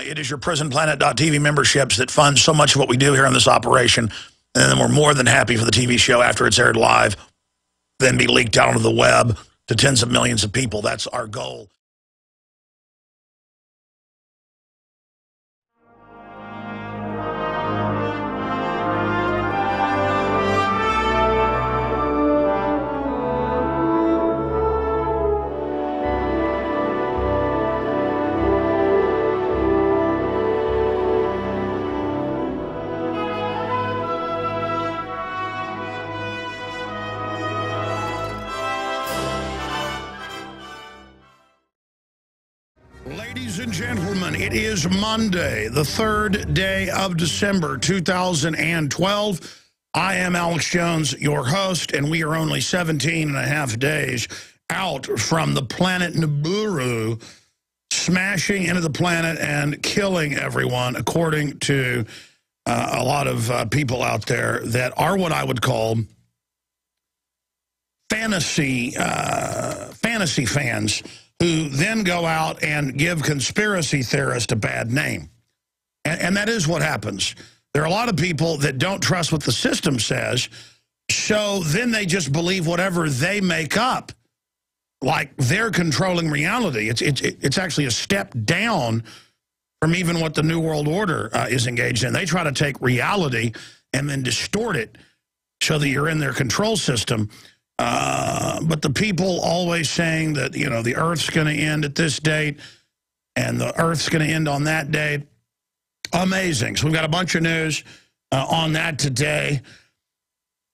It is your prisonplanet.tv memberships that fund so much of what we do here in this operation. And then we're more than happy for the TV show after it's aired live, then be leaked out onto the web to tens of millions of people. That's our goal. Ladies and gentlemen, it is Monday, the 3rd day of December, 2012. I am Alex Jones, your host, and we are only 17 and a half days out from the planet Nibiru smashing into the planet and killing everyone, according to a lot of people out there that are what I would call fantasy fans, who then go out and give conspiracy theorists a bad name. And that is what happens. There are a lot of people that don't trust what the system says, so then they just believe whatever they make up, like they're controlling reality. It's actually a step down from even what the New World Order is engaged in. They try to take reality and then distort it so that you're in their control system. But the people always saying that, you know, the Earth's going to end at this date and the Earth's going to end on that date. Amazing. So we've got a bunch of news on that today.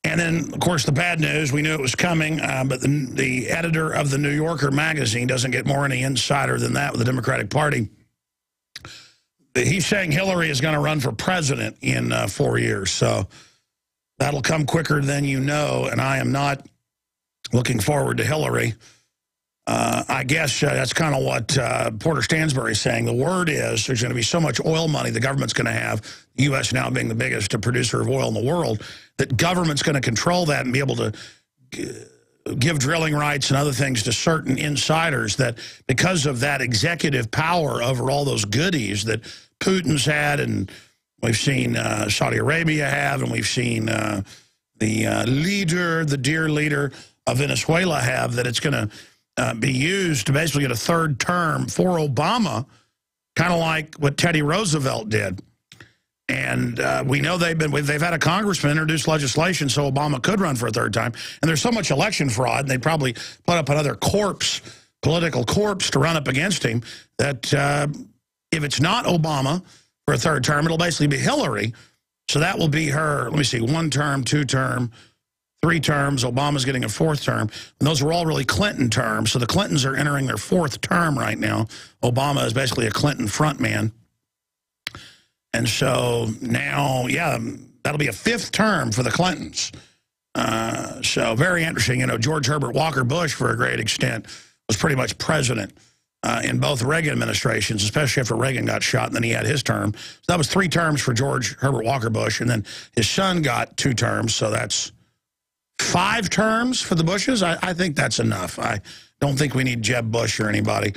And then, of course, the bad news, we knew it was coming, but the editor of the New Yorker magazine doesn't get more any insider than that with the Democratic Party. He's saying Hillary is going to run for president in 4 years. So that'll come quicker than you know, and I am not looking forward to Hillary. I guess that's kind of what Porter Stansbury is saying. The word is there's going to be so much oil money the government's going to have, the U.S. now being the biggest producer of oil in the world, that government's going to control that and be able to give drilling rights and other things to certain insiders, that because of that executive power over all those goodies that Putin's had, and we've seen Saudi Arabia have, and we've seen the dear leader of Venezuela have, that it's going to be used to basically get a third term for Obama, kind of like what Teddy Roosevelt did. And we know they've had a congressman introduce legislation so Obama could run for a third time. And there's so much election fraud, and they probably put up another political corpse to run up against him, that if it's not Obama for a third term, it'll basically be Hillary. So that will be her, let me see, 1 term, 2 term, 3 terms. Obama's getting a 4th term. And those were all really Clinton terms. So the Clintons are entering their 4th term right now. Obama is basically a Clinton frontman. And so now, yeah, that'll be a 5th term for the Clintons. So very interesting. You know, George Herbert Walker Bush, for a great extent, was pretty much president in both Reagan administrations, especially after Reagan got shot, and then he had his term. So that was 3 terms for George Herbert Walker Bush, and then his son got 2 terms, so that's 5 terms for the Bushes. I think that's enough. I don't think we need Jeb Bush or anybody.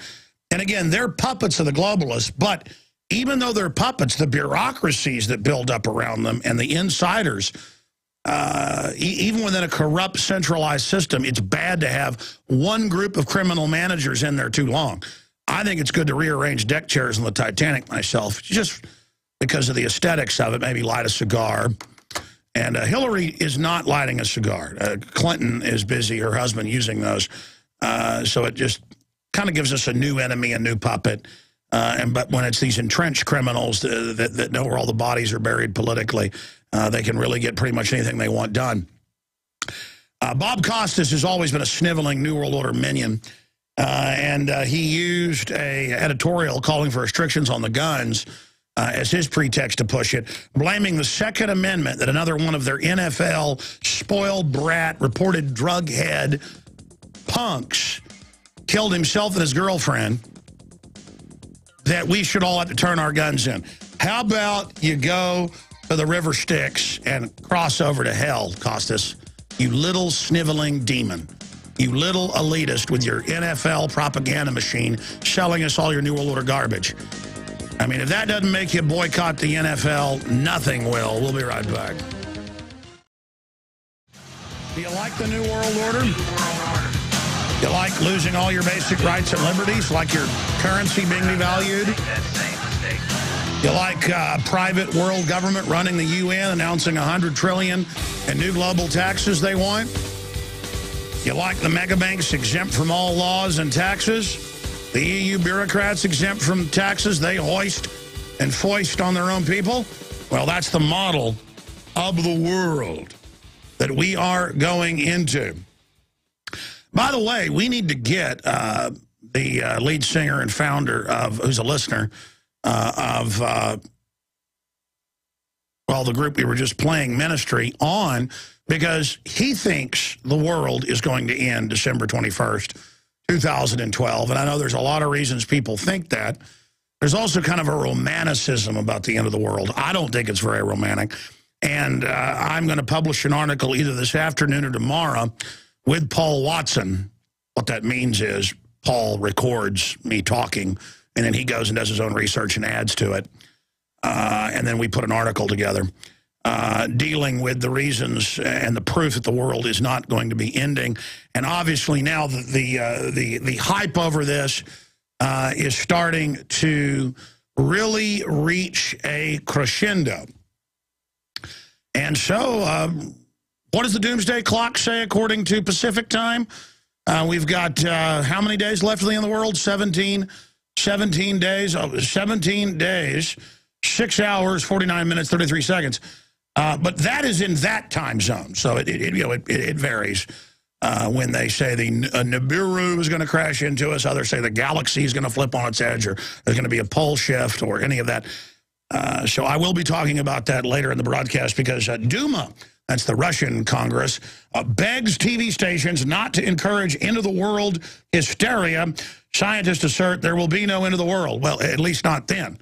And again, they're puppets of the globalists, but even though they're puppets, the bureaucracies that build up around them and the insiders, even within a corrupt, centralized system, it's bad to have one group of criminal managers in there too long. I think it's good to rearrange deck chairs on the Titanic myself, just because of the aesthetics of it, maybe light a cigar. And Hillary is not lighting a cigar. Clinton is busy, her husband, using those. So it just kind of gives us a new enemy, a new puppet. But when it's these entrenched criminals that know where all the bodies are buried politically, they can really get pretty much anything they want done. Bob Costas has always been a sniveling New World Order minion. And he used a editorial calling for restrictions on the guns as his pretext to push it, blaming the Second Amendment that another one of their NFL spoiled brat, reported drug head punks killed himself and his girlfriend, that we should all have to turn our guns in. How about you go to the River Styx and cross over to hell, Costas, you little sniveling demon. You little elitist with your NFL propaganda machine selling us all your New World Order garbage. I mean, if that doesn't make you boycott the NFL, nothing will. We'll be right back. Do you like the New World Order? You like losing all your basic rights and liberties? Like your currency being devalued? You like private world government running the UN, announcing $100 trillion in new global taxes they want? You like the mega banks exempt from all laws and taxes? The EU bureaucrats exempt from taxes they hoist and foist on their own people? Well, that's the model of the world that we are going into. By the way, we need to get the lead singer and founder of, who's a listener, of, well, the group we were just playing, Ministry, on, because he thinks the world is going to end December 21st, 2012. And I know there's a lot of reasons people think that. There's also kind of a romanticism about the end of the world. I don't think it's very romantic. And I'm going to publish an article either this afternoon or tomorrow with Paul Watson. What that means is Paul records me talking, and then he goes and does his own research and adds to it. And then we put an article together dealing with the reasons and the proof that the world is not going to be ending. And obviously now the hype over this is starting to really reach a crescendo. And so what does the doomsday clock say according to Pacific time? We've got how many days left of the end of the world? 17 days. Oh, 17 days, 6 hours, 49 minutes, 33 seconds. But that is in that time zone. So it varies. When they say the Nibiru is going to crash into us, others say the galaxy is going to flip on its edge, or there's going to be a pole shift or any of that. So I will be talking about that later in the broadcast, because Duma, that's the Russian Congress, begs TV stations not to encourage end-of-the-world hysteria. Scientists assert there will be no end of the world. Well, at least not then.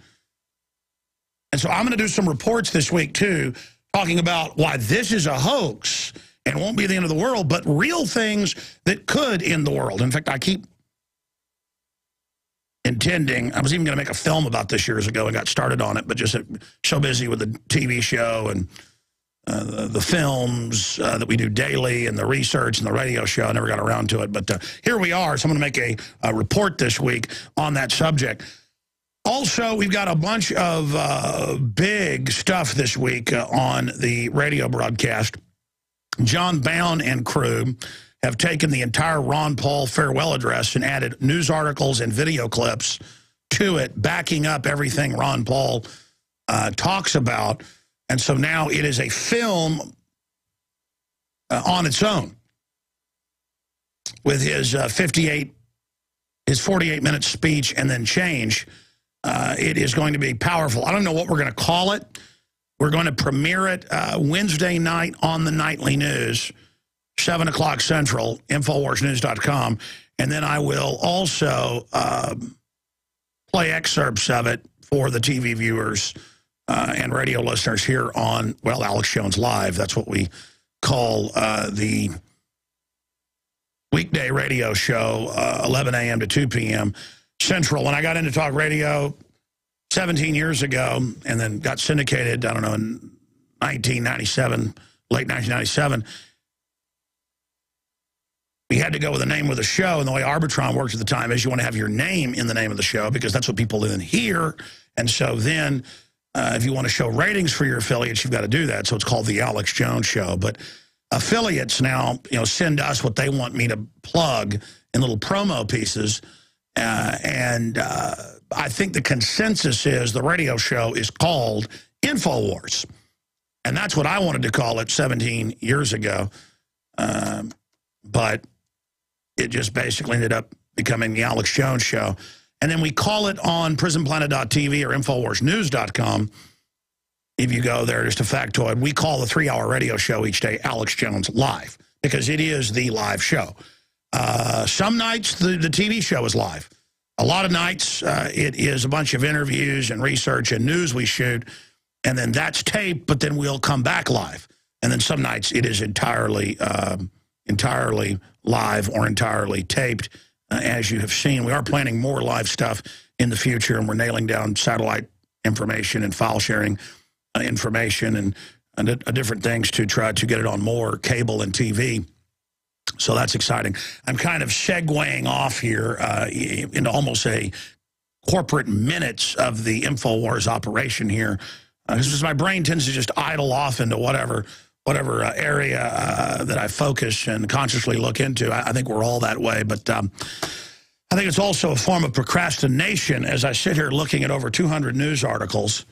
And so I'm going to do some reports this week, too, talking about why this is a hoax and won't be the end of the world, but real things that could end the world. In fact, I keep intending, I was even going to make a film about this years ago and got started on it, but just so busy with the TV show and the films that we do daily and the research and the radio show, I never got around to it. But here we are, so I'm going to make a report this week on that subject. Also, we've got a bunch of big stuff this week on the radio broadcast. John Bound and crew have taken the entire Ron Paul farewell address and added news articles and video clips to it, backing up everything Ron Paul talks about. And so now it is a film on its own with his 48-minute speech and then change. It is going to be powerful. I don't know what we're going to call it. We're going to premiere it Wednesday night on the nightly news, 7 o'clock Central, InfoWarsNews.com. And then I will also play excerpts of it for the TV viewers and radio listeners here on, well, Alex Jones Live. That's what we call the weekday radio show, 11 a.m. to 2 p.m. Central. When I got into talk radio 17 years ago and then got syndicated, I don't know, in 1997, late 1997, we had to go with the name of the show, and the way Arbitron worked at the time is you want to have your name in the name of the show because that's what people then hear. And so then if you want to show ratings for your affiliates, you've got to do that. So it's called the Alex Jones Show. But affiliates now, send us what they want me to plug in little promo pieces. I think the consensus is the radio show is called InfoWars. And that's what I wanted to call it 17 years ago. But it just basically ended up becoming the Alex Jones Show. And then we call it on prisonplanet.tv or InfoWarsNews.com. If you go there, just a factoid, we call the 3-hour radio show each day Alex Jones Live because it is the live show. Some nights the TV show is live. A lot of nights it is a bunch of interviews and research and news we shoot, and then that's taped, but then we'll come back live. And then some nights it is entirely live or entirely taped as you have seen. We are planning more live stuff in the future, and we're nailing down satellite information and file sharing information and different things to try to get it on more cable and TV. So that's exciting. I'm kind of segueing off here into almost a corporate minutes of the InfoWars operation here. Because my brain tends to just idle off into whatever area that I focus and consciously look into. I think we're all that way, but I think it's also a form of procrastination as I sit here looking at over 200 news articles,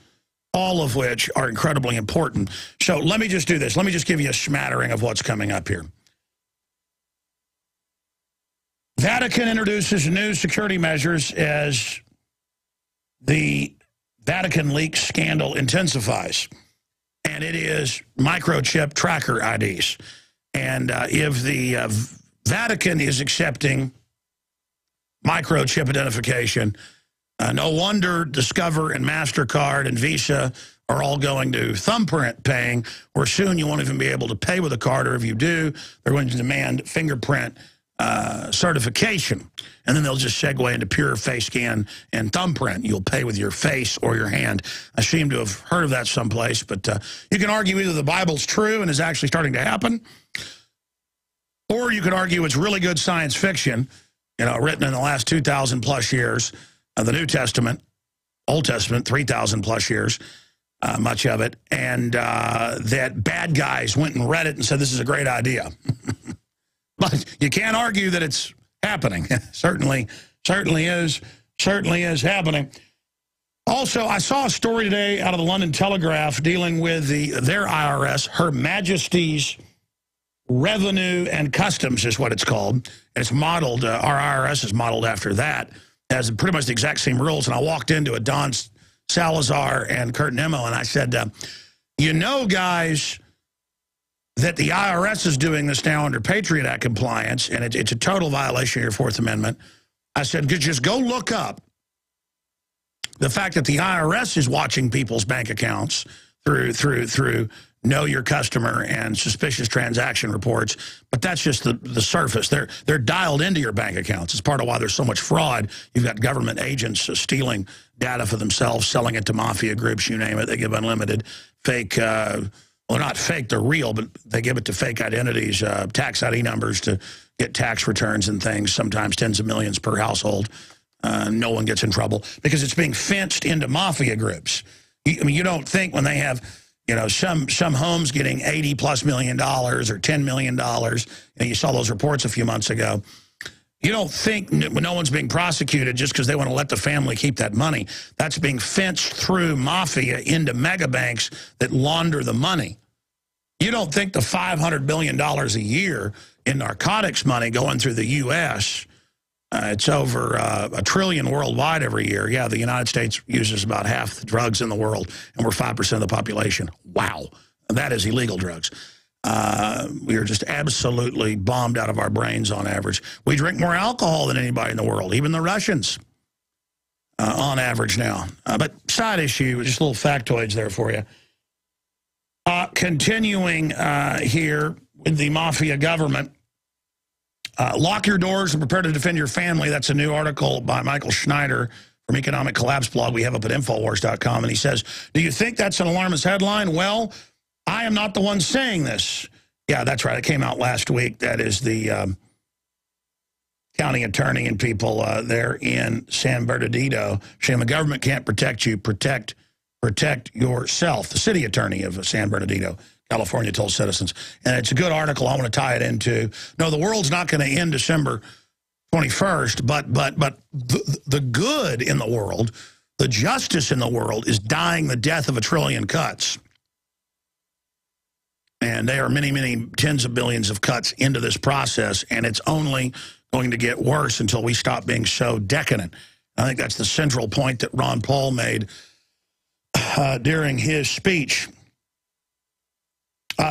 all of which are incredibly important. So let me just do this. Let me just give you a smattering of what's coming up here. Vatican introduces new security measures as the Vatican leaks scandal intensifies. And it is microchip tracker IDs. And if the Vatican is accepting microchip identification, no wonder Discover and MasterCard and Visa are all going to thumbprint paying, where soon you won't even be able to pay with a card, or if you do, they're going to demand fingerprint certification. And then they'll just segue into pure face scan and thumbprint. You'll pay with your face or your hand. I seem to have heard of that someplace, but you can argue either the Bible's true and is actually starting to happen, or you could argue it's really good science fiction, you know, written in the last 2,000 plus years of the New Testament, Old Testament, 3,000 plus years, much of it, and that bad guys went and read it and said, this is a great idea. But you can't argue that it's happening. certainly is happening. Also, I saw a story today out of the London Telegraph dealing with their IRS, Her Majesty's Revenue and Customs is what it's called. It's modeled, our IRS is modeled after that. It has pretty much the exact same rules. And I walked into a Don Salazar and Kurt Nimmo, and I said, you know, guys, that the IRS is doing this now under Patriot Act compliance, and it's a total violation of your Fourth Amendment. I said, just go look up the fact that the IRS is watching people's bank accounts through know your customer and suspicious transaction reports, but that's just the surface. They're dialed into your bank accounts. It's part of why there's so much fraud. You've got government agents stealing data for themselves, selling it to mafia groups, you name it. They give unlimited fake well, not fake, they're real, but they give it to fake identities, tax ID numbers to get tax returns and things, sometimes tens of millions per household. No one gets in trouble because it's being fenced into mafia groups. I mean, you don't think when they have, you know, some homes getting $80+ million or $10 million, and you saw those reports a few months ago, you don't think no one's being prosecuted just because they want to let the family keep that money. That's being fenced through mafia into mega banks that launder the money. You don't think the $500 billion a year in narcotics money going through the U.S., it's over $1 trillion worldwide every year. Yeah, the United States uses about half the drugs in the world, and we're 5% of the population. Wow. That is illegal drugs. We are just absolutely bombed out of our brains on average. We drink more alcohol than anybody in the world, even the Russians, on average now. But side issue, just little factoids there for you. Continuing here with the mafia government, lock your doors and prepare to defend your family. That's a new article by Michael Schneider from Economic Collapse blog we have up at Infowars.com. And he says, do you think that's an alarmist headline? Well, I am not the one saying this. Yeah, that's right. It came out last week. That is the county attorney and people there in San Bernardino saying the government can't protect you. Protect yourself. The city attorney of San Bernardino, California, told citizens. And it's a good article. I want to tie it into. No, the world's not going to end December 21st, but the good in the world, the justice in the world is dying the death of a trillion cuts. And there are many, many tens of billions of cuts into this process, and it's only going to get worse until we stop being so decadent. I think that's the central point that Ron Paul made during his speech.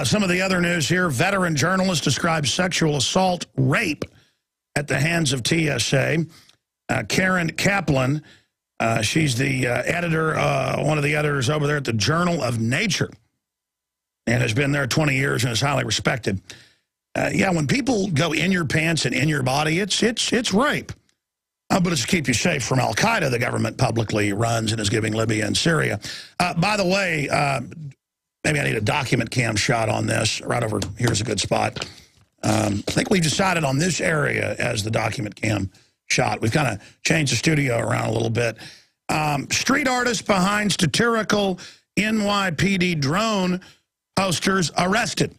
Some of the other news here, veteran journalist describes sexual assault, rape at the hands of T.S.A. Karen Kaplan, she's the editor, one of the editors over there at the Journal of Nature, and has been there 20 years and is highly respected. Yeah, when people go in your pants and in your body, it's rape. But it's to keep you safe from Al-Qaeda, the government publicly runs and is giving Libya and Syria. By the way, maybe I need a document cam shot on this. Right over here's a good spot. I think we've decided on this area as the document cam shot. We've kind of changed the studio around a little bit. Street artist behind satirical NYPD drone posters arrested.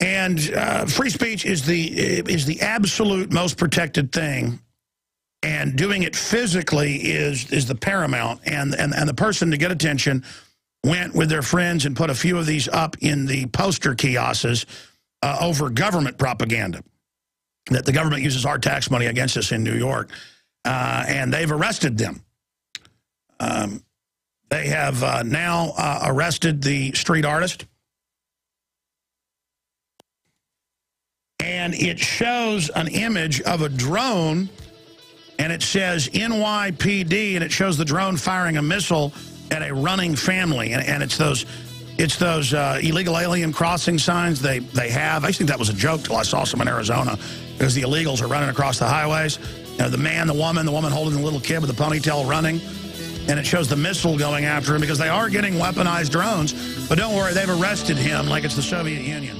And free speech is the absolute most protected thing. And doing it physically is the paramount. And the person, to get attention, went with their friends and put a few of these up in the poster kiosks over government propaganda, that the government uses our tax money against us in New York. And they've arrested them. They have now arrested the street artist. And it shows an image of a drone, and it says NYPD, and it shows the drone firing a missile at a running family. And it's those illegal alien crossing signs they have. I think that was a joke till I saw some in Arizona, because the illegals are running across the highways. You know, the man, the woman holding the little kid with the ponytail running. And it shows the missile going after him, because they are getting weaponized drones. But don't worry, they've arrested him like it's the Soviet Union.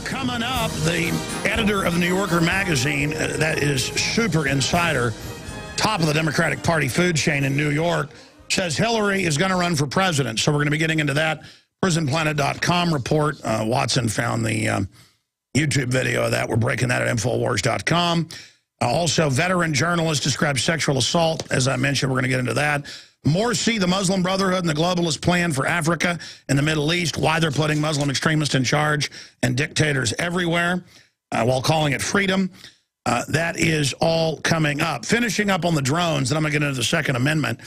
Coming up, the editor of the New Yorker magazine, that is super insider, top of the Democratic Party food chain in New York, says Hillary is going to run for president. So we're going to be getting into that. PrisonPlanet.com report. Watson found the YouTube video of that. We're breaking that at Infowars.com. Also, veteran journalist describes sexual assault. As I mentioned, we're going to get into that. Morsi, the Muslim Brotherhood, and the globalist plan for Africa and the Middle East, why they're putting Muslim extremists in charge and dictators everywhere while calling it freedom. That is all coming up. Finishing up on the drones, and I'm going to get into the Second Amendment.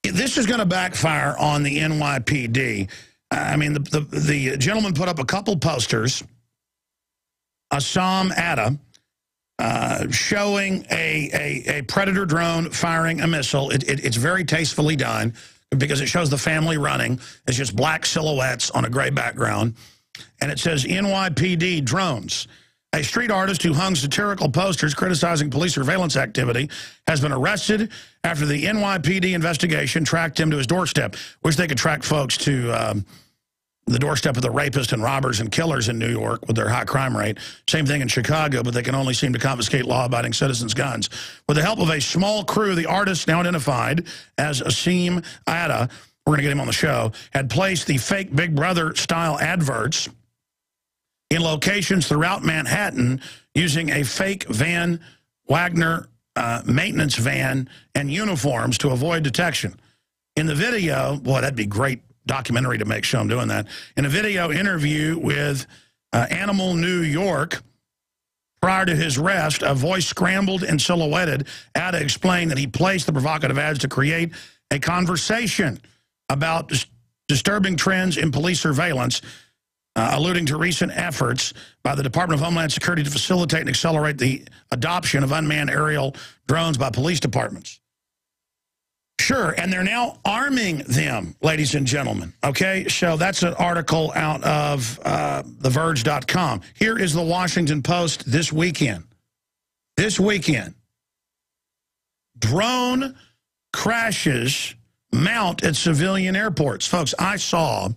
This is going to backfire on the NYPD. I mean, the gentleman put up a couple posters, T.S.A, showing a Predator drone firing a missile. It's very tastefully done, because it shows the family running. It's just black silhouettes on a gray background. And it says NYPD drones. A street artist who hung satirical posters criticizing police surveillance activity has been arrested after the NYPD investigation tracked him to his doorstep. Wish they could track folks to the doorstep of the rapists and robbers and killers in New York with their high crime rate. Same thing in Chicago, but they can only seem to confiscate law-abiding citizens' guns. With the help of a small crew, the artist, now identified as Asim Atta, we're going to get him on the show, had placed the fake Big Brother-style adverts in locations throughout Manhattan using a fake Van Wagner maintenance van and uniforms to avoid detection. In the video, boy, that'd be great documentary to make, show him doing that. In a video interview with Animal New York, prior to his arrest, a voice scrambled and silhouetted. Atta explained that he placed the provocative ads to create a conversation about disturbing trends in police surveillance, alluding to recent efforts by the Department of Homeland Security to facilitate and accelerate the adoption of unmanned aerial drones by police departments. Sure, and they're now arming them, ladies and gentlemen. Okay, so that's an article out of TheVerge.com. Here is the Washington Post this weekend. This weekend, drone crashes mount at civilian airports. Folks, I saw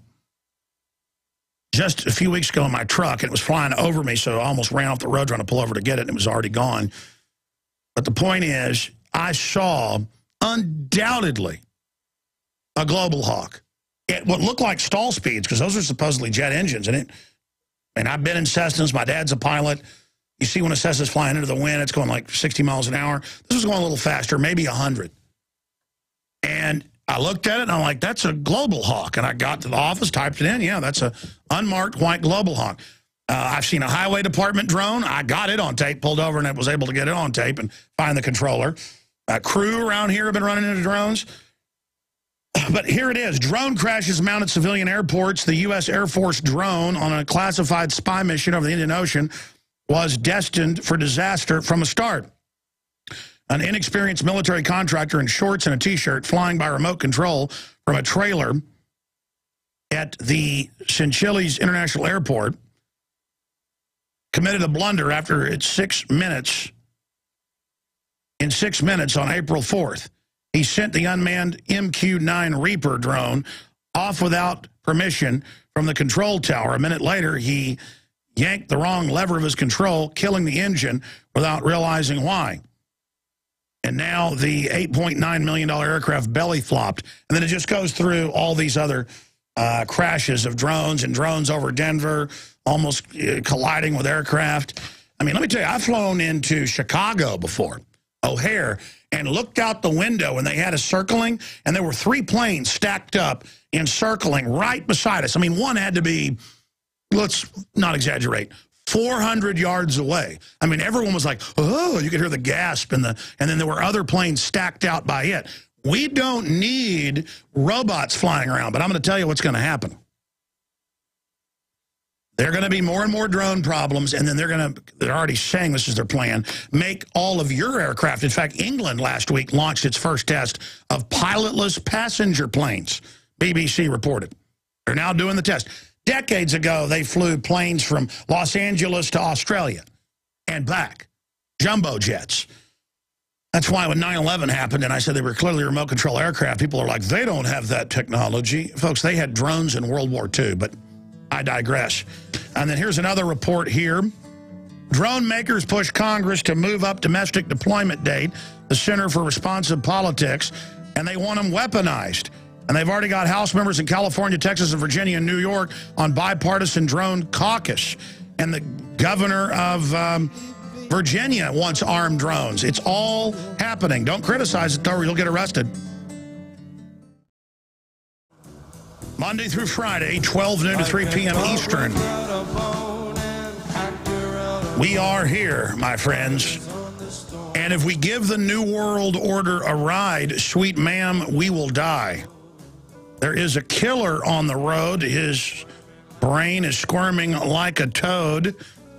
just a few weeks ago in my truck, and it was flying over me, so I almost ran off the road trying to pull over to get it, and it was already gone. But the point is, I saw undoubtedly a Global Hawk at what looked like stall speeds, because those are supposedly jet engines. And I've been in Cessnas. My dad's a pilot. You see when a Cessna's flying into the wind, it's going like 60 miles an hour. This was going a little faster, maybe 100. And I looked at it, and I'm like, that's a Global Hawk. And I got to the office, typed it in. Yeah, that's a unmarked white Global Hawk. I've seen a highway department drone. I got it on tape, pulled over, and I was able to get it on tape and find the controller. Crew around here have been running into drones. But here it is. Drone crashes mounted civilian airports. The U.S. Air Force drone on a classified spy mission over the Indian Ocean was destined for disaster from the start. An inexperienced military contractor in shorts and a T-shirt flying by remote control from a trailer at the Chinchillis International Airport committed a blunder after it's 6 minutes. In 6 minutes on April 4th, he sent the unmanned MQ-9 Reaper drone off without permission from the control tower. A minute later, he yanked the wrong lever of his control, killing the engine without realizing why. And now the $8.9 million aircraft belly flopped. And then it just goes through all these other crashes of drones and drones over Denver, almost colliding with aircraft. I mean, let me tell you, I've flown into Chicago before, O'Hare, and looked out the window, and they had us circling, and there were 3 planes stacked up and circling right beside us. I mean, one had to be, let's not exaggerate, 400 yards away. I mean, everyone was like, oh, you could hear the gasp, and then there were other planes stacked out by it. We don't need robots flying around, but I'm going to tell you what's going to happen. There are going to be more and more drone problems, and then they're already saying this is their plan, make all of your aircraft. In fact, England last week launched its first test of pilotless passenger planes, BBC reported. They're now doing the test. Decades ago, they flew planes from Los Angeles to Australia and back, jumbo jets. That's why when 9/11 happened, and I said they were clearly remote control aircraft, people are like, they don't have that technology. Folks, they had drones in World War II, but I digress. And then here's another report here. Drone makers push Congress to move up domestic deployment date, the Center for Responsive Politics, and they want them weaponized. And they've already got House members in California, Texas, and Virginia, and New York on bipartisan drone caucus. And the governor of Virginia wants armed drones. It's all happening. Don't criticize it, though, or you'll get arrested. Monday through Friday, 12 noon to 3 p.m. Eastern. We are here, my friends. And if we give the New World Order a ride, sweet ma'am, we will die. There is a killer on the road. His brain is squirming like a toad.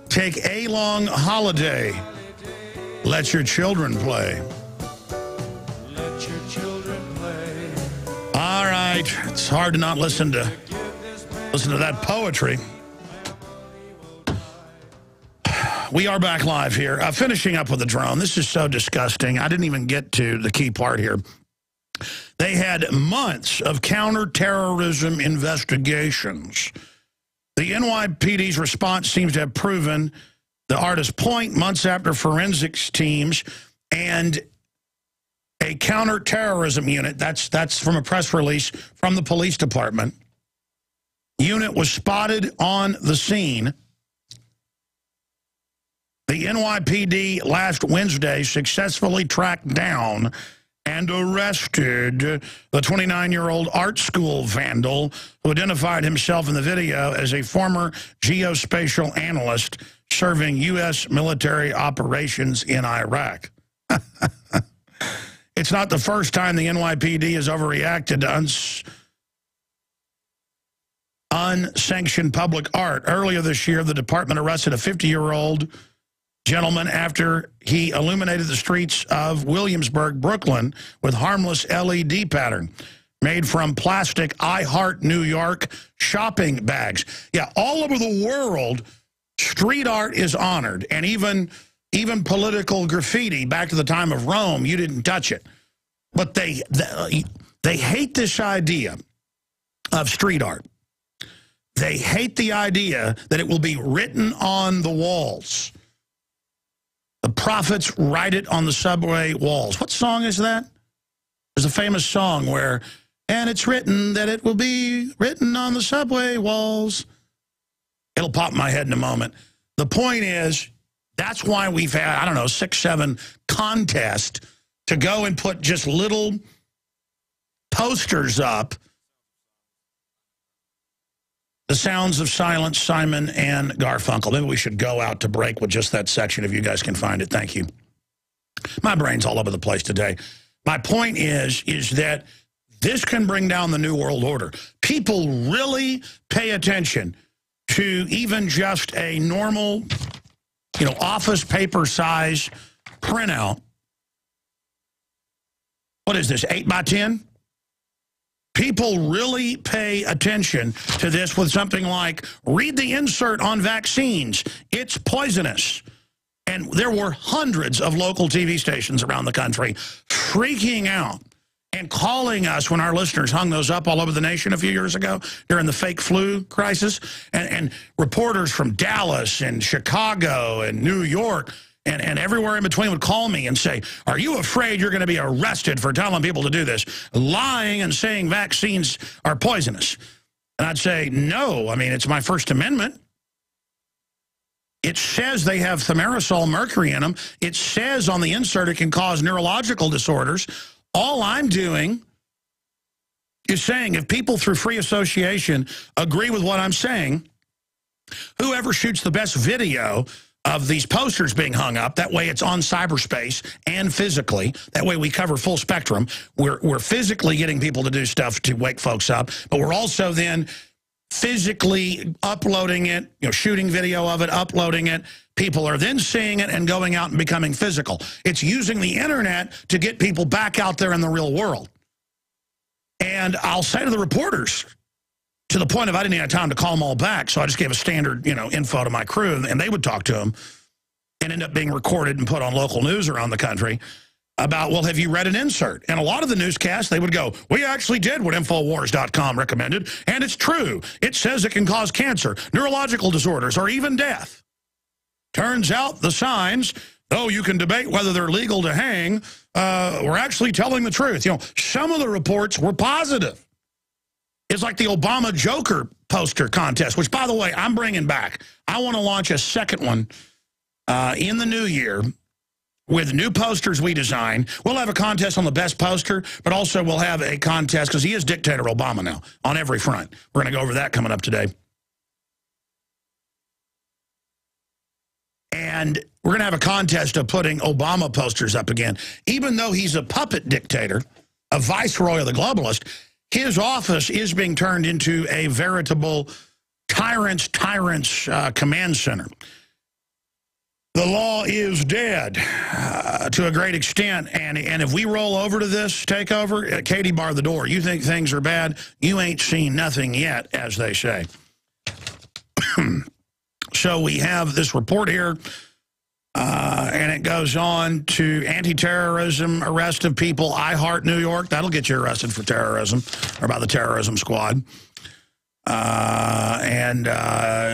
Take a long holiday. Let your children play. Let your children play. All right. It's hard to not listen to that poetry. We are back live here. Finishing up with the drone. This is so disgusting. I didn't even get to the key part here. They had months of counterterrorism investigations. The NYPD's response seems to have proven the artist's point months after forensics teams and a counterterrorism unit, that's from a press release from the police department, unit was spotted on the scene. The NYPD last Wednesday successfully tracked down and arrested the 29-year-old art school vandal who identified himself in the video as a former geospatial analyst serving U.S. military operations in Iraq. It's not the first time the NYPD has overreacted to unsanctioned public art. Earlier this year, the department arrested a 50-year-old gentleman after he illuminated the streets of Williamsburg, Brooklyn, with harmless LED pattern made from plastic I Heart New York shopping bags. Yeah, all over the world, street art is honored, and even political graffiti back to the time of Rome, you didn't touch it. But they hate this idea of street art. They hate the idea that it will be written on the walls. The prophets write it on the subway walls. What song is that? There's a famous song where, and it's written that it will be written on the subway walls. It'll pop in my head in a moment. The point is, that's why we've had, I don't know, 6, 7 contests to go and put just little posters up. The Sounds of Silence, Simon and Garfunkel. Maybe we should go out to break with just that section if you guys can find it. Thank you. My brain's all over the place today. My point is that this can bring down the New World Order. People really pay attention to even just a normal, office paper size printout. What is this, 8 by 10? people really pay attention to this with something like, read the insert on vaccines. It's poisonous. And there were hundreds of local TV stations around the country freaking out and calling us when our listeners hung those up all over the nation a few years ago during the fake flu crisis. And reporters from Dallas and Chicago and New York and everywhere in between would call me and say, are you afraid you're going to be arrested for telling people to do this? Lying and saying vaccines are poisonous. And I'd say, no, I mean, it's my First Amendment. It says they have thimerosal mercury in them. It says on the insert it can cause neurological disorders. All I'm doing is saying if people through free association agree with what I'm saying, whoever shoots the best video of these posters being hung up, that way it's on cyberspace and physically, that way we cover full spectrum. We're physically getting people to do stuff to wake folks up, but we're also then physically uploading it, shooting video of it, uploading it. People are then seeing it and going out and becoming physical. It's using the internet to get people back out there in the real world. And I'll say to the reporters, to the point of I didn't have time to call them all back, so I just gave a standard, info to my crew, and they would talk to them and end up being recorded and put on local news around the country about, well, have you read an insert? And a lot of the newscasts, they would go, we actually did what Infowars.com recommended, and it's true. It says it can cause cancer, neurological disorders, or even death. Turns out the signs, though you can debate whether they're legal to hang, were actually telling the truth. Some of the reports were positive. It's like the Obama Joker poster contest, which, by the way, I'm bringing back. I want to launch a second one in the new year with new posters we design. We'll have a contest on the best poster, but also we'll have a contest, because he is Dictator Obama now on every front. We're going to go over that coming up today. And we're going to have a contest of putting Obama posters up again. Even though he's a puppet dictator, a viceroy of the globalist, his office is being turned into a veritable tyrant's command center. The law is dead to a great extent, and if we roll over to this takeover, Katie barred the door. You think things are bad? You ain't seen nothing yet, as they say. So we have this report here, and it goes on to anti-terrorism, arrest of people. I Heart New York. That'll get you arrested for terrorism, or by the terrorism squad.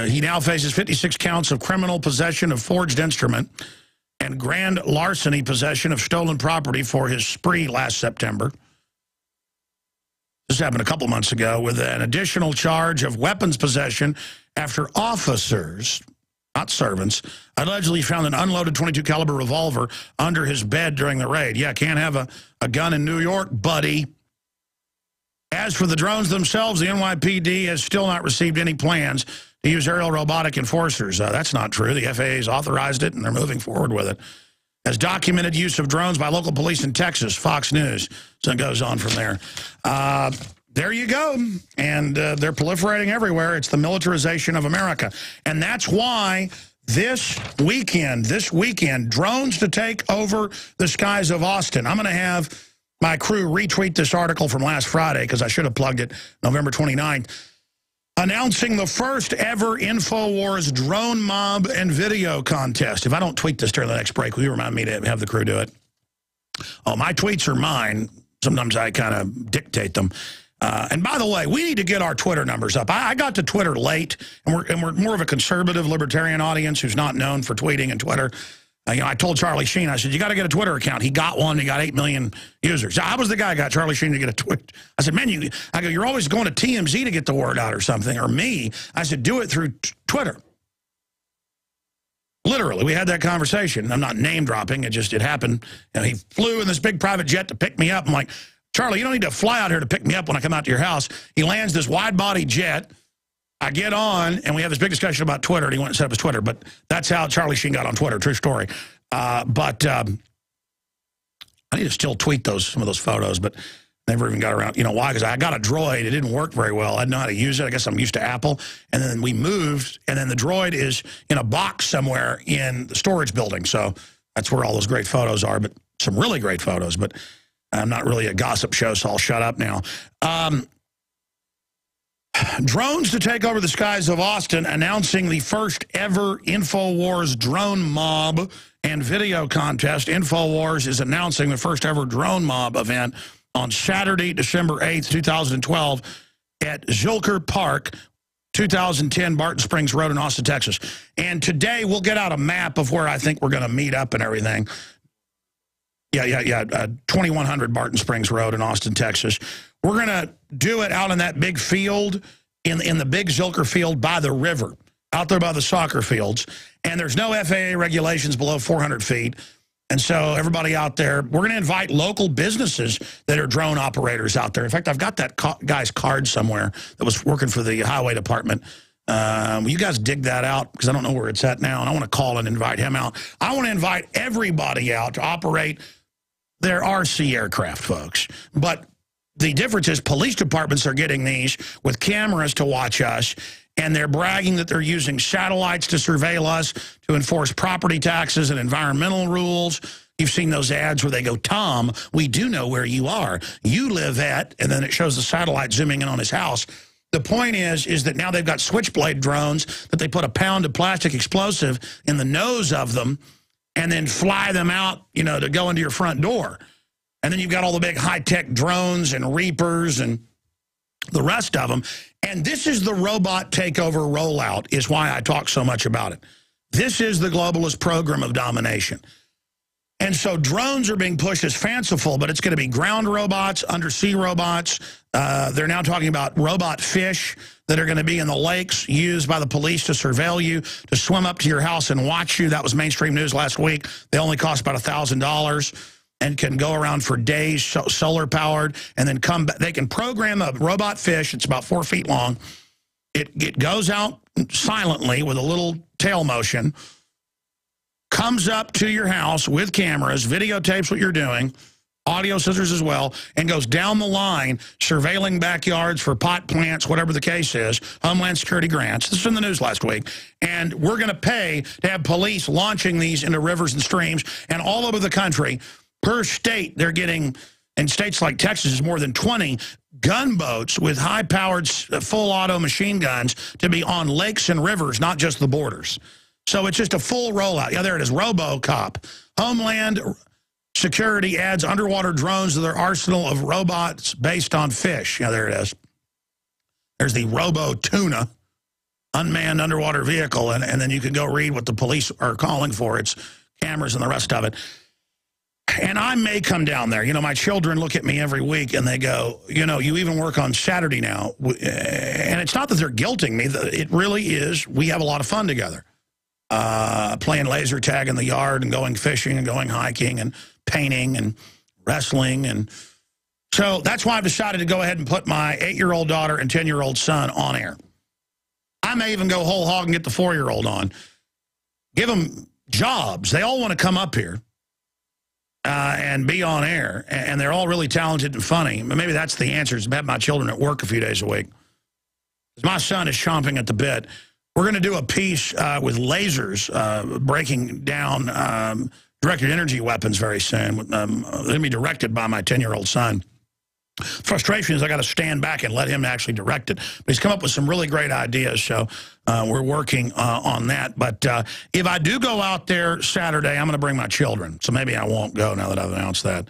He now faces 56 counts of criminal possession of forged instrument and grand larceny possession of stolen property for his spree last September. This happened a couple months ago, with an additional charge of weapons possession after officers, not servants, allegedly found an unloaded .22 caliber revolver under his bed during the raid. Yeah, can't have a gun in New York, buddy. As for the drones themselves, the NYPD has still not received any plans to use aerial robotic enforcers. That's not true. The FAA has authorized it, and they're moving forward with it. Has documented use of drones by local police in Texas, Fox News. So it goes on from there. There you go. And they're proliferating everywhere. It's the militarization of America. And that's why this weekend, drones to take over the skies of Austin. I'm going to have my crew retweet this article from last Friday, because I should have plugged it, November 29th, announcing the first ever InfoWars drone mob and video contest. If I don't tweet this during the next break, will you remind me to have the crew do it? Oh, my tweets are mine. Sometimes I kind of dictate them. And by the way, we need to get our Twitter numbers up. I got to Twitter late, and we're more of a conservative libertarian audience who's not known for tweeting and Twitter. I told Charlie Sheen, I said, you got to get a Twitter account. He got one. He got 8 million users. I was the guy who got Charlie Sheen to get a Twitter. I said, man, you're always going to TMZ to get the word out or something, or me. I said, do it through Twitter. Literally, we had that conversation. I'm not name dropping. It happened. He flew in this big private jet to pick me up. I'm like, Charlie, you don't need to fly out here to pick me up when I come out to your house. He lands this wide-body jet. I get on, and we have this big discussion about Twitter, and he went and set up his Twitter. But that's how Charlie Sheen got on Twitter. True story. I need to still tweet some of those photos, but never even got around. You know why? Because I got a droid. It didn't work very well. I didn't know how to use it. I guess I'm used to Apple. And then we moved, and then the droid is in a box somewhere in the storage building. So that's where all those great photos are, but some really great photos. But I'm not really a gossip show, so I'll shut up now. Drones to take over the skies of Austin, announcing the first ever InfoWars drone mob and video contest. InfoWars is announcing the first ever drone mob event on Saturday, December 8th, 2012 at Zilker Park, 2010 Barton Springs Road in Austin, Texas. And today we'll get out a map of where I think we're going to meet up and everything. Yeah, 2100 Barton Springs Road in Austin, Texas. We're going to do it out in that big field, in the big Zilker field by the river, out there by the soccer fields. And there's no FAA regulations below 400 feet. And so everybody out there, we're going to invite local businesses that are drone operators out there. In fact, I've got that guy's card somewhere that was working for the highway department. Will you guys dig that out? Because I don't know where it's at now, and I want to call and invite him out. I want to invite everybody out to operate their RC aircraft, folks. But the difference is police departments are getting these with cameras to watch us, and they're bragging that they're using satellites to surveil us, to enforce property taxes and environmental rules. You've seen those ads where they go, Tom, we do know where you are. You live at, and then it shows the satellite zooming in on his house. The point is that now they've got switchblade drones that they put a pound of plastic explosive in the nose of them and then fly them out, you know, to go into your front door. And then you've got all the big high-tech drones and Reapers and the rest of them. And this is the robot takeover rollout, is why I talk so much about it. This is the globalist program of domination. And so drones are being pushed as fanciful, but it's going to be ground robots, undersea robots. They're now talking about robot fish that are going to be in the lakes used by the police to surveil you, to swim up to your house and watch you. That was mainstream news last week. They only cost about $1,000 and can go around for days, solar powered, and then come back. They can program a robot fish. It's about 4 feet long. It goes out silently with a little tail motion, comes up to your house with cameras, videotapes what you're doing, audio sensors as well, and goes down the line surveilling backyards for pot plants, whatever the case is, Homeland Security grants. This was in the news last week. And we're going to pay to have police launching these into rivers and streams. And all over the country, per state, they're getting, in states like Texas, is more than 20 gunboats with high-powered full auto machine guns to be on lakes and rivers, not just the borders. So it's just a full rollout. Yeah, there it is, RoboCop. Homeland Security adds underwater drones to their arsenal of robots based on fish. Yeah, there it is. There's the Robo-Tuna, unmanned underwater vehicle, and then you can go read what the police are calling for. It's cameras and the rest of it. And I may come down there. You know, my children look at me every week and they go, you know, you even work on Saturday now. And it's not that they're guilting me. It really is. We have a lot of fun together. Playing laser tag in the yard and going fishing and going hiking and painting and wrestling. And so that's why I've decided to go ahead and put my 8-year-old daughter and 10-year-old son on air. I may even go whole hog and get the 4-year-old on. Give them jobs. They all want to come up here and be on air. And they're all really talented and funny. Maybe that's the answer, is to have my children at work a few days a week. My son is chomping at the bit. We're going to do a piece with lasers breaking down directed energy weapons very soon. They're going to be directed by my 10-year-old son. Frustration is I got to stand back and let him actually direct it. But he's come up with some really great ideas, so we're working on that. But if I do go out there Saturday, I'm going to bring my children. So maybe I won't go now that I've announced that.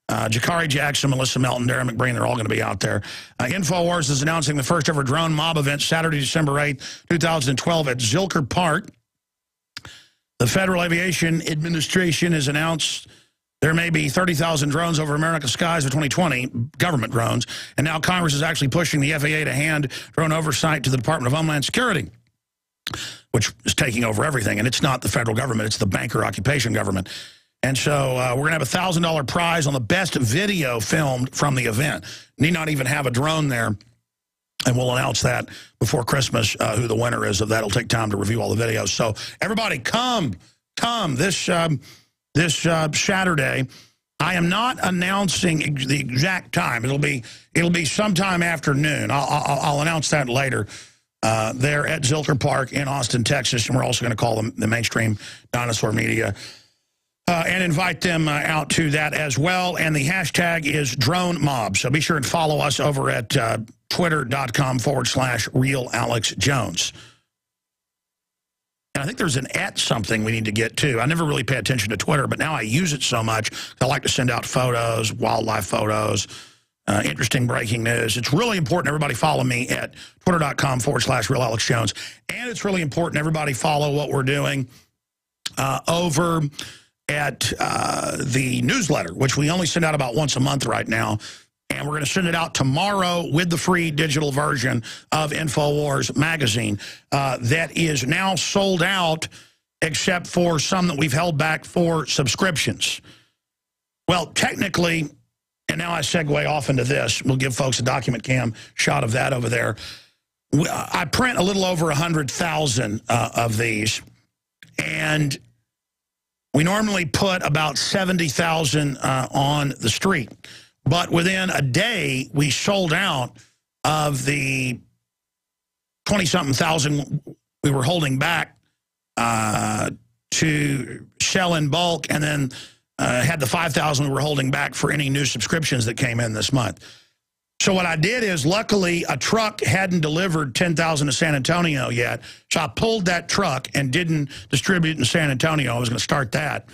Jakari Jackson, Melissa Melton, Darren McBreen, they're all going to be out there. InfoWars is announcing the first ever drone mob event Saturday, December 8th, 2012 at Zilker Park. The Federal Aviation Administration has announced there may be 30,000 drones over America's skies by 2020, government drones. And now Congress is actually pushing the FAA to hand drone oversight to the Department of Homeland Security, which is taking over everything. And it's not the federal government, it's the banker occupation government. And so we're going to have a $1,000 prize on the best video filmed from the event. Need not even have a drone there. And we'll announce that before Christmas, who the winner is of that. It'll take time to review all the videos. So everybody come this Saturday. I am not announcing the exact time. It'll be sometime afternoon. I'll announce that later. There at Zilker Park in Austin, Texas. And we're also going to call them the mainstream dinosaur media and invite them out to that as well. And the hashtag is drone mob. So be sure and follow us over at twitter.com/realalexjones. And I think there's an something we need to get to. I never really pay attention to Twitter, but now I use it so much. I like to send out photos, wildlife photos, interesting breaking news. It's really important everybody follow me at twitter.com/realalexjones. And it's really important everybody follow what we're doing over at the newsletter, which we only send out about once a month right now. And we're going to send it out tomorrow with the free digital version of InfoWars magazine that is now sold out, except for some that we've held back for subscriptions. Well, technically, and now I segue off into this. We'll give folks a document cam shot of that over there. I print a little over 100,000 of these, and we normally put about 70,000 on the street. But within a day, we sold out of the 20-something thousand we were holding back to sell in bulk, and then had the 5,000 we were holding back for any new subscriptions that came in this month. So what I did is, luckily, a truck hadn't delivered 10,000 to San Antonio yet, so I pulled that truck and didn't distribute it in San Antonio. I was going to start that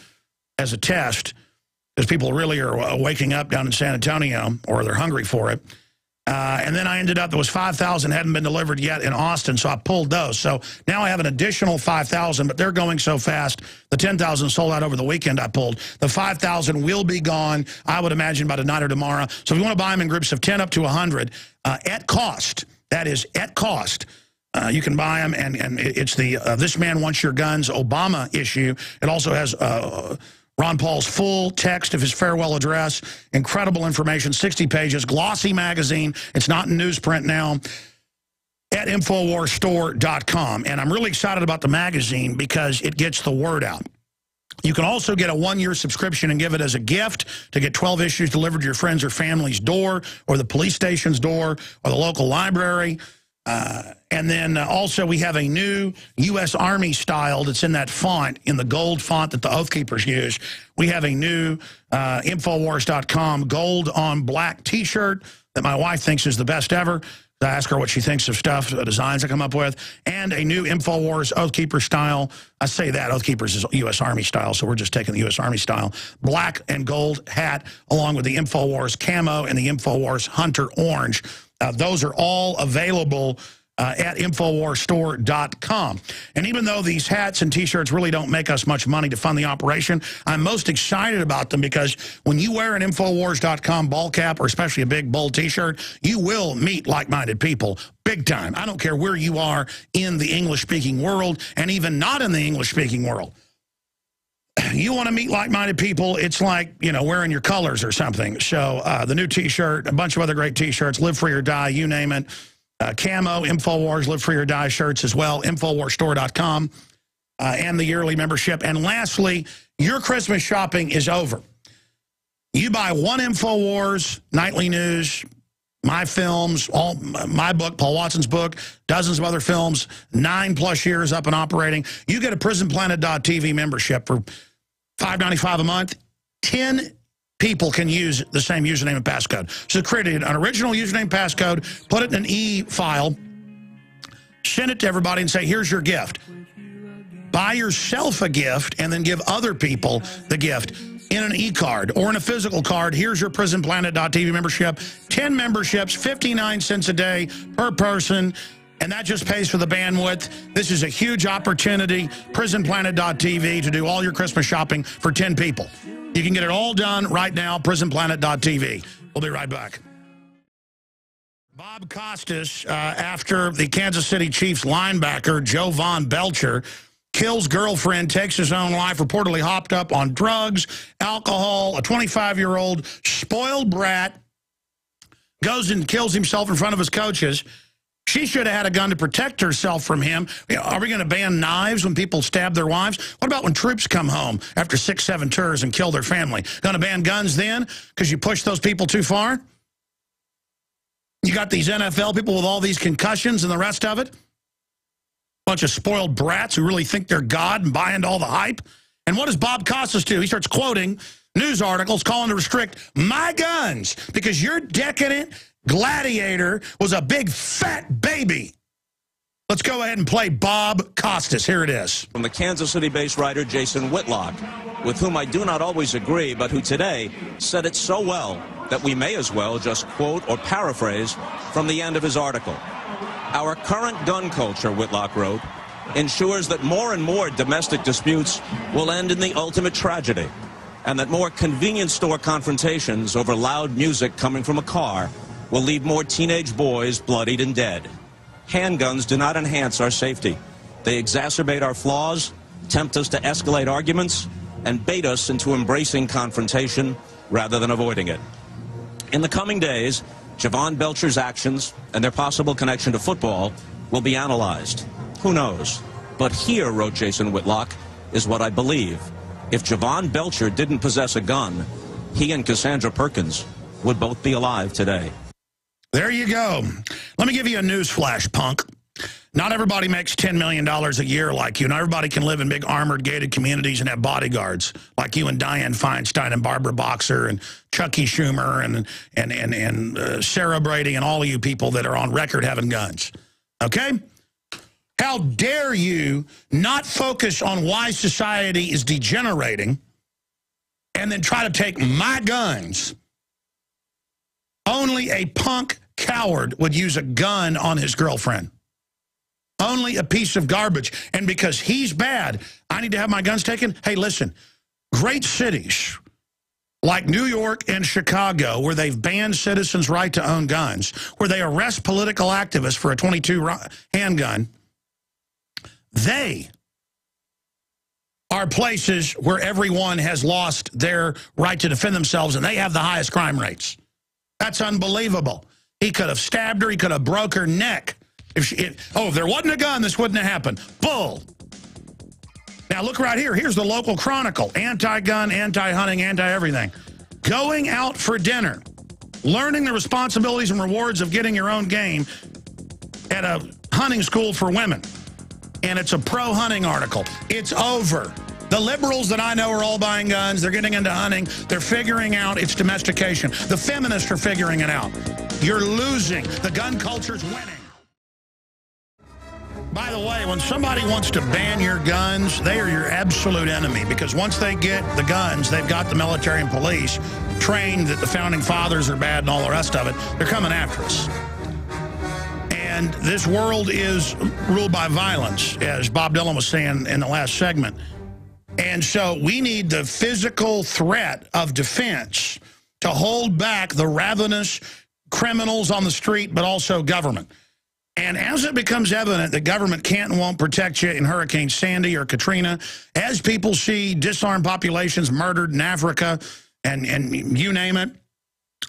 as a test, because people really are waking up down in San Antonio, or they're hungry for it. And then I ended up, there was 5,000 hadn't been delivered yet in Austin, so I pulled those. So now I have an additional 5,000, but they're going so fast. The 10,000 sold out over the weekend I pulled. The 5,000 will be gone, I would imagine, by tonight or tomorrow. So if you want to buy them in groups of 10 up to 100, at cost, that is at cost, you can buy them, and it's the This Man Wants Your Guns Obama issue. It also has Ron Paul's full text of his farewell address, incredible information, 60 pages, glossy magazine. It's not in newsprint now, at InfoWarsStore.com. And I'm really excited about the magazine because it gets the word out. You can also get a 1-year subscription and give it as a gift to get 12 issues delivered to your friends or family's door, or the police station's door, or the local library. And then also we have a new U.S. Army style that's in that font, in the gold font that the Oath Keepers use. We have a new Infowars.com gold on black T-shirt that my wife thinks is the best ever. I ask her what she thinks of stuff, the designs I come up with, and a new InfoWars Oath Keeper style. I say that, Oath Keepers is U.S. Army style, so we're just taking the U.S. Army style. Black and gold hat, along with the InfoWars camo and the InfoWars Hunter orange. Those are all available at InfoWarsStore.com. And even though these hats and T-shirts really don't make us much money to fund the operation, I'm most excited about them because when you wear an InfoWars.com ball cap, or especially a big bold T-shirt, you will meet like-minded people big time. I don't care where you are in the English-speaking world, and even not in the English-speaking world. You want to meet like-minded people, it's like, you know, wearing your colors or something. So the new T-shirt, a bunch of other great T-shirts, Live Free or Die, you name it. Camo, InfoWars, Live Free or Die shirts as well, InfoWarsStore.com, and the yearly membership. And lastly, your Christmas shopping is over. You buy one InfoWars, nightly news, my films, my book, Paul Watson's book, dozens of other films, 9+ years up and operating. You get a PrisonPlanet.tv membership for $5.95 a month. 10 people can use the same username and passcode. So create an original username passcode, put it in an e-file, send it to everybody and say, here's your gift. Buy yourself a gift and then give other people the gift in an e-card or in a physical card. Here's your PrisonPlanet.tv membership. 10 memberships, 59 cents a day per person, and that just pays for the bandwidth. This is a huge opportunity, PrisonPlanet.tv, to do all your Christmas shopping for 10 people. You can get it all done right now, PrisonPlanet.tv. We'll be right back. Bob Costas, after the Kansas City Chiefs linebacker, Joe Von Belcher, kills girlfriend, takes his own life, reportedly hopped up on drugs, alcohol, a 25-year-old spoiled brat, goes and kills himself in front of his coaches. She should have had a gun to protect herself from him. You know, are we going to ban knives when people stab their wives? What about when troops come home after 6-7 tours and kill their family? Going to ban guns then because you push those people too far? You got these NFL people with all these concussions and the rest of it? Bunch of spoiled brats who really think they're God and buy into all the hype. And what does Bob Costas do? He starts quoting news articles calling to restrict my guns because your decadent gladiator was a big fat baby. Let's go ahead and play Bob Costas. Here it is. From the Kansas City-based writer Jason Whitlock, with whom I do not always agree, but who today said it so well that we may as well just quote or paraphrase from the end of his article. Our current gun culture, Whitlock wrote, ensures that more and more domestic disputes will end in the ultimate tragedy, and that more convenience store confrontations over loud music coming from a car will leave more teenage boys bloodied and dead. Handguns do not enhance our safety. They exacerbate our flaws, tempt us to escalate arguments, and bait us into embracing confrontation rather than avoiding it. In the coming days, Javon Belcher's actions and their possible connection to football will be analyzed. Who knows? But here, wrote Jason Whitlock, is what I believe. If Javon Belcher didn't possess a gun, he and Cassandra Perkins would both be alive today. There you go. Let me give you a news flash, punk. Not everybody makes $10 million a year like you. Not everybody can live in big armored gated communities and have bodyguards like you and Dianne Feinstein and Barbara Boxer and Chucky Schumer and Sarah Brady and all of you people that are on record having guns. Okay? How dare you not focus on why society is degenerating and then try to take my guns? Only a punk coward would use a gun on his girlfriend. Only a piece of garbage. And because he's bad, I need to have my guns taken? Hey, listen, great cities like New York and Chicago, where they've banned citizens' right to own guns, where they arrest political activists for a .22 handgun, they are places where everyone has lost their right to defend themselves, and they have the highest crime rates. That's unbelievable. He could have stabbed her. He could have broke her neck. If there wasn't a gun, this wouldn't have happened. Bull. Now, look right here. Here's the local Chronicle. Anti-gun, anti-hunting, anti-everything. Going out for dinner. Learning the responsibilities and rewards of getting your own game at a hunting school for women. And it's a pro-hunting article. It's over. The liberals that I know are all buying guns. They're getting into hunting. They're figuring out its domestication. The feminists are figuring it out. You're losing. The gun culture's winning. By the way, when somebody wants to ban your guns, they are your absolute enemy, because once they get the guns, they've got the military and police trained that the founding fathers are bad and all the rest of it. They're coming after us. And this world is ruled by violence, as Bob Dylan was saying in the last segment. And so we need the physical threat of defense to hold back the ravenous criminals on the street, but also government. And as it becomes evident that government can't and won't protect you in Hurricane Sandy or Katrina, as people see disarmed populations murdered in Africa and you name it,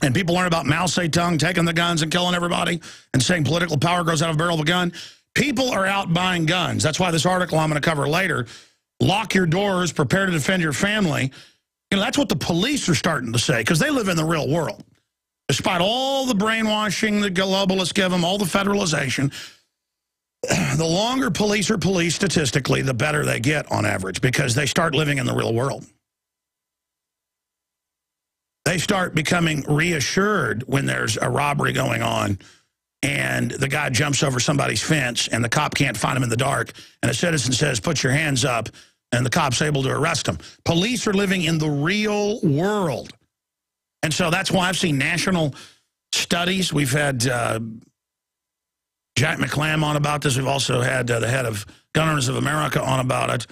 and people learn about Mao Zedong taking the guns and killing everybody and saying political power grows out of a barrel of a gun, people are out buying guns. That's why this article I'm going to cover later, lock your doors, prepare to defend your family. You know, that's what the police are starting to say, because they live in the real world. Despite all the brainwashing the globalists give them, all the federalization, the longer police are police statistically, the better they get on average, because they start living in the real world. They start becoming reassured when there's a robbery going on and the guy jumps over somebody's fence and the cop can't find him in the dark, and a citizen says, put your hands up, and the cop's able to arrest him. Police are living in the real world. And so that's why I've seen national studies. We've had Jack McClam on about this. We've also had the head of Gun Owners of America on about it,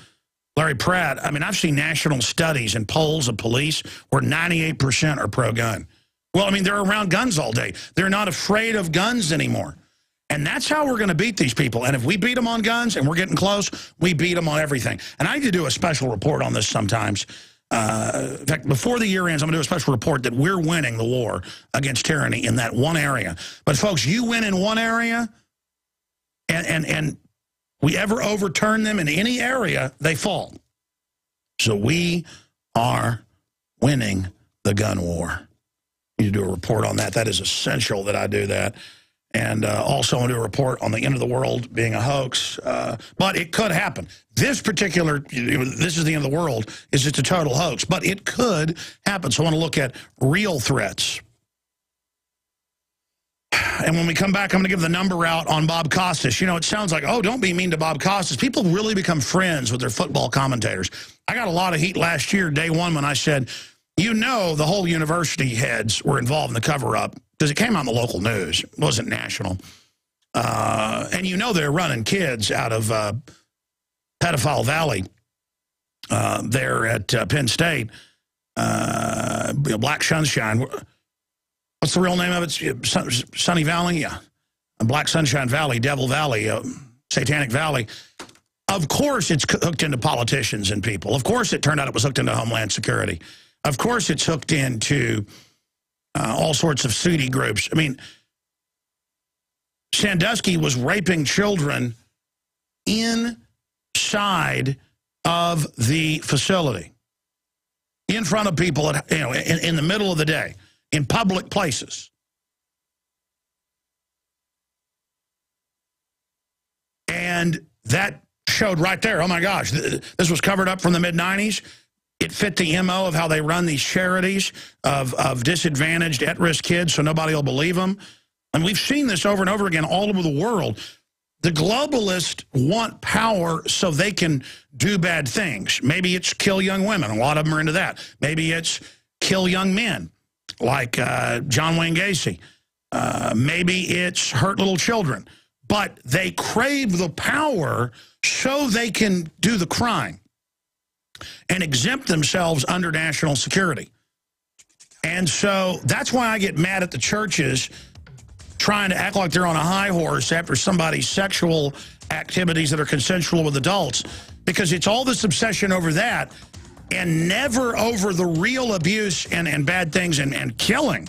Larry Pratt. I mean, I've seen national studies and polls of police where 98% are pro-gun. Well, I mean, they're around guns all day. They're not afraid of guns anymore. And that's how we're going to beat these people. And if we beat them on guns and we're getting close, we beat them on everything. And I need to do a special report on this sometimes. In fact, before the year ends, I'm going to do a special report that we're winning the war against tyranny in that one area. But, folks, you win in one area, and we ever overturn them in any area, they fall. So we are winning the gun war. I need to do a report on that. That is essential that I do that. And also want to do a report on the end of the world being a hoax. But it could happen. This particular, this is the end of the world, is it's a total hoax. But it could happen. So I want to look at real threats. And when we come back, I'm going to give the number out on Bob Costas. You know, it sounds like, oh, don't be mean to Bob Costas. People really become friends with their football commentators. I got a lot of heat last year, day one, when I said, you know, the whole university heads were involved in the cover-up because it came out in the local news. It wasn't national. And you know they're running kids out of Pedophile Valley there at Penn State. Black Sunshine. What's the real name of it? Sunny Valley? Yeah. Black Sunshine Valley, Devil Valley, Satanic Valley. Of course it's hooked into politicians and people. Of course it turned out it was hooked into Homeland Security. Of course it's hooked into all sorts of seedy groups. I mean, Sandusky was raping children inside of the facility, in front of people, in the middle of the day, in public places. And that showed right there, oh my gosh, this was covered up from the mid-90s. It fit the MO of how they run these charities of disadvantaged, at-risk kids so nobody will believe them. And we've seen this over and over again all over the world. The globalists want power so they can do bad things. Maybe it's kill young women. A lot of them are into that. Maybe it's kill young men, like John Wayne Gacy. Maybe it's hurt little children. But they crave the power so they can do the crime and exempt themselves under national security. And so that's why I get mad at the churches trying to act like they're on a high horse after somebody's sexual activities that are consensual with adults, because it's all this obsession over that and never over the real abuse and bad things and killing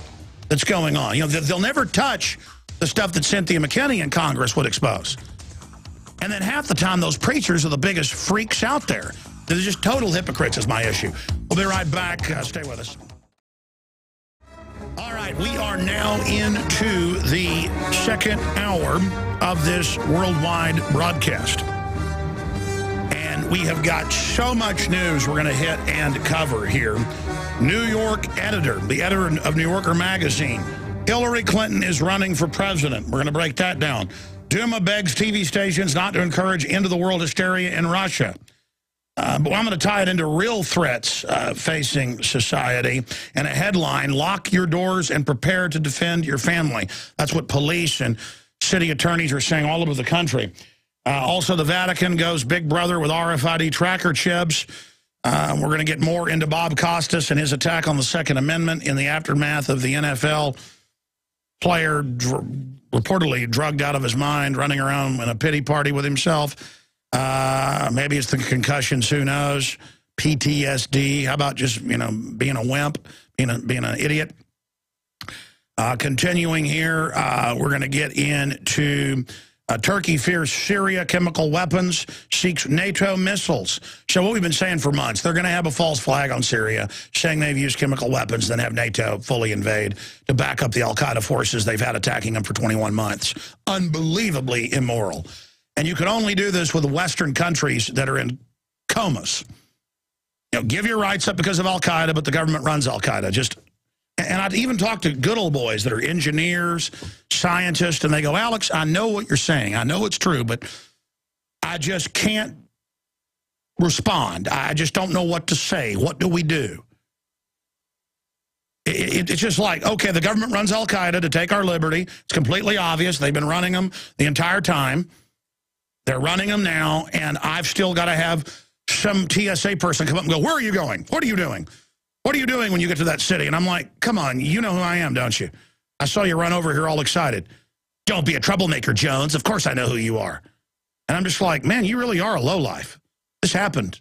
that's going on. You know, they'll never touch the stuff that Cynthia McKinney in Congress would expose. And then half the time, those preachers are the biggest freaks out there. They're just total hypocrites is my issue. We'll be right back. Stay with us. All right, we are now into the second hour of this worldwide broadcast. And we have got so much news we're going to hit and cover here. New York editor, the editor of New Yorker magazine, Hillary Clinton is running for president. We're going to break that down. Duma begs TV stations not to encourage end-of-the-world hysteria in Russia. But I'm going to tie it into real threats facing society. And a headline, lock your doors and prepare to defend your family. That's what police and city attorneys are saying all over the country. Also, the Vatican goes big brother with RFID tracker chips. We're going to get more into Bob Costas and his attack on the Second Amendment in the aftermath of the NFL player reportedly drugged out of his mind, running around in a pity party with himself. Maybe it's the concussions, who knows? PTSD. How about just, you know, being a wimp, being an idiot? Continuing here, we're going to get into Turkey fears Syria chemical weapons, seeks NATO missiles. So what we've been saying for months, they're going to have a false flag on Syria, saying they've used chemical weapons, then have NATO fully invade to back up the al-Qaeda forces they've had attacking them for 21 months. Unbelievably immoral. And you can only do this with the Western countries that are in comas. You know, give your rights up because of al-Qaeda, but the government runs al-Qaeda. And I'd even talk to good old boys that are engineers, scientists, and they go, Alex, I know what you're saying. I know it's true, but I just can't respond. I just don't know what to say. What do we do? It's just like, okay, the government runs al-Qaeda to take our liberty. It's completely obvious. They've been running them the entire time. They're running them now, and I've still got to have some TSA person come up and go, where are you going? What are you doing? What are you doing when you get to that city? And I'm like, come on, you know who I am, don't you? I saw you run over here all excited. Don't be a troublemaker, Jones. Of course I know who you are. And I'm just like, man, you really are a lowlife. This happened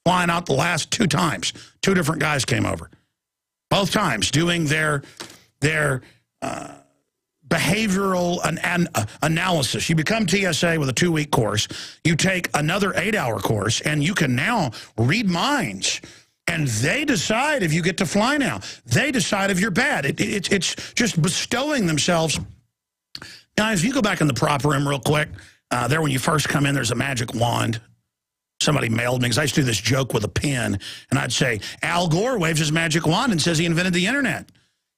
flying out the last 2 times. 2 different guys came over. Both times doing their behavioral analysis. You become TSA with a 2-week course. You take another 8-hour course, and you can now read minds. And they decide if you get to fly now. They decide if you're bad. It's just bestowing themselves Guys, if you go back in the prop room real quick, there when you first come in, there's a magic wand. Somebody mailed me, because I used to do this joke with a pen, and I'd say, Al Gore waves his magic wand and says he invented the internet.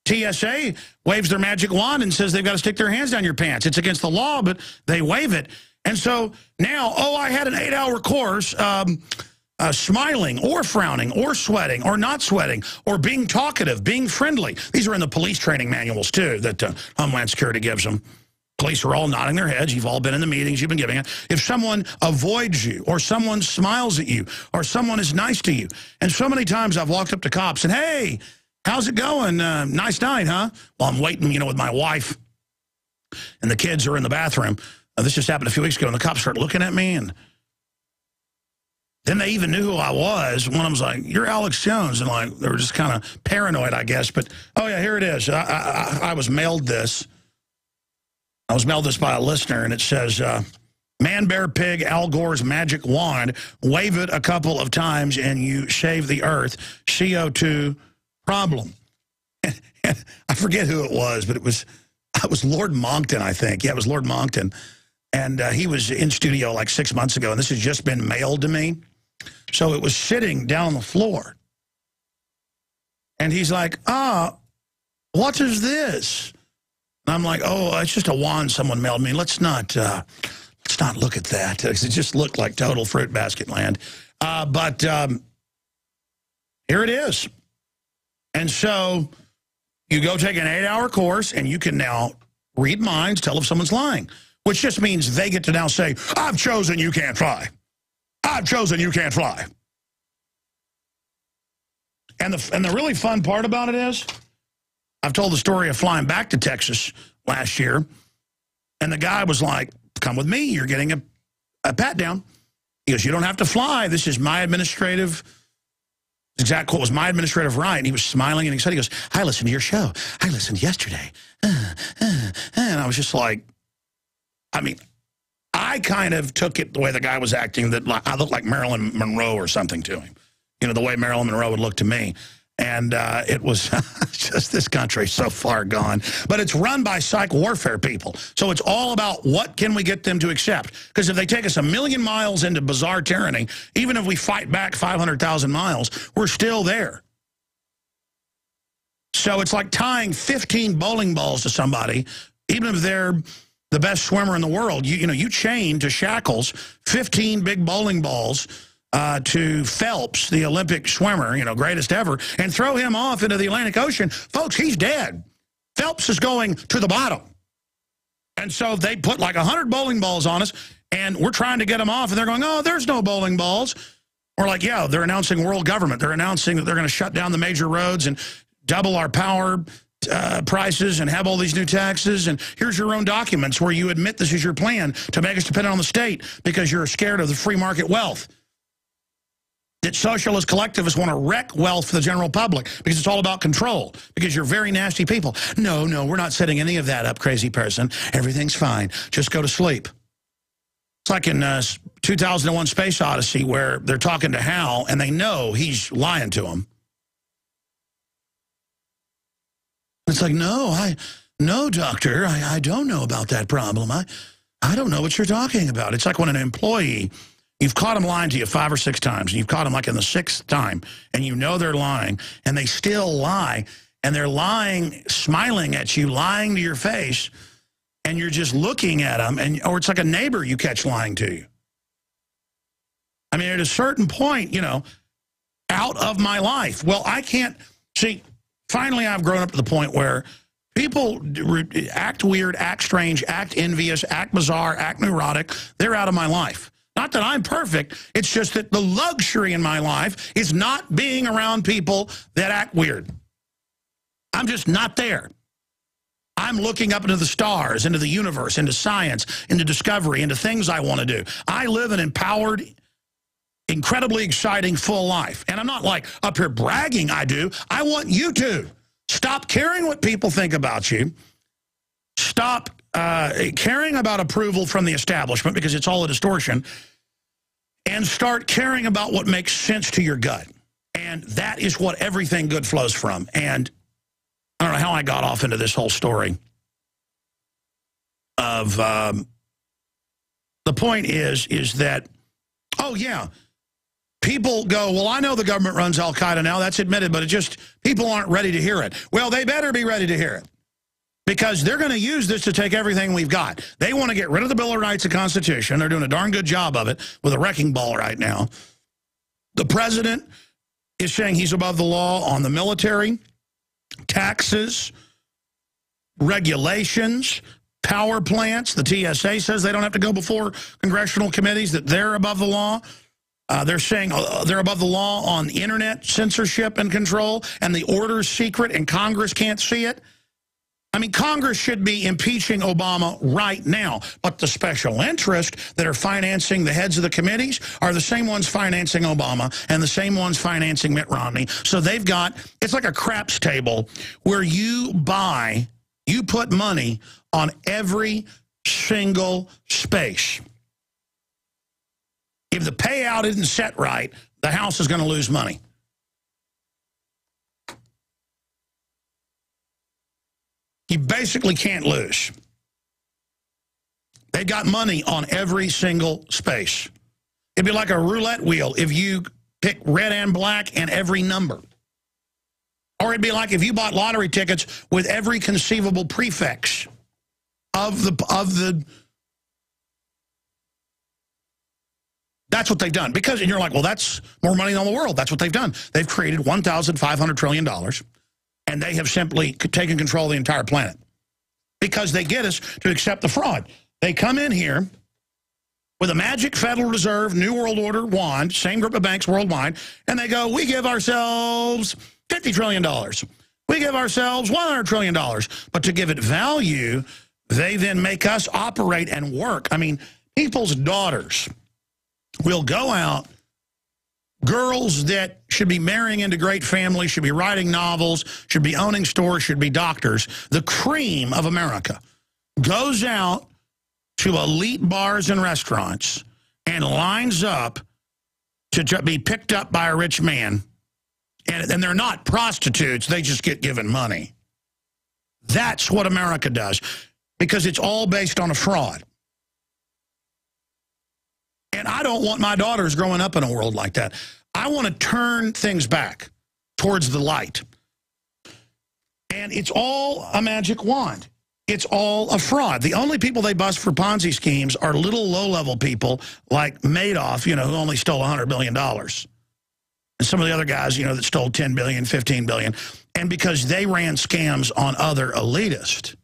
T.S.A. waves their magic wand and says they've got to stick their hands down your pants. It's against the law, but they wave it. And so now, I had an 8-hour course, smiling or frowning or sweating or not sweating or being talkative, being friendly. These are in the police training manuals, too, that Homeland Security gives them. Police are all nodding their heads. You've all been in the meetings. You've been giving it. If someone avoids you or someone smiles at you or someone is nice to you, and so many times I've walked up to cops and, hey, how's it going? Nice night, huh? Well, I'm waiting, with my wife, and the kids are in the bathroom. This just happened a few weeks ago, and the cops start looking at me, and then they even knew who I was. One of them was like, you're Alex Jones, and they were just kind of paranoid, I guess. But, oh, yeah, here it is. I was mailed this. I was mailed this by a listener, and it says, Man, Bear, Pig, Al Gore's magic wand, wave it a couple of times, and you save the Earth. CO2 problem. I forget who it was, but it was Lord Monckton, I think. Yeah, it was Lord Monckton. And he was in studio like 6 months ago, and this has just been mailed to me. So it was sitting down on the floor. And he's like, what is this? And I'm like, it's just a wand someone mailed me. Let's not look at that. It just looked like total fruit basket land. But here it is. And so you go take an 8-hour course, and you can now read minds, tell if someone's lying, which just means they get to now say, I've chosen you can't fly. I've chosen you can't fly. And the really fun part about it is, I've told the story of flying back to Texas last year, and the guy was like, come with me, you're getting a pat down. He goes, you don't have to fly. This is my administrative... His exact quote was, my administrative right. And he was smiling, and he goes, I listened to your show. I listened yesterday. And I was just like, I kind of took it the way the guy was acting, that I looked like Marilyn Monroe or something to him. The way Marilyn Monroe would look to me. And it was just, this country so far gone. But it's run by psych warfare people. So it's all about what can we get them to accept. Because if they take us 1,000,000 miles into bizarre tyranny, even if we fight back 500,000 miles, we're still there. So it's like tying 15 bowling balls to somebody, even if they're the best swimmer in the world. You chain to shackles 15 big bowling balls to Phelps, the Olympic swimmer, greatest ever, and throw him off into the Atlantic Ocean. Folks, he's dead. Phelps is going to the bottom. And so they put like 100 bowling balls on us, and we're trying to get them off, and they're going, there's no bowling balls. We're like, yeah, they're announcing world government. They're announcing that they're going to shut down the major roads and double our power prices and have all these new taxes. And here's your own documents where you admit this is your plan to make us dependent on the state because you're scared of the free market wealth. That socialist collectivists want to wreck wealth for the general public because it's all about control, because you're very nasty people. No, we're not setting any of that up, crazy person. Everything's fine. Just go to sleep. It's like in 2001 Space Odyssey where they're talking to Hal and they know he's lying to them. It's like, no, doctor, I don't know about that problem. I don't know what you're talking about. It's like when an employee... You've caught them lying to you 5 or 6 times, and you've caught them like in the 6th time, and you know they're lying, and they still lie, and they're lying, smiling at you, lying to your face, and you're just looking at them, or it's like a neighbor you catch lying to you. At a certain point, out of my life. Well, I can't, see, finally I've grown up to the point where people act weird, act strange, act envious, act bizarre, act neurotic. They're out of my life. Not that I'm perfect. It's just that the luxury in my life is not being around people that act weird. I'm just not there. I'm looking up into the stars, into the universe, into science, into discovery, into things I want to do. I live an empowered, incredibly exciting, full life. And I'm not like up here bragging I do. I want you to. Stop caring what people think about you. Stop caring about approval from the establishment because it's all a distortion, and start caring about what makes sense to your gut. And that is what everything good flows from. And I don't know how I got off into this whole story. of the point is that, oh, yeah, people go, well, I know the government runs al-Qaeda now. That's admitted, but it just, people aren't ready to hear it. Well, they better be ready to hear it because they're going to use this to take everything we've got. They want to get rid of the Bill of Rights and Constitution. They're doing a darn good job of it with a wrecking ball right now. The president is saying he's above the law on the military, taxes, regulations, power plants. The T.S.A. says they don't have to go before congressional committees, that they're above the law. They're saying they're above the law on internet censorship and control, and the order's secret and Congress can't see it. I mean, Congress should be impeaching Obama right now, but the special interests that are financing the heads of the committees are the same ones financing Obama and the same ones financing Mitt Romney. So they've got, it's like a craps table where you put money on every single space. If the payout isn't set right, the House is going to lose money. You basically can't lose. They've got money on every single space. It'd be like a roulette wheel if you pick red and black and every number. Or it'd be like if you bought lottery tickets with every conceivable prefix of the That's what they've done. Because, and you're like, well, that's more money than the world. That's what they've done. They've created $1,500 trillion, and they have simply taken control of the entire planet. Because they get us to accept the fraud. They come in here with a magic Federal Reserve, New World Order wand, same group of banks worldwide, and they go, we give ourselves $50 trillion. We give ourselves $100 trillion. But to give it value, they then make us operate and work. I mean, people's daughters will go out, girls that should be marrying into great families, should be writing novels, should be owning stores, should be doctors. The cream of America goes out to elite bars and restaurants and lines up to be picked up by a rich man. And they're not prostitutes. They just get given money. That's what America does, because it's all based on a fraud. And I don't want my daughters growing up in a world like that. I want to turn things back towards the light. And it's all a magic wand. It's all a fraud. The only people they bust for Ponzi schemes are little low-level people like Madoff, you know, who only stole $100 million. And some of the other guys, you know, that stole $10 billion, $15 billion. And because they ran scams on other elitists.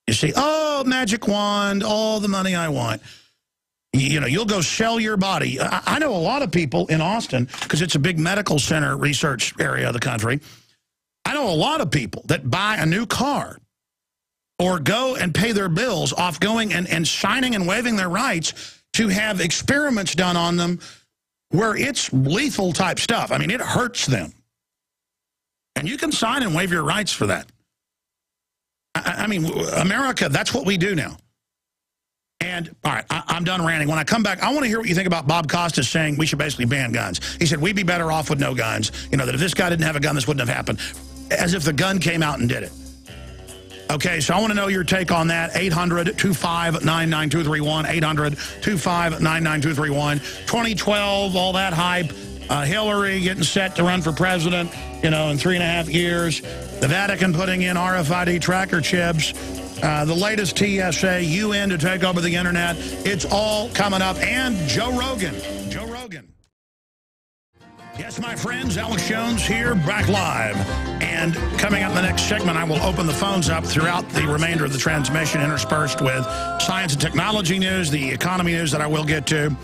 You see, oh, magic wand, all the money I want. You know, you'll go sell your body. I know a lot of people in Austin, because it's a big medical center research area of the country. I know a lot of people that buy a new car or go and pay their bills off going and signing and waiving their rights to have experiments done on them where it's lethal type stuff. I mean, it hurts them. And you can sign and waive your rights for that. I mean, America, that's what we do now. And, all right, I'm done ranting. When I come back, I want to hear what you think about Bob Costas saying we should basically ban guns. He said we'd be better off with no guns. You know, that if this guy didn't have a gun, this wouldn't have happened. As if the gun came out and did it. Okay, so I want to know your take on that. 800-259-9231. 800-259-9231. 2012, all that hype. Hillary getting set to run for president, you know, in 3.5 years. The Vatican putting in RFID tracker chips. The latest T.S.A, UN to take over the internet. It's all coming up. And Joe Rogan. Joe Rogan. Yes, my friends, Alex Jones here, back live. And coming up in the next segment, I will open the phones up throughout the remainder of the transmission, interspersed with science and technology news, the economy news that I will get to.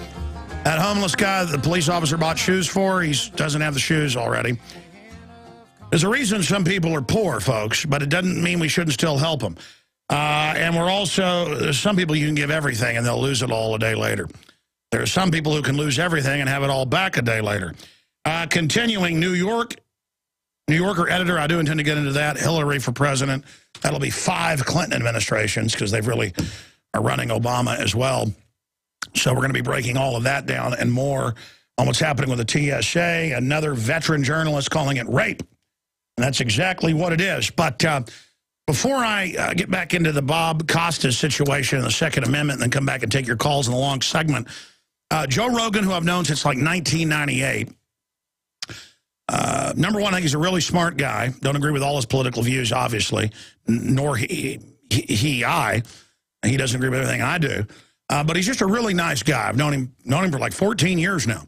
That homeless guy that the police officer bought shoes for, he doesn't have the shoes already. There's a reason some people are poor, folks, but it doesn't mean we shouldn't still help them. And we're also, there's some people you can give everything and they'll lose it all a day later. There are some people who can lose everything and have it all back a day later. Continuing, New Yorker editor, I do intend to get into that. Hilary for president. That'll be 5 Clinton administrations because they've really are running Obama as well. So we're going to be breaking all of that down and more on what's happening with the T.S.A. Another veteran journalist calling it rape. And that's exactly what it is. But Before I get back into the Bob Costas situation and the Second Amendment and then come back and take your calls in the long segment, Joe Rogan, who I've known since like 1998, number one, I think he's a really smart guy. Don't agree with all his political views, obviously, nor he doesn't agree with everything I do. But he's just a really nice guy. I've known him for like 14 years now.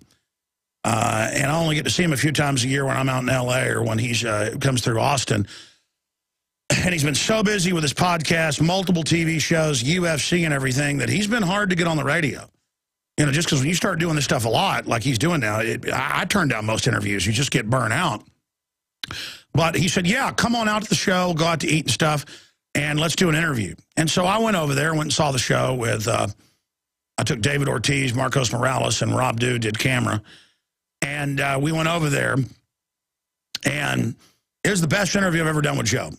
And I only get to see him a few times a year when I'm out in L.A. or when he comes through Austin. And he's been so busy with his podcast, multiple TV shows, UFC and everything, that he's been hard to get on the radio. You know, just because when you start doing this stuff a lot, like he's doing now, I turn down most interviews. You just get burnt out. But he said, yeah, come on out to the show, go out to eat and stuff, and let's do an interview. And so I went over there, went and saw the show with, I took David Ortiz, Marcos Morales, and Rob Dew did camera. And we went over there, and it was the best interview I've ever done with Joe.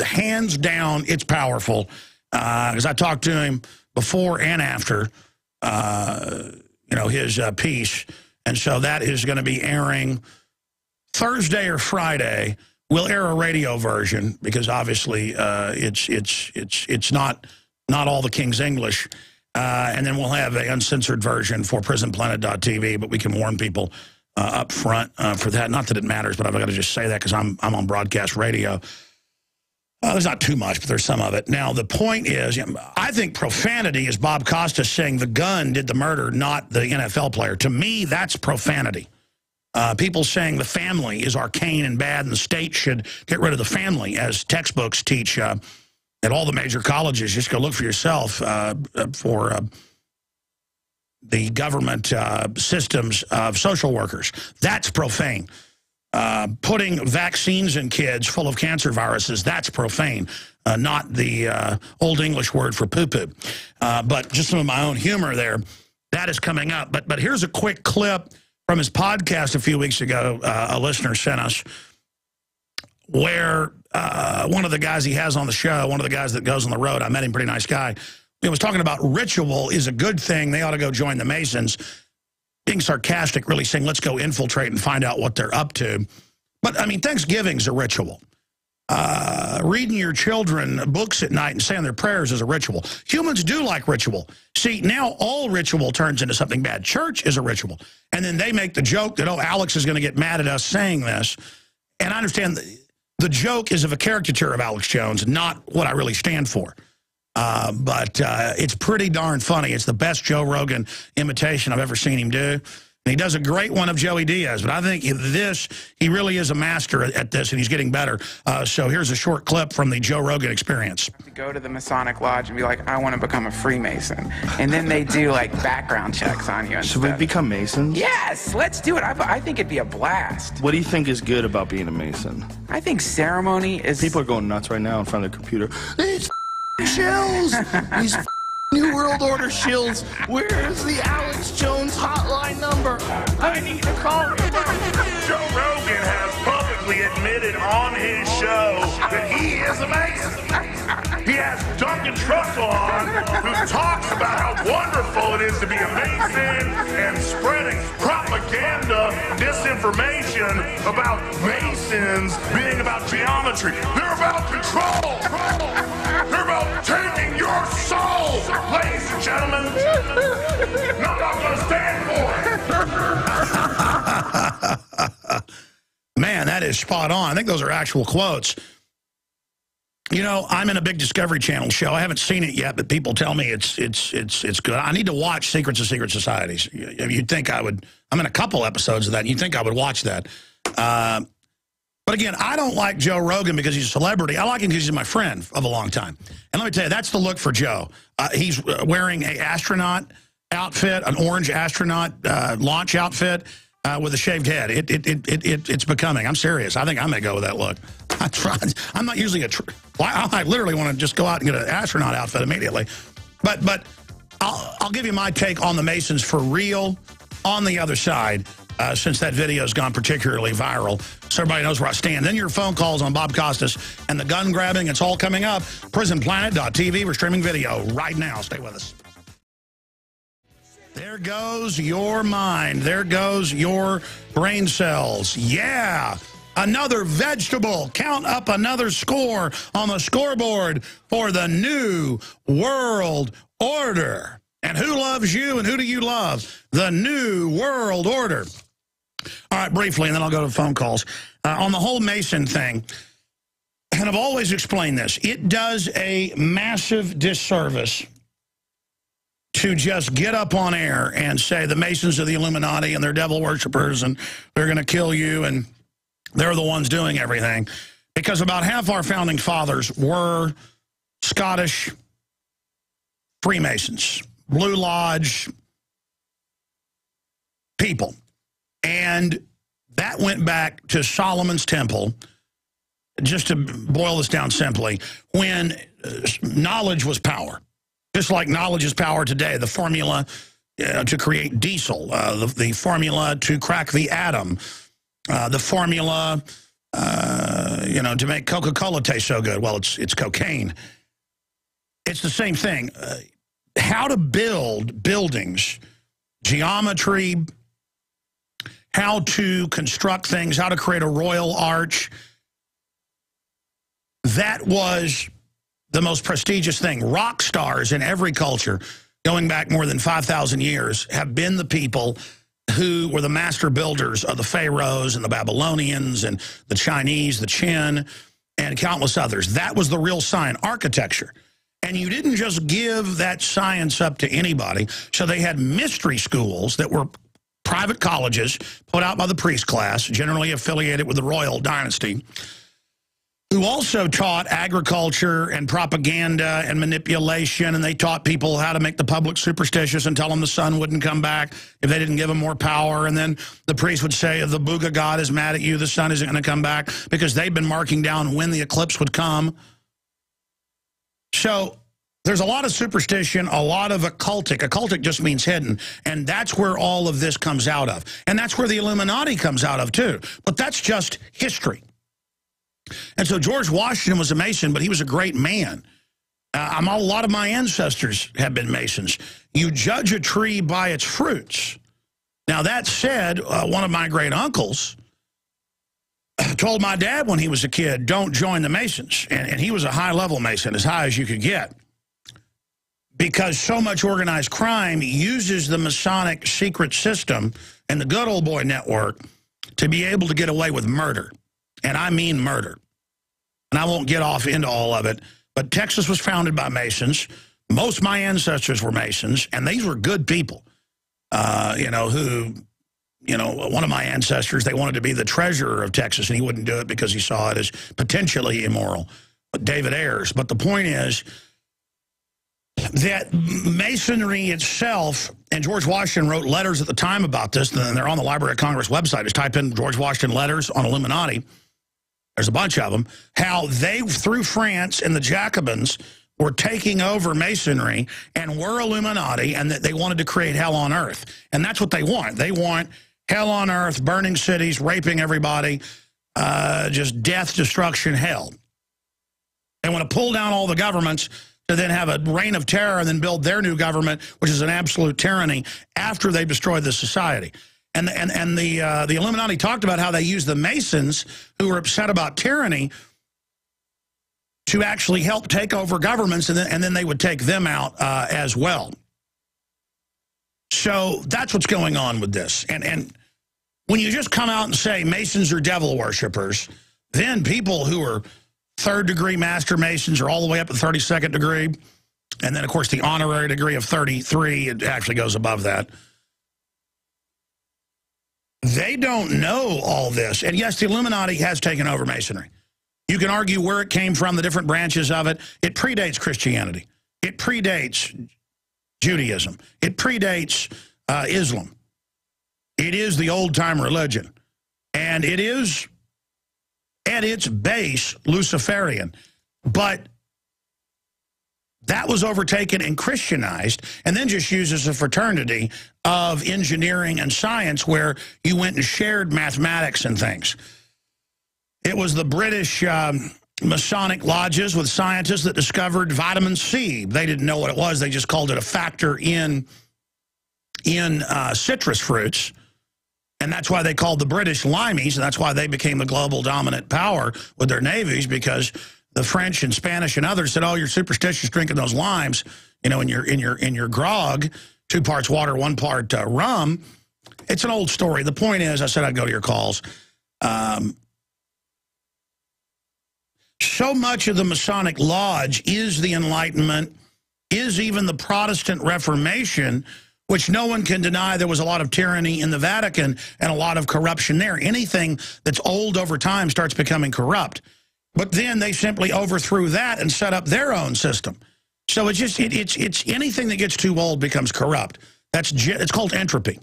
Hands down, it's powerful. Because I talked to him before and after, you know, his piece. And so that is going to be airing Thursday or Friday. We'll air a radio version because obviously it's not all the King's English. And then we'll have an uncensored version for prisonplanet.tv, but we can warn people up front for that. Not that it matters, but I've got to just say that because I'm on broadcast radio. There's not too much, but there's some of it. Now, the point is, I think profanity is Bob Costas saying the gun did the murder, not the NFL player. To me, that's profanity. People saying the family is arcane and bad and the state should get rid of the family, as textbooks teach at all the major colleges. Just go look for yourself for the government systems of social workers. That's profane. Putting vaccines in kids full of cancer viruses, that's profane, not the Old English word for poo-poo. But just some of my own humor there, that is coming up. But here's a quick clip from his podcast a few weeks ago, a listener sent us, where one of the guys he has on the show, one of the guys that goes on the road, I met him, pretty nice guy, he was talking about ritual is a good thing. They ought to go join the Masons. Being sarcastic, really saying, let's go infiltrate and find out what they're up to. But, I mean, Thanksgiving's a ritual. Reading your children books at night and saying their prayers is a ritual. Humans do like ritual. See, now all ritual turns into something bad. Church is a ritual. And then they make the joke that, oh, Alex is going to get mad at us saying this. And I understand the joke is of a caricature of Alex Jones, not what I really stand for. But it's pretty darn funny. It's the best Joe Rogan imitation I've ever seen him do. And he does a great one of Joey Diaz. But I think he really is a master at this, and he's getting better. So here's a short clip from the Joe Rogan experience. To go to the Masonic Lodge and be like, I want to become a Freemason. And then they do, like, background checks on you and Should stuff. we become Masons? Yes, let's do it. I think it'd be a blast. What do you think is good about being a Mason? I think ceremony is... People are going nuts right now in front of their computer. These shills! These New World Order shills! Where's the Alex Jones hotline number? I need to call him. Joe Rogan has publicly admitted on his show that he is a Mason. He has Duncan Trussell on, who talks about how wonderful it is to be a Mason and spreading propaganda, disinformation about Masons being about geometry. They're about control. They're about taking your soul, ladies and gentlemen. Not what I'm going to stand for. Man, that is spot on. I think those are actual quotes. You know, I'm in a big Discovery Channel show. I haven't seen it yet, but people tell me it's good. I need to watch Secrets of Secret Societies. You'd think I would. I'm in a couple episodes of that. You'd think I would watch that. But again, I don't like Joe Rogan because he's a celebrity. I like him because he's my friend of a long time. And let me tell you, that's the look for Joe. He's wearing an astronaut outfit, an orange astronaut launch outfit with a shaved head. It's becoming. I'm serious. I think I may go with that look. I'm not usually I literally want to just go out and get an astronaut outfit immediately. But I'll give you my take on the Masons for real on the other side. Since that video has gone particularly viral, so everybody knows where I stand. Then your phone calls on Bob Costas and the gun grabbing. It's all coming up. prisonplanet.tv. We're streaming video right now. Stay with us. There goes your mind. There goes your brain cells. Yeah. another vegetable. Count up another score on the scoreboard for the new world order. And who loves you and who do you love? The new world order. All right, briefly, and then I'll go to phone calls. On the whole Mason thing, and I've always explained this, it does a massive disservice to just get up on air and say the Masons are the Illuminati and they're devil worshippers and they're going to kill you and they're the ones doing everything. Because about half our founding fathers were Scottish Freemasons, Blue Lodge people. And that went back to Solomon's Temple, just to boil this down simply, when knowledge was power. Just like knowledge is power today, the formula to create diesel, the formula to crack the atom, the formula, to make Coca-Cola taste so good. Well, it's cocaine. It's the same thing. How to build buildings, geometry, how to construct things, how to create a royal arch. That was the most prestigious thing. Rock stars in every culture, going back more than 5,000 years, have been the people who were the master builders of the pharaohs and the Babylonians and the Chinese, the Qin, and countless others. That was the real sign, architecture. And you didn't just give that science up to anybody. So they had mystery schools that were private colleges put out by the priest class, generally affiliated with the royal dynasty, who also taught agriculture and propaganda and manipulation, and they taught people how to make the public superstitious and tell them the sun wouldn't come back if they didn't give them more power. And then the priest would say, if the Booga God is mad at you, the sun isn't going to come back, because they've been marking down when the eclipse would come. So there's a lot of superstition, a lot of occultic. Occultic just means hidden, and that's where all of this comes out of. And that's where the Illuminati comes out of, too. But that's just history. And so George Washington was a Mason, but he was a great man. A lot of my ancestors have been Masons. You judge a tree by its fruits. Now, that said, one of my great uncles told my dad when he was a kid, don't join the Masons. And he was a high-level Mason, as high as you could get. Because so much organized crime uses the Masonic secret system and the good old boy network to be able to get away with murder. And I mean murder. And I won't get off into all of it. But Texas was founded by Masons. Most of my ancestors were Masons. And these were good people, who, one of my ancestors, they wanted to be the treasurer of Texas. And he wouldn't do it because he saw it as potentially immoral. But David Ayers. But the point is that Masonry itself, and George Washington wrote letters at the time about this, and they're on the Library of Congress website. Just type in George Washington letters on Illuminati. There's a bunch of them. How they, through France and the Jacobins, were taking over Masonry and were Illuminati, and that they wanted to create hell on earth. And that's what they want. They want hell on earth, burning cities, raping everybody, just death, destruction, hell. They want to pull down all the governments to then have a reign of terror and then build their new government, which is an absolute tyranny, after they've destroyed the society. And the Illuminati talked about how they use the Masons, who were upset about tyranny, to actually help take over governments, and then they would take them out as well. So that's what's going on with this. And when you just come out and say Masons are devil worshippers, then people who are third-degree Master Masons are all the way up to 32nd degree. And then, of course, the honorary degree of 33, it actually goes above that. They don't know all this. And yes, the Illuminati has taken over Masonry. You can argue where it came from, the different branches of it. It predates Christianity. It predates Judaism. It predates Islam. It is the old-time religion. And it is, at its base, Luciferian. But that was overtaken and Christianized, and then just used as a fraternity of engineering and science, where you went and shared mathematics and things. It was the British Masonic lodges with scientists that discovered vitamin C. They didn't know what it was. They just called it a factor in citrus fruits. And that's why they called the British limeys, and that's why they became the global dominant power with their navies, because the French and Spanish and others said, "Oh, you're superstitious drinking those limes, you know, in your grog, 2 parts water, 1 part rum." It's an old story. The point is, I said I'd go to your calls. So much of the Masonic Lodge is the Enlightenment, is even the Protestant Reformation, which no one can deny there was a lot of tyranny in the Vatican and a lot of corruption there. Anything that's old over time starts becoming corrupt. But then they simply overthrew that and set up their own system. So it's just, it's anything that gets too old becomes corrupt. It's called entropy.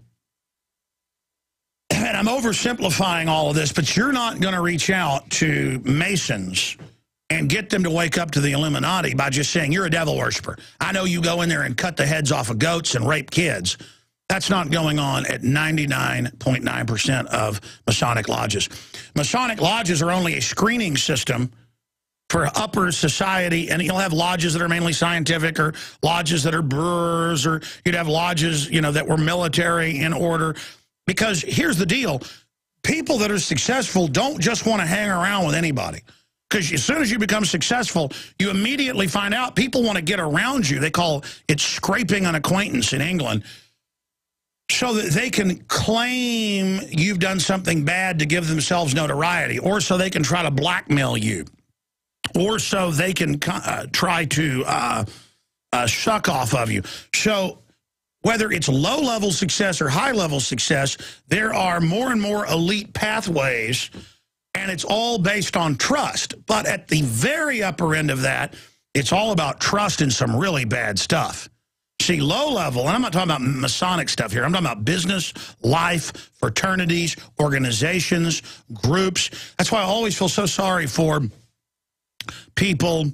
And I'm oversimplifying all of this, but you're not going to reach out to Masons and get them to wake up to the Illuminati by just saying, "You're a devil worshiper. I know you go in there and cut the heads off of goats and rape kids." That's not going on at 99.9% of Masonic lodges. Masonic lodges are only a screening system for upper society, and you'll have lodges that are mainly scientific, or lodges that are brewers, or you'd have lodges, you know, that were military in order. Because here's the deal. People that are successful don't just want to hang around with anybody. Because as soon as you become successful, you immediately find out people want to get around you. They call it scraping an acquaintance in England, so that they can claim you've done something bad to give themselves notoriety, or so they can try to blackmail you, or so they can try to suck off of you. So whether it's low-level success or high-level success, there are more and more elite pathways, and it's all based on trust. But at the very upper end of that, it's all about trust and some really bad stuff. See, low level, and I'm not talking about Masonic stuff here. I'm talking about business, life, fraternities, organizations, groups. That's why I always feel so sorry for people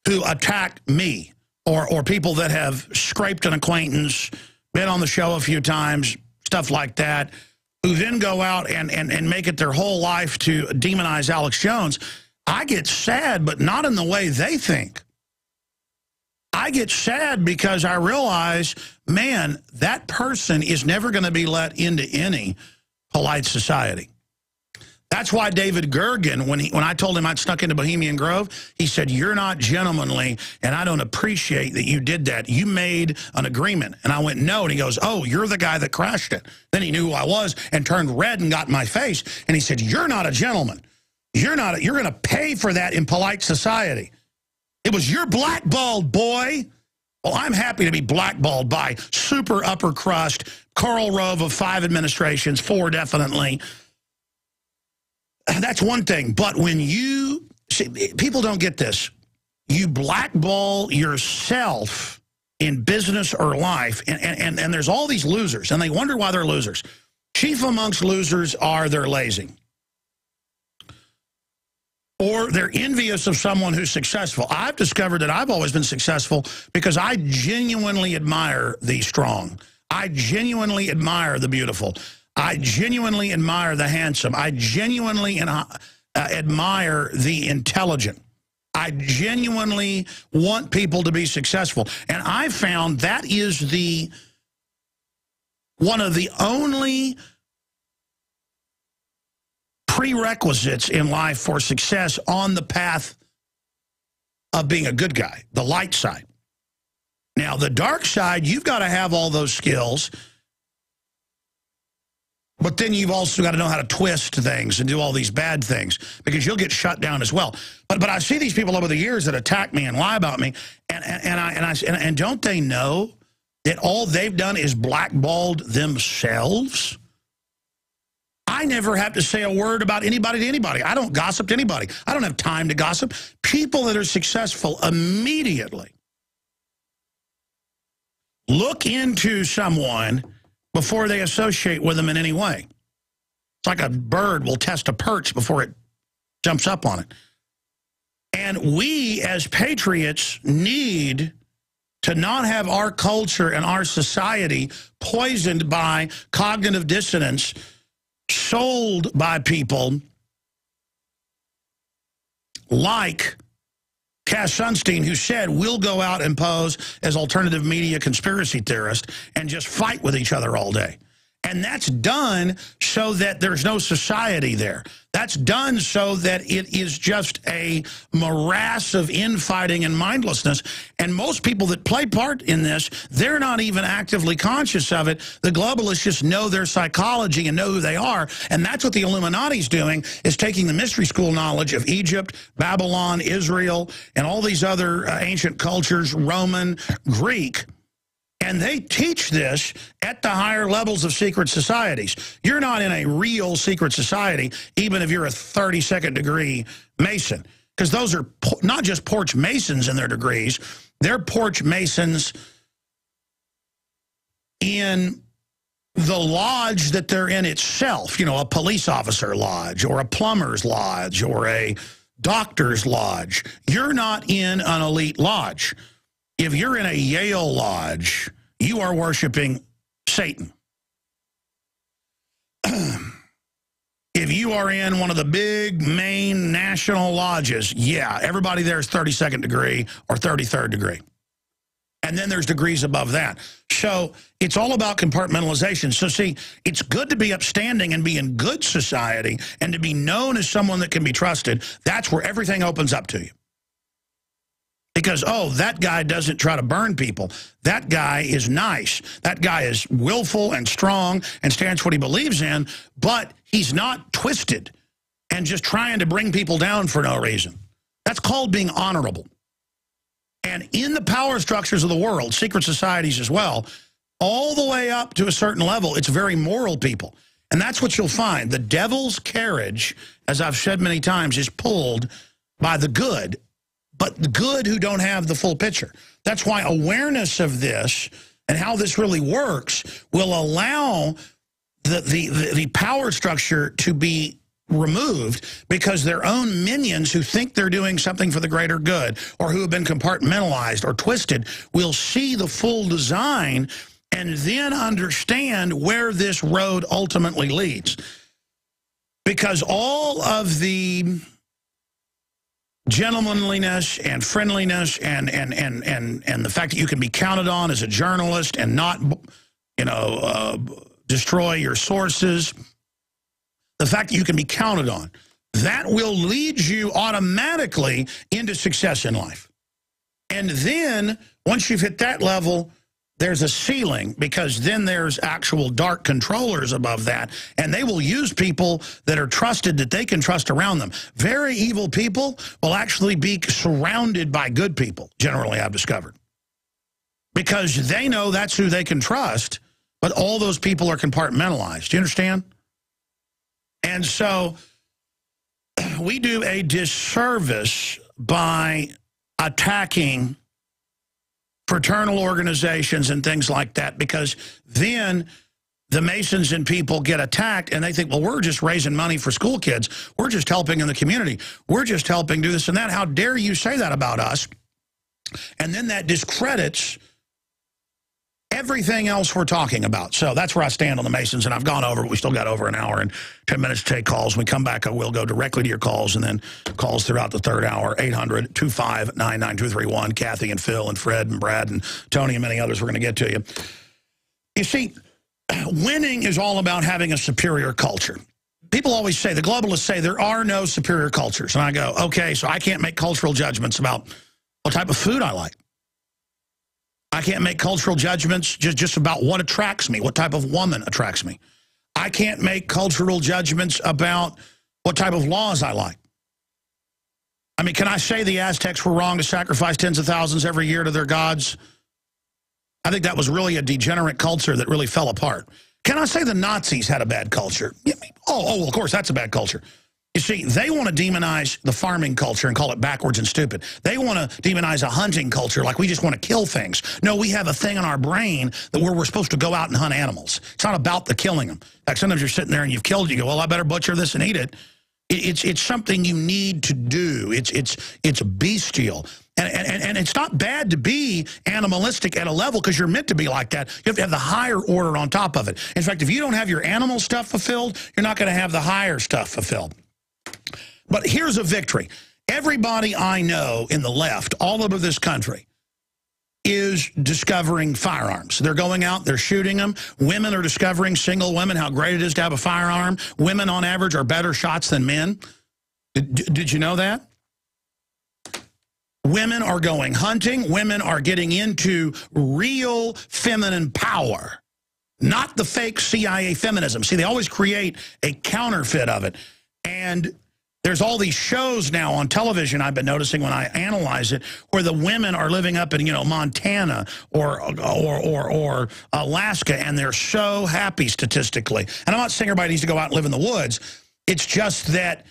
who attack me, or people that have scraped an acquaintance, been on the show a few times, stuff like that, who then go out and make it their whole life to demonize Alex Jones. I get sad, but not in the way they think. I get sad because I realize, man, that person is never going to be let into any polite society. That's why David Gergen, when I told him I'd snuck into Bohemian Grove, he said, "You're not gentlemanly, and I don't appreciate that you did that. You made an agreement." And I went, "No." And he goes, "Oh, you're the guy that crashed it." Then he knew who I was and turned red and got in my face. And he said, "You're not a gentleman. You're going to pay for that in polite society. It was your blackballed, boy." Well, I'm happy to be blackballed by super upper crust, Karl Rove of 5 administrations, 4 definitely. That's one thing. But when you see, people don't get this. You blackball yourself in business or life, and there's all these losers, and they wonder why they're losers. Chief amongst losers are they're lazy, or they're envious of someone who's successful. I've discovered that I've always been successful because I genuinely admire the strong. I genuinely admire the beautiful. I genuinely admire the handsome. I genuinely admire the intelligent. I genuinely want people to be successful. And I found that is one of the only prerequisites in life for success on the path of being a good guy, the light side. Now, the dark side, you've got to have all those skills, but then you've also got to know how to twist things and do all these bad things, because you'll get shut down as well. But I see these people over the years that attack me and lie about me, and don't they know that all they've done is blackballed themselves? I never have to say a word about anybody to anybody. I don't gossip to anybody. I don't have time to gossip. People that are successful immediately look into someone before they associate with them in any way. It's like a bird will test a perch before it jumps up on it. And we as patriots need to not have our culture and our society poisoned by cognitive dissonance, sold by people like Cass Sunstein, who said, "We'll go out and pose as alternative media conspiracy theorists and just fight with each other all day." And that's done so that there's no society there. That's done so that it is just a morass of infighting and mindlessness. And most people that play part in this, they're not even actively conscious of it. The globalists just know their psychology and know who they are. And that's what the Illuminati's doing, is taking the mystery school knowledge of Egypt, Babylon, Israel, and all these other ancient cultures, Roman, Greek. And they teach this at the higher levels of secret societies. You're not in a real secret society, even if you're a 32nd degree Mason. Because those are not just porch Masons in their degrees. They're porch Masons in the lodge that they're in itself. You know, a police officer lodge or a plumber's lodge or a doctor's lodge. You're not in an elite lodge. If you're in a Yale lodge, you are worshiping Satan. If you are in one of the big main national lodges, yeah, everybody there is 32nd degree or 33rd degree. And then there's degrees above that. So it's all about compartmentalization. So see, it's good to be upstanding and be in good society and to be known as someone that can be trusted. That's where everything opens up to you. Because, oh, that guy doesn't try to burn people. That guy is nice. That guy is willful and strong and stands for what he believes in, but he's not twisted and just trying to bring people down for no reason. That's called being honorable. And in the power structures of the world, secret societies as well, all the way up to a certain level, it's very moral people. And that's what you'll find. The devil's carriage, as I've said many times, is pulled by the good, but the good who don't have the full picture. That's why awareness of this and how this really works will allow the power structure to be removed, because their own minions who think they're doing something for the greater good or who have been compartmentalized or twisted will see the full design and then understand where this road ultimately leads. Because all of the gentlemanliness and friendliness and the fact that you can be counted on as a journalist and not, you know, destroy your sources, the fact that you can be counted on, that will lead you automatically into success in life. And then once you've hit that level, there's a ceiling, because then there's actual dark controllers above that, and they will use people that are trusted, that they can trust around them. Very evil people will actually be surrounded by good people, generally, I've discovered. Because they know that's who they can trust, but all those people are compartmentalized. Do you understand? And so we do a disservice by attacking fraternal organizations and things like that, because then the Masons and people get attacked and they think, well, we're just raising money for school kids. We're just helping in the community. We're just helping do this and that. How dare you say that about us? And then that discredits everything else we're talking about. So that's where I stand on the Masons, and I've gone over, but we still got over an hour and 10 minutes to take calls. When we come back, I will go directly to your calls, and then calls throughout the third hour, 800-259-9231, Kathy and Phil and Fred and Brad and Tony and many others we're going to get to you. You see, winning is all about having a superior culture. People always say, the globalists say, there are no superior cultures. And I go, okay, so I can't make cultural judgments about what type of food I like. I can't make cultural judgments just about what attracts me, what type of woman attracts me. I can't make cultural judgments about what type of laws I like. I mean, can I say the Aztecs were wrong to sacrifice tens of thousands every year to their gods? I think that was really a degenerate culture that really fell apart. Can I say the Nazis had a bad culture? Oh, of course, that's a bad culture. You see, they want to demonize the farming culture and call it backwards and stupid. They want to demonize a hunting culture like we just want to kill things. No, we have a thing in our brain that we're supposed to go out and hunt animals. It's not about the killing them. Like sometimes you're sitting there and you've killed it. You go, well, I better butcher this and eat it. It's something you need to do. It's bestial. And it's not bad to be animalistic at a level, because you're meant to be like that. You have to have the higher order on top of it. In fact, if you don't have your animal stuff fulfilled, you're not going to have the higher stuff fulfilled. But here's a victory. Everybody I know in the left, all over this country, is discovering firearms. They're going out, they're shooting them. Women are discovering, single women, how great it is to have a firearm. Women, on average, are better shots than men. Did you know that? Women are going hunting. Women are getting into real feminine power, not the fake CIA feminism. See, they always create a counterfeit of it. And there's all these shows now on television I've been noticing when I analyze it, where the women are living up in, Montana or Alaska, and they're so happy statistically. And I'm not saying everybody needs to go out and live in the woods. It's just that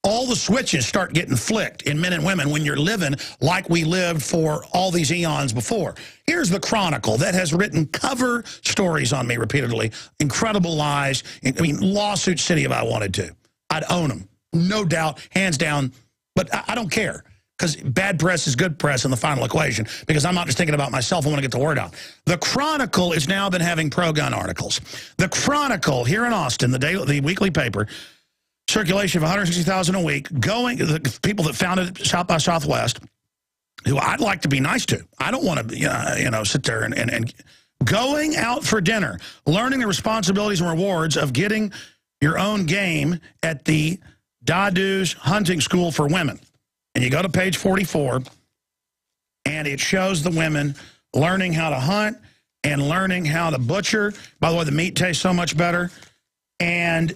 all the switches start getting flicked in men and women when you're living like we lived for all these eons before. Here's the Chronicle that has written cover stories on me repeatedly. Incredible lies. I mean, lawsuit city if I wanted to. I'd own them. No doubt, hands down, but I don't care, because bad press is good press in the final equation, because I'm not just thinking about myself, I want to get the word out. The Chronicle has now been having pro-gun articles. The Chronicle, here in Austin, the weekly paper, circulation of 160,000 a week, the people that founded South by Southwest, who I'd like to be nice to. I don't want to, sit there and going out for dinner, learning the responsibilities and rewards of getting your own game at the Dadu's Hunting School for Women. And you go to page 44, and it shows the women learning how to hunt and learning how to butcher. By the way, the meat tastes so much better. And,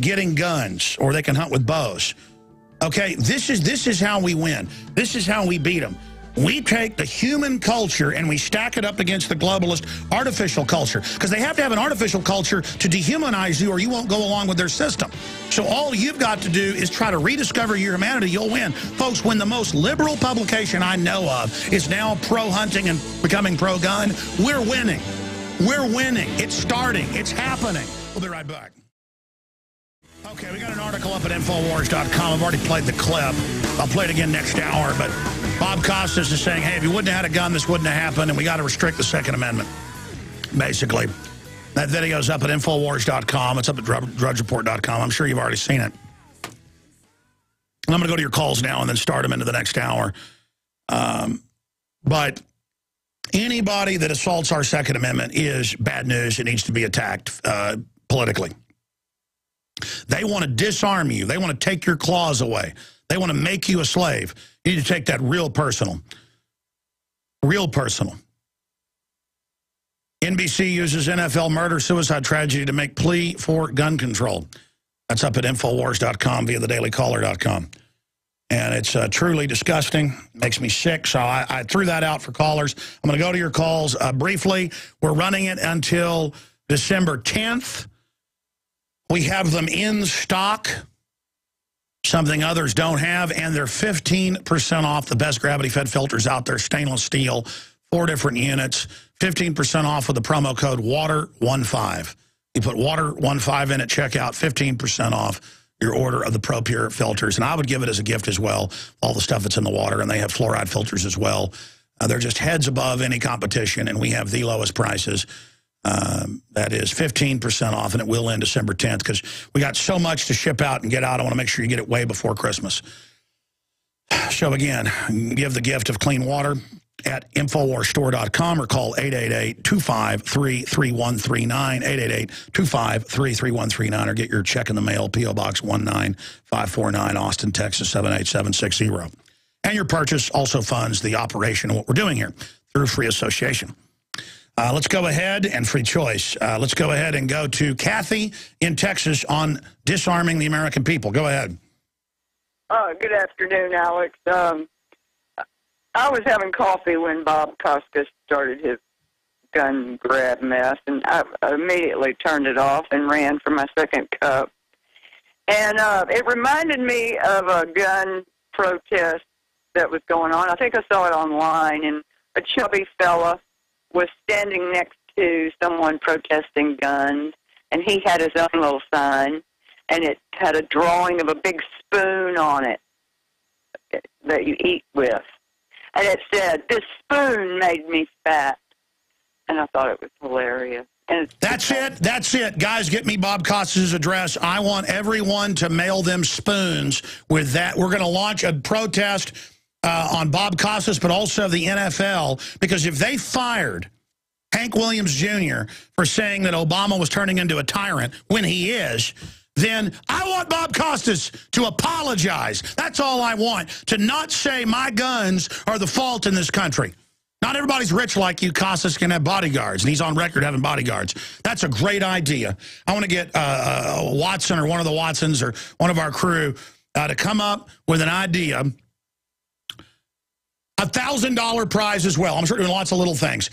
getting guns, or they can hunt with bows. Okay, this is how we win. This is how we beat them. We take the human culture and we stack it up against the globalist artificial culture, because they have to have an artificial culture to dehumanize you, or you won't go along with their system. So all you've got to do is try to rediscover your humanity. You'll win. Folks, when the most liberal publication I know of is now pro-hunting and becoming pro-gun, we're winning. We're winning. It's starting. It's happening. We'll be right back. Okay, we got an article up at Infowars.com. I've already played the clip. I'll play it again next hour, but Bob Costas is saying, hey, if you wouldn't have had a gun, this wouldn't have happened, and we got to restrict the Second Amendment, basically. That video's up at Infowars.com. It's up at DrudgeReport.com. I'm sure you've already seen it. And I'm going to go to your calls now and then start them into the next hour. But anybody that assaults our Second Amendment is bad news. It needs to be attacked politically. They want to disarm you. They want to take your claws away. They want to make you a slave. You need to take that real personal. Real personal. NBC uses NFL murder-suicide tragedy to make plea for gun control. That's up at Infowars.com via thedailycaller.com. And it's truly disgusting. Makes me sick. So I threw that out for callers. I'm going to go to your calls briefly. We're running it until December 10th. We have them in stock, something others don't have, and they're 15% off the best gravity-fed filters out there, stainless steel, 4 different units, 15% off with the promo code WATER15. You put WATER15 in at checkout, 15% off your order of the ProPure filters. And I would give it as a gift as well, all the stuff that's in the water, and they have fluoride filters as well. They're just heads above any competition, and we have the lowest prices. That is 15% off, and it will end December 10th, because we got so much to ship out and get out. I want to make sure you get it way before Christmas. So again, give the gift of clean water at InfoWarsStore.com or call 888-253-3139, 888-253-3139, or get your check in the mail, P.O. Box 19549, Austin, Texas 78760. And your purchase also funds the operation of what we're doing here through free association. Let's go ahead, and free choice. Let's go ahead and go to Kathy in Texas on disarming the American people. Go ahead. Good afternoon, Alex. I was having coffee when Bob Costas started his gun grab mess, and I immediately turned it off and ran for my second cup. And it reminded me of a gun protest that was going on. I think I saw it online, and a chubby fella was standing next to someone protesting guns, and he had his own little sign, and it had a drawing of a big spoon on it that you eat with. And it said, "This spoon made me fat." And I thought it was hilarious. And That's it. Guys, get me Bob Costas' address. I want everyone to mail them spoons with that. We're going to launch a protest on Bob Costas, but also the NFL, because if they fired Hank Williams Jr. for saying that Obama was turning into a tyrant when he is, then I want Bob Costas to apologize. That's all I want, to not say my guns are the fault in this country. Not everybody's rich like you. Costas can have bodyguards, and he's on record having bodyguards. That's a great idea. I want to get Watson or one of the Watsons or one of our crew to come up with an idea. $1,000 prize as well. I'm sure doing lots of little things.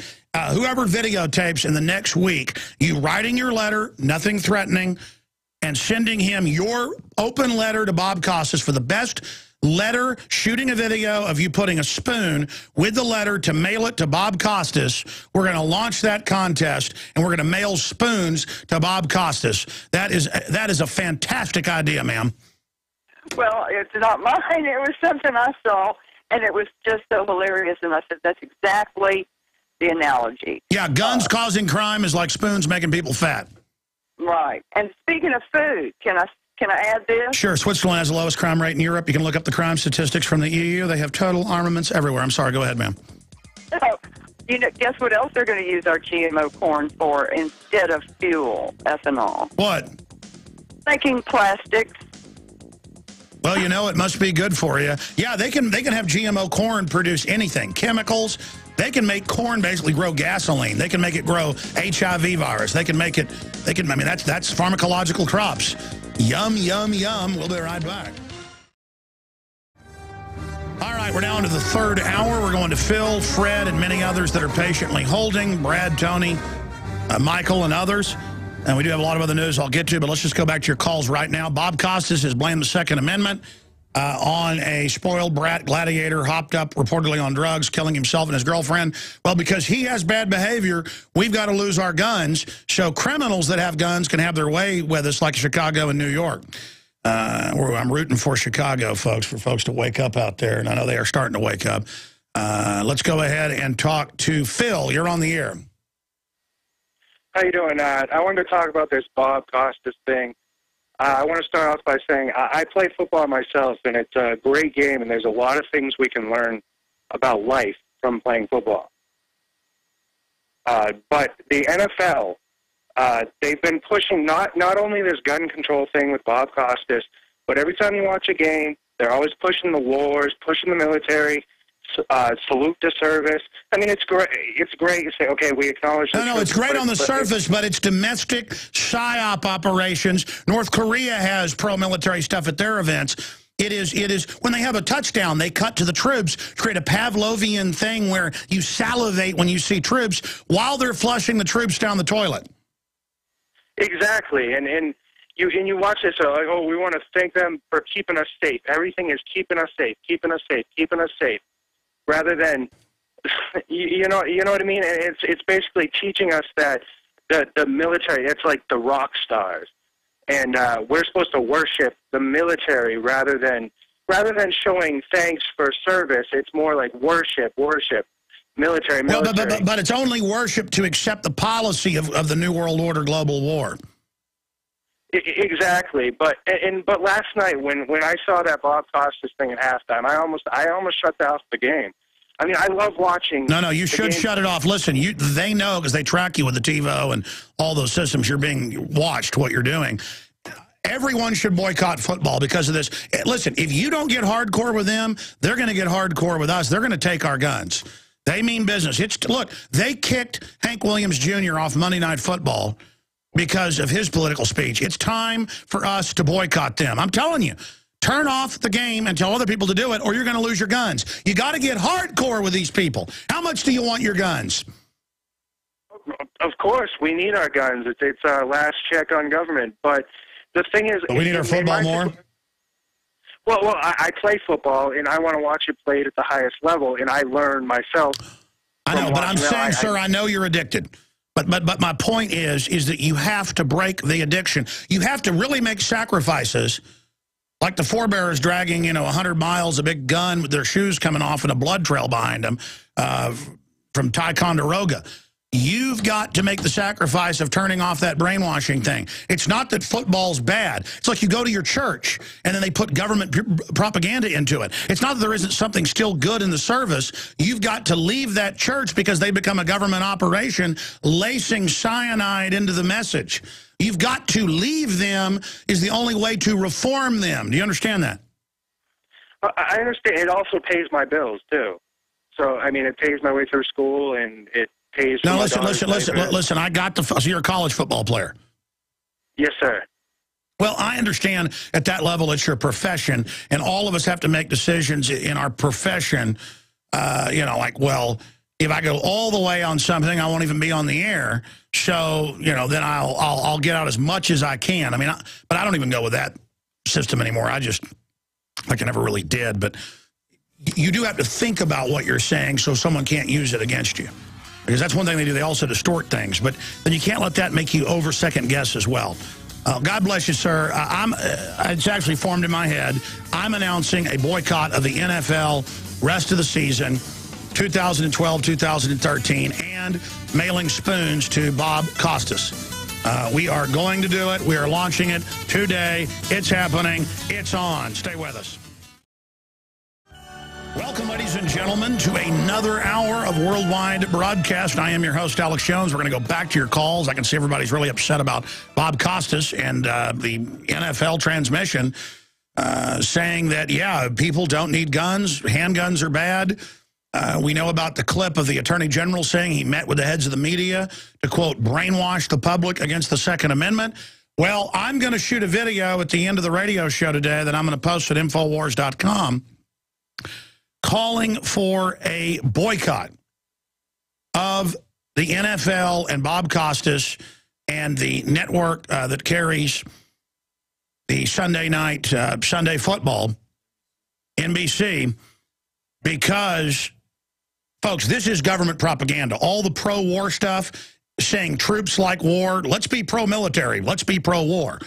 Whoever videotapes in the next week, you writing your letter, nothing threatening, and sending him your open letter to Bob Costas for the best letter, shooting a video of you putting a spoon with the letter to mail it to Bob Costas. We're going to launch that contest, and we're going to mail spoons to Bob Costas. That is a fantastic idea, ma'am. Well, it's not mine. It was something I saw, and it was just so hilarious, and I said, that's exactly the analogy. Yeah, guns causing crime is like spoons making people fat. Right. And speaking of food, can I add this? Sure. Switzerland has the lowest crime rate in Europe. You can look up the crime statistics from the EU. They have total armaments everywhere. I'm sorry. Go ahead, ma'am. So, guess what else they're going to use our GMO corn for instead of fuel, ethanol? What? Making plastics. Well, it must be good for you. Yeah, they can have GMO corn produce anything. Chemicals. They can make corn basically grow gasoline. They can make it grow HIV virus. I mean, that's pharmacological crops. Yum, yum, yum. We'll be right back. All right, we're now into the third hour. We're going to Phil, Fred, and many others that are patiently holding. Brad, Tony, Michael, and others. And we do have a lot of other news I'll get to, but let's just go back to your calls right now. Bob Costas has blamed the Second Amendment on a spoiled brat gladiator hopped up reportedly on drugs, killing himself and his girlfriend. Well, because he has bad behavior, we've got to lose our guns so criminals that have guns can have their way with us like Chicago and New York. I'm rooting for Chicago, folks, for folks to wake up out there, and I know they are starting to wake up. Let's go ahead and talk to Phil. You're on the air. How you doing? I wanted to talk about this Bob Costas thing. I want to start off by saying I play football myself, and it's a great game, and there's a lot of things we can learn about life from playing football. But the NFL, they've been pushing not only this gun control thing with Bob Costas, but every time you watch a game, they're always pushing the wars, pushing the military, salute to service. I mean, it's great. It's great. You say, okay, we acknowledge. No, it's great on the surface, but it's domestic psyop operations. North Korea has pro-military stuff at their events. It is when they have a touchdown, they cut to the troops, create a Pavlovian thing where you salivate when you see troops while they're flushing the troops down the toilet. Exactly, and you watch this, like, oh, we want to thank them for keeping us safe. Everything is keeping us safe, keeping us safe, keeping us safe. Rather than, you know what I mean? It's basically teaching us that the military, it's like the rock stars, and we're supposed to worship the military rather than showing thanks for service. It's more like worship, military. Well, but it's only worship to accept the policy of the New World Order global war. Exactly, but last night when I saw that Bob Costas thing at halftime, I almost shut off the game. I mean, I love watching. No, you should shut it off. Listen, they know because they track you with the TiVo and all those systems. You're being watched what you're doing. Everyone should boycott football because of this. Listen, if you don't get hardcore with them, they're going to get hardcore with us. They're going to take our guns. They mean business. Look, they kicked Hank Williams Jr. off Monday Night Football because of his political speech. It's time for us to boycott them. I'm telling you, turn off the game and tell other people to do it, or you're going to lose your guns. You got to get hardcore with these people. How much do you want your guns? Of course, we need our guns. It's our last check on government. But the thing is... But we need our football more? Well, I play football, and I want to watch it played at the highest level, and I learn myself. I know, but I'm saying, sir, I know you're addicted. But my point is that you have to break the addiction. You have to really make sacrifices, like the forebears dragging, 100 miles, a big gun with their shoes coming off and a blood trail behind them from Ticonderoga. You've got to make the sacrifice of turning off that brainwashing thing. It's not that football's bad. It's like you go to your church, and then they put government propaganda into it. It's not that there isn't something still good in the service. You've got to leave that church because they become a government operation, lacing cyanide into the message. You've got to leave them is the only way to reform them. Do you understand that? I understand. It also pays my bills, too. So, I mean, it pays my way through school, and it pays for now, my listen, I got the... So you're a college football player? Yes, sir. Well, I understand at that level it's your profession, and all of us have to make decisions in our profession, you know, like, well, if I go all the way on something, I won't even be on the air. So, you know, then I'll get out as much as I can. I mean, but I don't even go with that system anymore. I never really did. But you do have to think about what you're saying so someone can't use it against you. Because that's one thing they do. They also distort things. But then you can't let that make you over second guess as well. God bless you, sir. It's actually formed in my head. I'm announcing a boycott of the NFL rest of the season, 2012, 2013, and mailing spoons to Bob Costas. We are going to do it. We are launching it today. It's happening. It's on. Stay with us. Welcome, ladies and gentlemen, to another hour of worldwide broadcast. I am your host, Alex Jones. We're going to go back to your calls. I can see everybody's really upset about Bob Costas and the NFL transmission saying that, yeah, people don't need guns. Handguns are bad. We know about the clip of the Attorney General saying he met with the heads of the media to, quote, brainwash the public against the Second Amendment. Well, I'm going to shoot a video at the end of the radio show today that I'm going to post at Infowars.com calling for a boycott of the NFL and Bob Costas and the network that carries the Sunday night, Sunday football, NBC, because, folks, this is government propaganda. All the pro-war stuff, saying troops like war, let's be pro-military, let's be pro-war.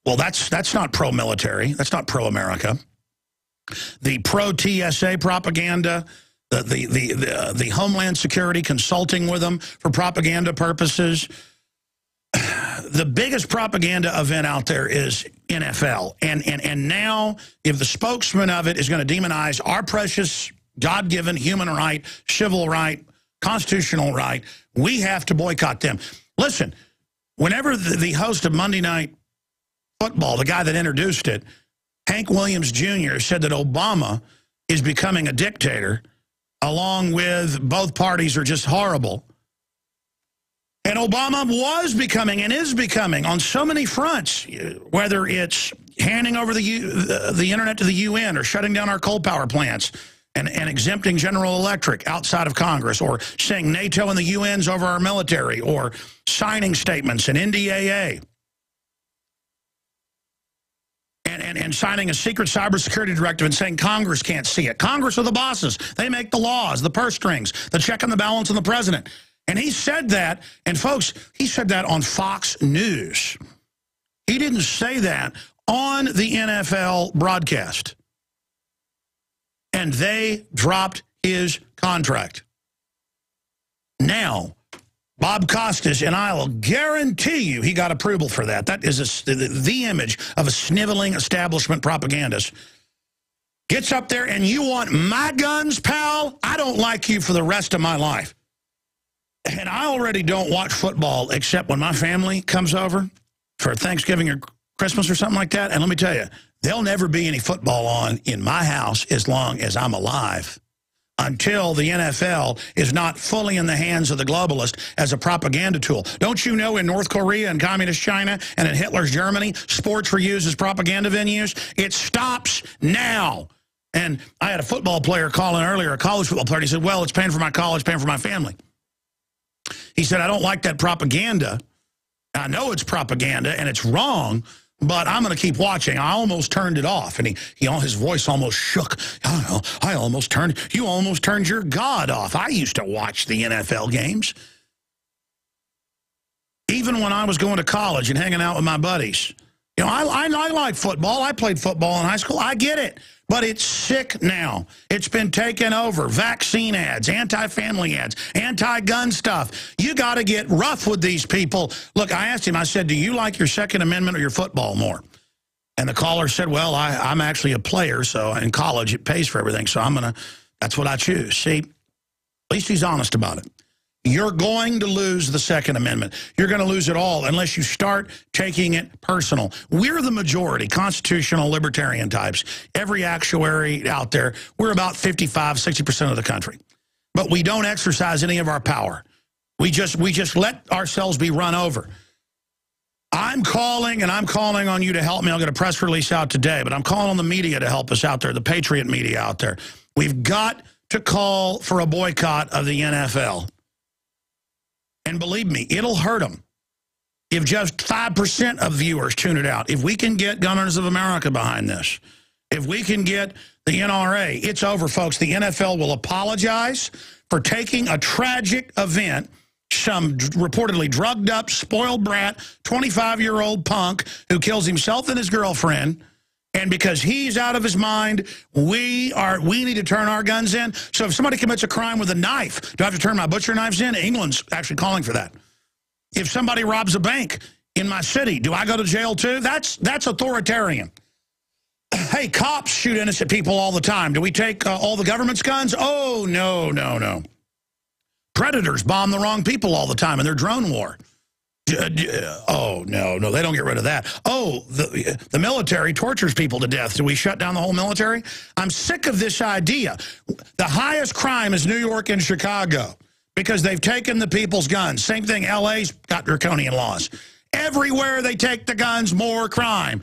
Well, that's not pro-military. That's not pro-America. The pro-T.S.A. propaganda, the Homeland Security consulting with them for propaganda purposes. The biggest propaganda event out there is NFL. And now, if the spokesman of it is going to demonize our precious God-given human right, civil right, constitutional right, we have to boycott them. Listen, whenever the host of Monday Night Football, the guy that introduced it, Hank Williams Jr., said that Obama is becoming a dictator, along with both parties are just horrible. And Obama was becoming and is becoming on so many fronts, whether it's handing over the internet to the UN or shutting down our coal power plants and exempting General Electric outside of Congress, or saying NATO and the UN's over our military, or signing statements in NDAA. And signing a secret cybersecurity directive and saying Congress can't see it. Congress are the bosses. They make the laws, the purse strings, the check and the balance on the president. And he said that, and folks, he said that on Fox News. He didn't say that on the NFL broadcast. And they dropped his contract. Now, Bob Costas, and I will guarantee you he got approval for that. That is the image of a sniveling establishment propagandist. Gets up there, and you want my guns, pal? I don't like you for the rest of my life. And I already don't watch football except when my family comes over for Thanksgiving or Christmas or something like that. And let me tell you, there'll never be any football on in my house as long as I'm alive, until the NFL is not fully in the hands of the globalist as a propaganda tool. Don't you know in North Korea and Communist China and in Hitler's Germany, sports were used as propaganda venues? It stops now. And I had a football player call in earlier, a college football player. He said, well, it's paying for my college, paying for my family. He said, I don't like that propaganda. I know it's propaganda and it's wrong, but I'm going to keep watching. I almost turned it off. And his voice almost shook. I don't know. You almost turned your God off. I used to watch the NFL games. Even when I was going to college and hanging out with my buddies, You know, I like football. I played football in high school. I get it. But it's sick now. It's been taken over. Vaccine ads, anti-family ads, anti-gun stuff. You got to get rough with these people. Look, I asked him, I said, do you like your Second Amendment or your football more? And the caller said, well, I'm actually a player, so in college it pays for everything, so that's what I choose. See, at least he's honest about it. You're going to lose the Second Amendment. You're going to lose it all unless you start taking it personal. We're the majority, constitutional libertarian types. Every actuary out there, we're about 55, 60% of the country. But we don't exercise any of our power. We just let ourselves be run over. I'm calling, and I'm calling on you to help me. I'll get a press release out today, but I'm calling on the media to help us out there, the patriot media out there. We've got to call for a boycott of the NFL. And believe me, it'll hurt them if just 5% of viewers tune it out. If we can get Gun Owners of America behind this, if we can get the NRA, it's over, folks. The NFL will apologize for taking a tragic event, some reportedly drugged up, spoiled brat, 25-year-old punk who kills himself and his girlfriend, and because he's out of his mind, we need to turn our guns in. So if somebody commits a crime with a knife, do I have to turn my butcher knives in? England's actually calling for that. If somebody robs a bank in my city, do I go to jail too? That's authoritarian. Hey, cops shoot innocent people all the time. Do we take all the government's guns? Oh, no, no, no. Predators bomb the wrong people all the time in their drone war. Oh, no, they don't get rid of that. Oh, the military tortures people to death. Do we shut down the whole military? I'm sick of this idea. The highest crime is New York and Chicago because they've taken the people's guns. Same thing, LA's got draconian laws. Everywhere they take the guns, more crime,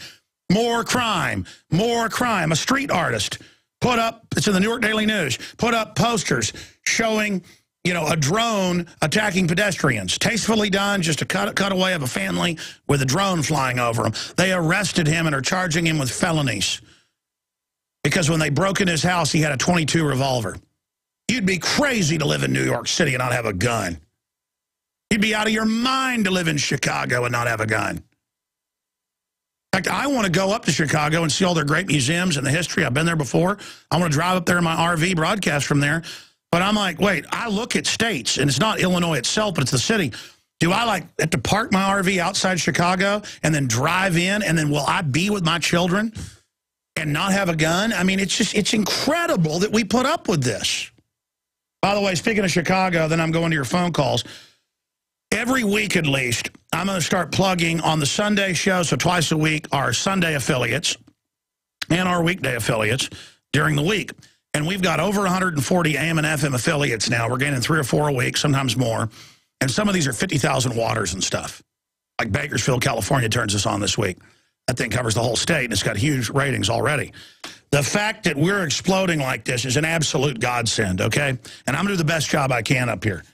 more crime, more crime. A street artist put up, it's in the New York Daily News, put up posters showing, you know, a drone attacking pedestrians. Tastefully done, just a cutaway of a family with a drone flying over them. They arrested him and are charging him with felonies. Because when they broke in his house, he had a .22 revolver. You'd be crazy to live in New York City and not have a gun. You'd be out of your mind to live in Chicago and not have a gun. In fact, I want to go up to Chicago and see all their great museums and the history. I've been there before. I want to drive up there in my RV, broadcast from there. But I'm like, wait, I look at states, and it's not Illinois itself, but it's the city. Do I have to park my RV outside Chicago and then drive in, and then will I be with my children and not have a gun? I mean, it's incredible that we put up with this. By the way, speaking of Chicago, then I'm going to your phone calls. Every week at least, I'm going to start plugging on the Sunday show, so twice a week, our Sunday affiliates and our weekday affiliates during the week. And we've got over 140 AM and FM affiliates now. We're gaining 3 or 4 a week, sometimes more. And some of these are 50,000 waters and stuff. Like Bakersfield, California turns us on this week. That thing covers the whole state, and it's got huge ratings already. The fact that we're exploding like this is an absolute godsend, okay? And I'm going to do the best job I can up here.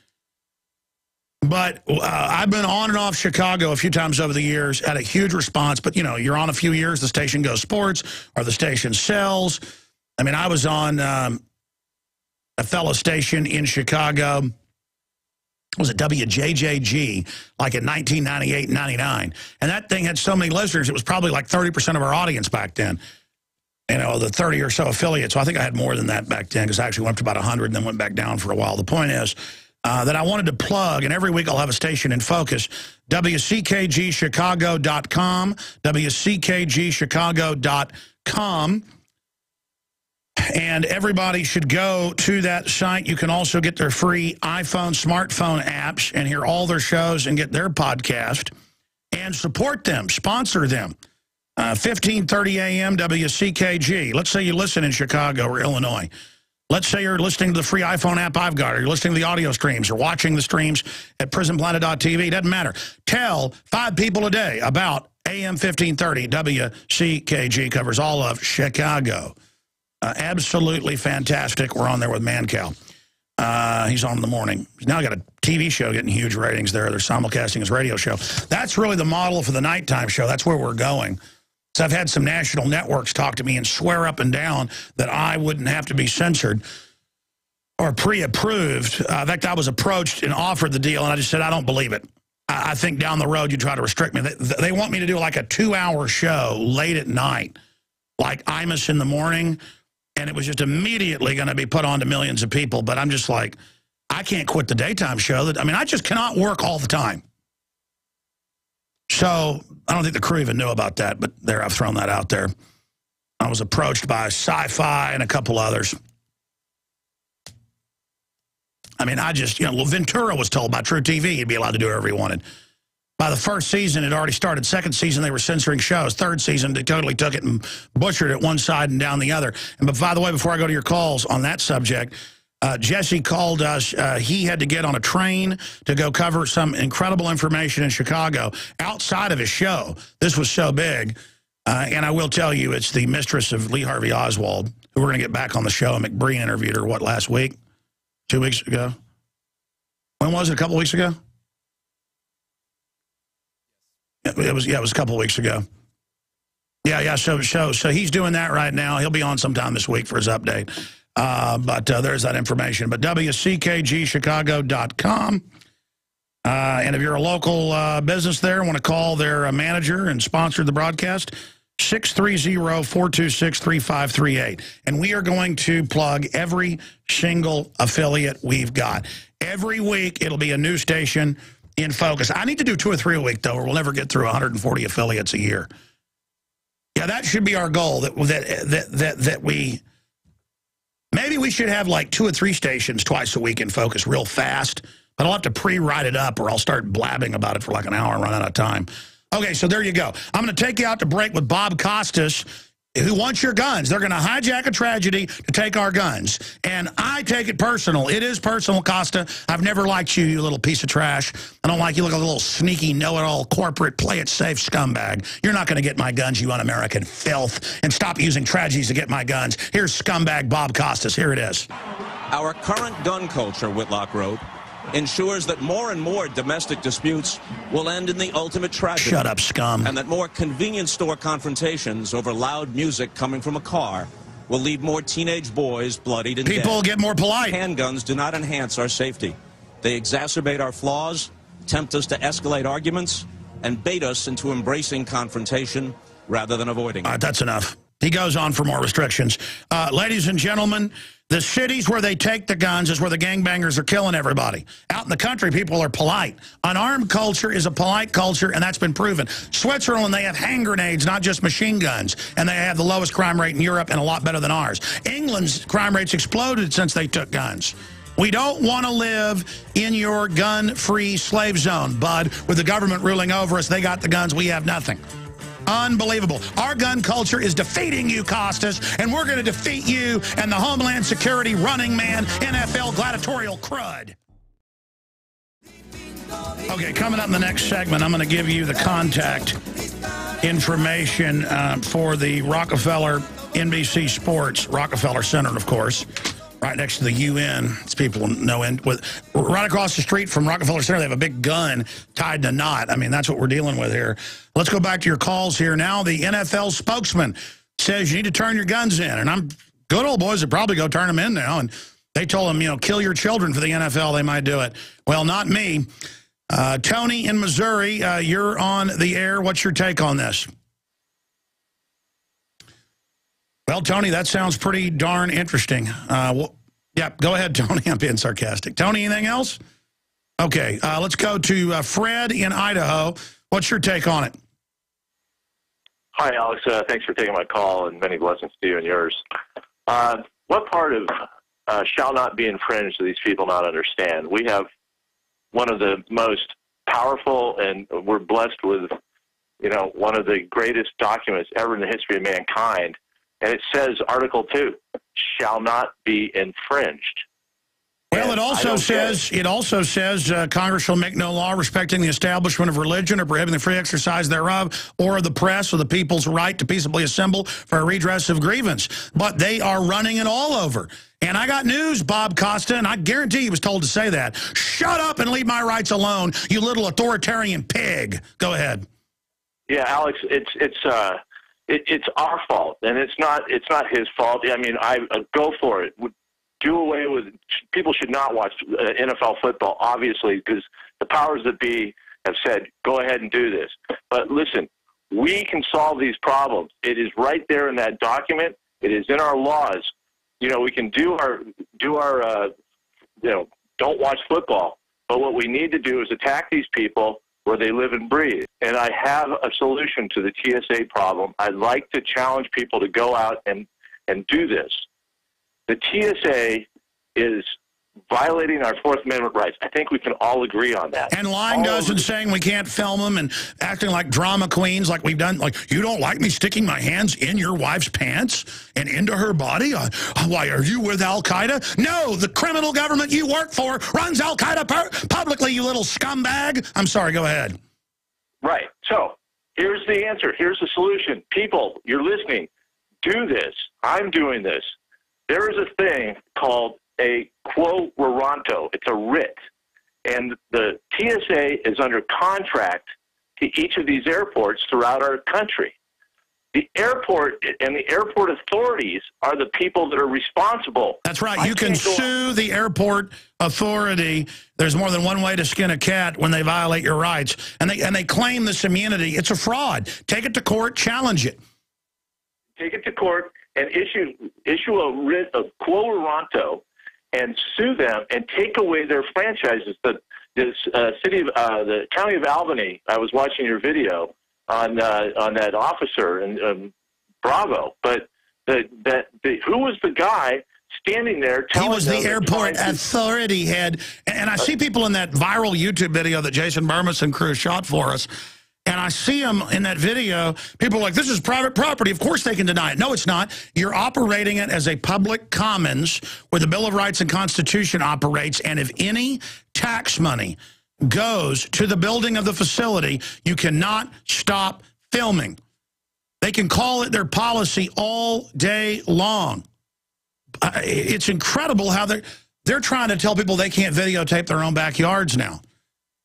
But I've been on and off Chicago a few times over the years, had a huge response. But, you know, you're on a few years, the station goes sports, or the station sells. I mean, I was on a fellow station in Chicago. Was it WJJG, like in 1998 and 99. And that thing had so many listeners, it was probably like 30% of our audience back then. You know, the 30 or so affiliates. So I think I had more than that back then because I actually went up to about 100 and then went back down for a while. The point is that I wanted to plug, and every week I'll have a station in focus, WCKGchicago.com, WCKGchicago.com. And everybody should go to that site. You can also get their free iPhone, smartphone apps and hear all their shows and get their podcast. And support them, sponsor them. 1530 AM WCKG. Let's say you listen in Chicago or Illinois. Let's say you're listening to the free iPhone app I've got, or you're listening to the audio streams, or watching the streams at prisonplanet.tv. Doesn't matter. Tell 5 people a day about AM 1530 WCKG. Covers all of Chicago. Absolutely fantastic. We're on there with Mancow. He's on in the morning. He's now got a TV show getting huge ratings there. They're simulcasting his radio show. That's really the model for the nighttime show. That's where we're going. So I've had some national networks talk to me and swear up and down that I wouldn't have to be censored or pre-approved. In fact, I was approached and offered the deal, and I just said, I don't believe it. I think down the road you try to restrict me. They want me to do like a 2-hour show late at night, like Imus in the morning, and it was just immediately going to be put on to millions of people. But I'm just like, I can't quit the daytime show. I mean, I just cannot work all the time. So I don't think the crew even knew about that, but there, I've thrown that out there. I was approached by Sci-Fi and a couple others. I mean, I just, you know, Ventura was told by True TV he'd be allowed to do whatever he wanted. By the first season, it already started. Second season, they were censoring shows. Third season, they totally took it and butchered it one side and down the other. And but by the way, before I go to your calls on that subject, Jesse called us. He had to get on a train to go cover some incredible information in Chicago outside of his show. This was so big. And I will tell you, it's the mistress of Lee Harvey Oswald, who we're going to get back on the show. McBreen interviewed her, what, last week? 2 weeks ago? When was it? A couple weeks ago? It was a couple of weeks ago. Yeah. So he's doing that right now. He'll be on sometime this week for his update. But there's that information. But WCKGChicago.com. And if you're a local business there and want to call their manager and sponsor the broadcast, 630-426-3538. And we are going to plug every single affiliate we've got. Every week, it'll be a new station in focus. I need to do 2 or 3 a week, though, or we'll never get through 140 affiliates a year. Yeah, that should be our goal, that we... Maybe we should have like 2 or 3 stations twice a week in focus real fast, but I'll have to pre-write it up or I'll start blabbing about it for like an hour and run out of time. Okay, so there you go. I'm going to take you out to break with Bob Costas, who wants your guns. They're going to hijack a tragedy to take our guns. And I take it personal. It is personal, Costa. I've never liked you, you little piece of trash. I don't like you. Look like a little sneaky, know-it-all, corporate, play-it-safe scumbag. You're not going to get my guns, you un-American filth. And stop using tragedies to get my guns. Here's scumbag Bob Costas. Here it is. Our current gun culture, Whitlock wrote, ensures that more and more domestic disputes will end in the ultimate tragedy. Shut up, scum. And that more convenience store confrontations over loud music coming from a car will leave more teenage boys bloodied and People dead. get more polite. Handguns do not enhance our safety. They exacerbate our flaws, tempt us to escalate arguments, and bait us into embracing confrontation rather than avoiding it. All right, that's enough. He goes on for more restrictions. Ladies and gentlemen, the cities where they take the guns is where the gangbangers are killing everybody. Out in the country, people are polite. Unarmed culture is a polite culture, and that's been proven. Switzerland, they have hand grenades, not just machine guns, and they have the lowest crime rate in Europe and a lot better than ours. England's crime rates exploded since they took guns. We don't want to live in your gun-free slave zone, bud. With the government ruling over us, they got the guns, we have nothing. Unbelievable. Our gun culture is defeating you, Costas, and we're going to defeat you and the Homeland Security running man, NFL gladiatorial crud. Okay, coming up in the next segment, I'm going to give you the contact information for the Rockefeller NBC Sports, Rockefeller Center, of course, right next to the UN, as people know. Right across the street from Rockefeller Center, they have a big gun tied in a knot. I mean, that's what we're dealing with here. Let's go back to your calls here. Now, the NFL spokesman says you need to turn your guns in. And I'm good old boys that probably go turn them in now. And they told them, you know, kill your children for the NFL. They might do it. Well, not me. Tony in Missouri, you're on the air. What's your take on this? Well, Tony, that sounds pretty darn interesting. Yeah, go ahead, Tony. I'm being sarcastic. Tony, anything else? Okay, let's go to Fred in Idaho. What's your take on it? Hi, Alex. Thanks for taking my call, and many blessings to you and yours. What part of shall not be infringed do these people not understand? We have one of the most powerful, and we're blessed with, you know, one of the greatest documents ever in the history of mankind. And it says, Article 2, shall not be infringed. Well, it also says Congress shall make no law respecting the establishment of religion or prohibiting the free exercise thereof or the press or the people's right to peaceably assemble for a redress of grievance. But they are running it all over. And I got news, Bob Costa, and I guarantee he was told to say that. Shut up and leave my rights alone, you little authoritarian pig. Go ahead. Yeah, Alex, it's our fault, and it's not his fault. I mean, I go for it. Do away with, people should not watch NFL football, obviously, because the powers that be have said, go ahead and do this. But listen, we can solve these problems. It is right there in that document. It is in our laws. You know, we can do our don't watch football. But what we need to do is attack these people where they live and breathe. And I have a solution to the T.S.A. problem. I'd like to challenge people to go out and do this. The T.S.A. is violating our Fourth Amendment rights. I think we can all agree on that. And lying to us and saying we can't film them and acting like drama queens like we've done. Like, you don't like me sticking my hands in your wife's pants and into her body? Why, are you with Al-Qaeda? No, the criminal government you work for runs Al-Qaeda publicly, you little scumbag. I'm sorry, go ahead. Right. So here's the answer. Here's the solution. People, you're listening. Do this. I'm doing this. There is a thing called a quo warranto. It's a writ. And the T.S.A. is under contract to each of these airports throughout our country. The airport and the airport authorities are the people that are responsible. That's right. You can sue the airport authority. There's more than one way to skin a cat when they violate your rights. And they claim this immunity. It's a fraud. Take it to court. Challenge it. Take it to court and issue a writ of quo warranto and sue them and take away their franchises. The county of Albany, I was watching your video on that officer and Bravo, but who was the guy standing there telling them? He was the airport authority head. And I see people in that viral YouTube video that Jason Burmis and crew shot for us. And I see them in that video. People are like, this is private property. Of course they can deny it. No, it's not. You're operating it as a public commons where the Bill of Rights and Constitution operates. And if any tax money goes to the building of the facility, you cannot stop filming. They can call it their policy all day long. It's incredible how they're trying to tell people they can't videotape their own backyards now.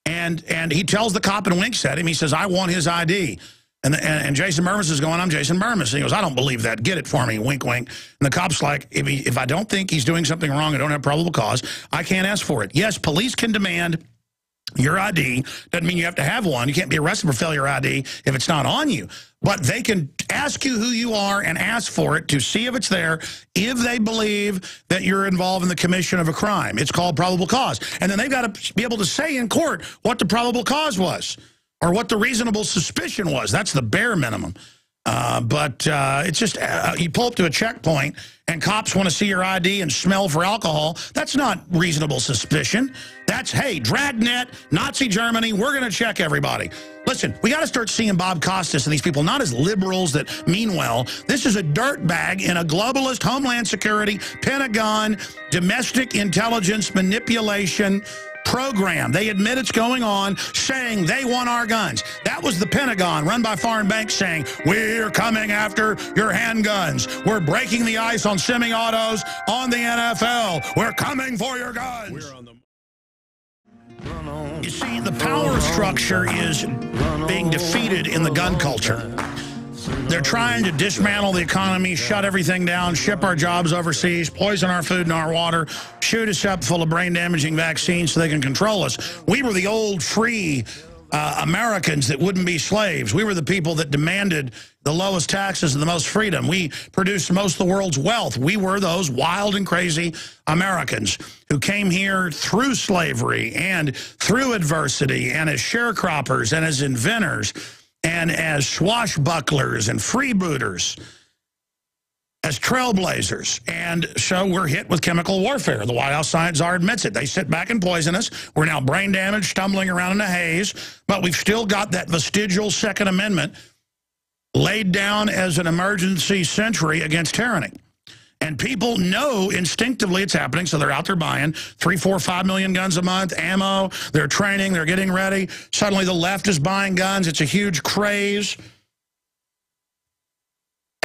And he tells the cop and winks at him. He says, I want his ID. And Jason Burmis is going, I'm Jason Burmis. And he goes, I don't believe that. Get it for me, wink, wink. And the cop's like, if I don't think he's doing something wrong, I don't have probable cause, I can't ask for it. Yes, police can demand your ID. Doesn't mean you have to have one. You can't be arrested for failure ID if it's not on you. But they can ask you who you are and ask for it to see if it's there, if they believe that you're involved in the commission of a crime. It's called probable cause. And then they've got to be able to say in court what the probable cause was or what the reasonable suspicion was. That's the bare minimum. But it's just you pull up to a checkpoint and cops want to see your ID and smell for alcohol. That's not reasonable suspicion. That's, hey, dragnet, Nazi Germany, we're going to check everybody. Listen, we got to start seeing Bob Costas and these people not as liberals that mean well. This is a dirtbag in a globalist Homeland Security, Pentagon, domestic intelligence manipulation program. They admit it's going on, saying they want our guns. That was the Pentagon, run by foreign banks, saying, we're coming after your handguns. We're breaking the ice on semi-autos, on the NFL. We're coming for your guns. We're on the... You see, the power structure is being defeated in the gun culture. They're trying to dismantle the economy, shut everything down, ship our jobs overseas, poison our food and our water, shoot us up full of brain-damaging vaccines so they can control us. We were the old, free Americans that wouldn't be slaves. We were the people that demanded the lowest taxes and the most freedom. We produced most of the world's wealth. We were those wild and crazy Americans who came here through slavery and through adversity and as sharecroppers and as inventors and as swashbucklers and freebooters, as trailblazers. And so we're hit with chemical warfare. The White House science czar admits it. They sit back and poison us. We're now brain damaged, stumbling around in a haze, but we've still got that vestigial Second Amendment laid down as an emergency sentry against tyranny. And people know instinctively it's happening, so they're out there buying 3, 4, 5 million guns a month, ammo, they're training, they're getting ready. Suddenly the left is buying guns. It's a huge craze.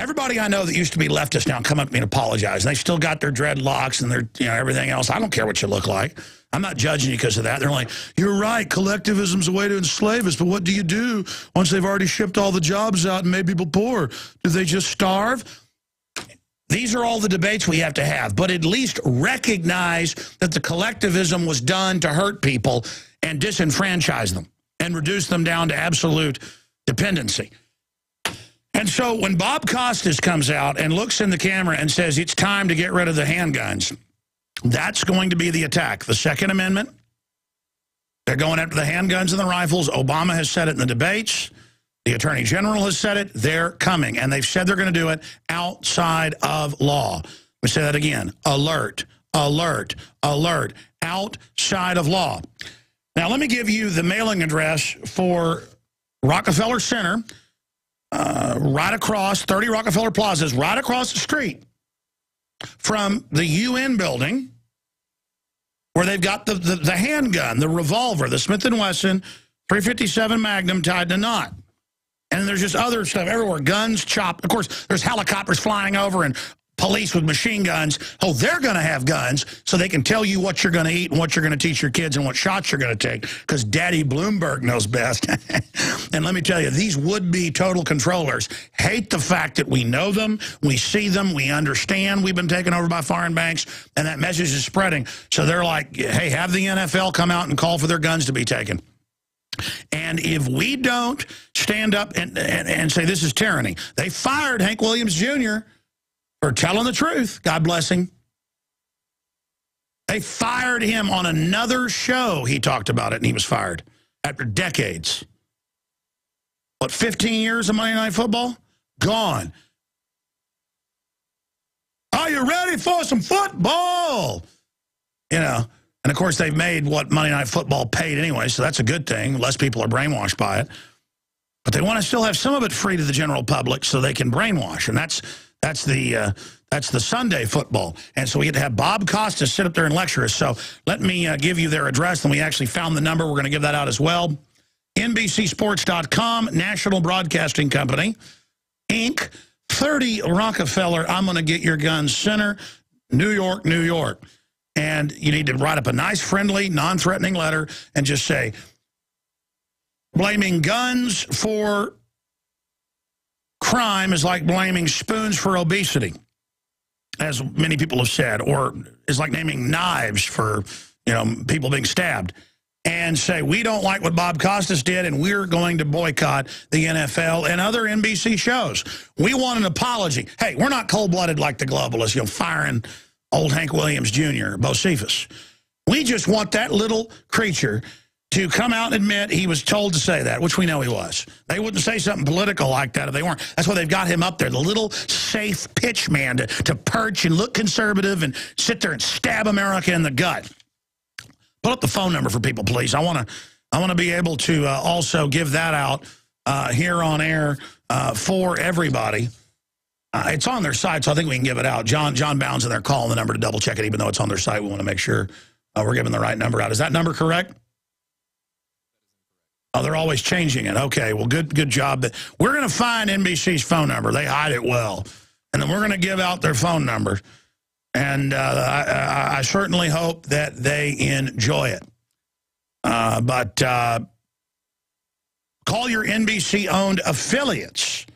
Everybody I know that used to be leftist now come up to me and apologize. And they still got their dreadlocks and their everything else. I don't care what you look like. I'm not judging you because of that. They're like, you're right, collectivism's a way to enslave us, but what do you do once they've already shipped all the jobs out and made people poor? Do they just starve? These are all the debates we have to have, but at least recognize that the collectivism was done to hurt people and disenfranchise them and reduce them down to absolute dependency. And so when Bob Costas comes out and looks in the camera and says it's time to get rid of the handguns, that's going to be the attack. The Second Amendment, they're going after the handguns and the rifles. Obama has said it in the debates. The Attorney General has said it. They're coming. And they've said they're going to do it outside of law. Let me say that again. Alert, alert, alert. Outside of law. Now, let me give you the mailing address for Rockefeller Center, right across 30 Rockefeller Plazas, right across the street from the UN building, where they've got the handgun, the revolver, the Smith & Wesson 357 Magnum tied to a knot. And there's just other stuff everywhere, guns chopped. Of course, there's helicopters flying over and police with machine guns. Oh, they're going to have guns so they can tell you what you're going to eat and what you're going to teach your kids and what shots you're going to take, because Daddy Bloomberg knows best. And let me tell you, these would-be total controllers hate the fact that we know them, we see them, we understand we've been taken over by foreign banks, and that message is spreading. So they're like, hey, have the NFL come out and call for their guns to be taken. And if we don't stand up and say this is tyranny, they fired Hank Williams Jr., for telling the truth. God bless him. They fired him on another show. He talked about it, and he was fired after decades. What, 15 years of Monday Night Football? Gone. Are you ready for some football? You know, and of course they've made what Monday Night Football paid anyway, so that's a good thing. Less people are brainwashed by it. But they want to still have some of it free to the general public so they can brainwash, and that's the Sunday football. And so we get to have Bob Costas sit up there and lecture us. So let me give you their address. And we actually found the number. We're going to give that out as well. NBCSports.com, National Broadcasting Company, Inc., 30 Rockefeller, I'm going to get your guns center, New York, New York. And you need to write up a nice, friendly, non-threatening letter and just say, blaming guns for crime is like blaming spoons for obesity, as many people have said, or is like naming knives for, people being stabbed. And say, we don't like what Bob Costas did, and we're going to boycott the NFL and other NBC shows. We want an apology. Hey, we're not cold-blooded like the globalists, firing old Hank Williams Jr., Bocephus. We just want that little creature to come out and admit he was told to say that, which we know he was. They wouldn't say something political like that if they weren't. That's why they've got him up there, the little safe pitch man to perch and look conservative and sit there and stab America in the gut. Put up the phone number for people, please. I want to be able to also give that out here on air for everybody. It's on their site, so I think we can give it out. John Bound's in there calling the number to double check it, even though it's on their site. We want to make sure we're giving the right number out. Is that number correct? Oh, they're always changing it. Okay, well, good job. We're going to find NBC's phone number. They hide it well. And then we're going to give out their phone number. And I certainly hope that they enjoy it. But call your NBC-owned affiliates,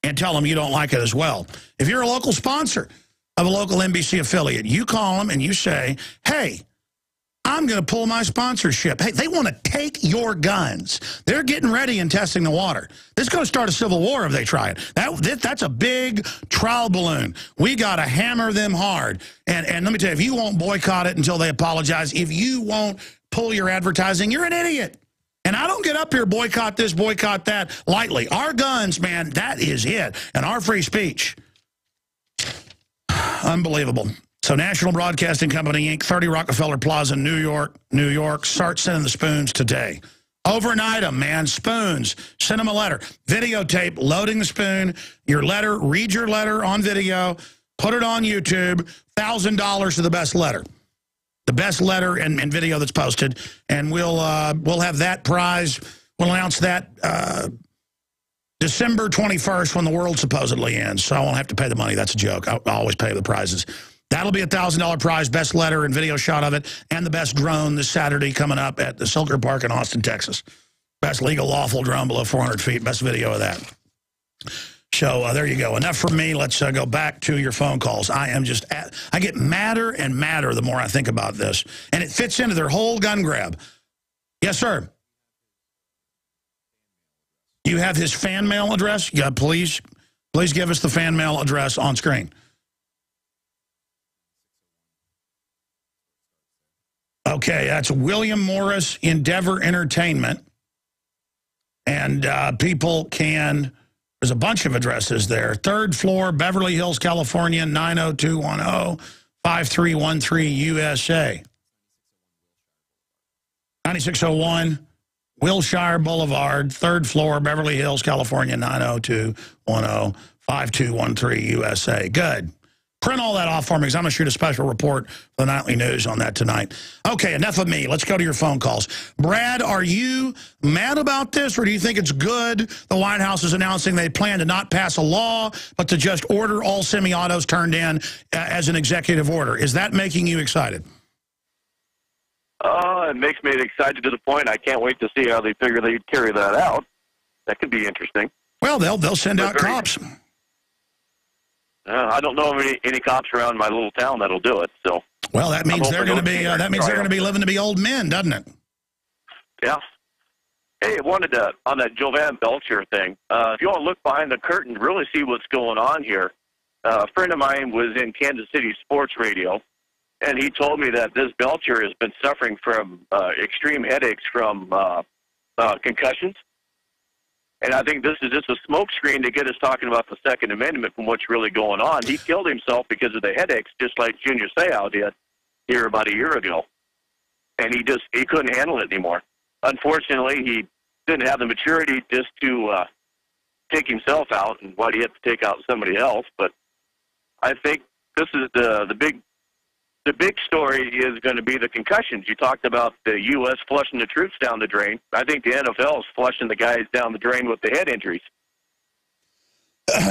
and tell them you don't like it as well. If you're a local sponsor of a local NBC affiliate, you call them and you say, hey, I'm going to pull my sponsorship. Hey, they want to take your guns. They're getting ready and testing the water. This is going to start a civil war if they try it. That's a big trial balloon. We got to hammer them hard. And let me tell you, if you won't boycott it until they apologize, if you won't pull your advertising, you're an idiot. And I don't get up here, boycott this, boycott that, lightly. Our guns, man, that is it. And our free speech. Unbelievable. So National Broadcasting Company, Inc., 30 Rockefeller Plaza, New York, New York. Start sending the spoons today. Overnight them, man. Spoons. Send them a letter. Videotape, loading the spoon. Your letter, read your letter on video. Put it on YouTube. $1,000 to the best letter. The best letter and video that's posted. And we'll have that prize. We'll announce that December 21st when the world supposedly ends. So I won't have to pay the money. That's a joke. I always pay the prizes. That'll be a $1,000 prize, best letter and video shot of it, and the best drone this Saturday coming up at the Silker Park in Austin, Texas. Best legal, lawful drone below 400 feet, best video of that. So there you go. Enough from me. Let's go back to your phone calls. I get madder and madder the more I think about this. And it fits into their whole gun grab. Yes, sir. You have his fan mail address? Yeah, please give us the fan mail address on screen. Okay, that's William Morris Endeavor Entertainment. And people can, there's a bunch of addresses there. 3rd floor, Beverly Hills, California, 90210, 5313 USA. 9601 Wilshire Boulevard, 3rd floor, Beverly Hills, California, 90210, 5213 USA. Good. Print all that off for me because I'm going to shoot a special report for the Nightly News on that tonight. Okay, enough of me. Let's go to your phone calls. Brad, are you mad about this, or do you think it's good the White House is announcing they plan to not pass a law, but to just order all semi-autos turned in as an executive order? Is that making you excited? It makes me excited to the point I can't wait to see how they figure they'd carry that out. That could be interesting. Well, they'll send out cops. I don't know of any cops around my little town that'll do it. So. Well, that means they're going to be living to be old men, doesn't it? Yeah. Hey, I wanted to, on that Jovan Belcher thing, if you want to look behind the curtain, really see what's going on here. A friend of mine was in Kansas City sports radio, and he told me that this Belcher has been suffering from extreme headaches from concussions. And I think this is just a smokescreen to get us talking about the Second Amendment from what's really going on. He killed himself because of the headaches, just like Junior Seau did here about a year ago. And he couldn't handle it anymore. Unfortunately, he didn't have the maturity just to take himself out, and why he had to take out somebody else. But I think this is the big story is going to be the concussions. You talked about the U.S. flushing the troops down the drain. I think the NFL is flushing the guys down the drain with the head injuries.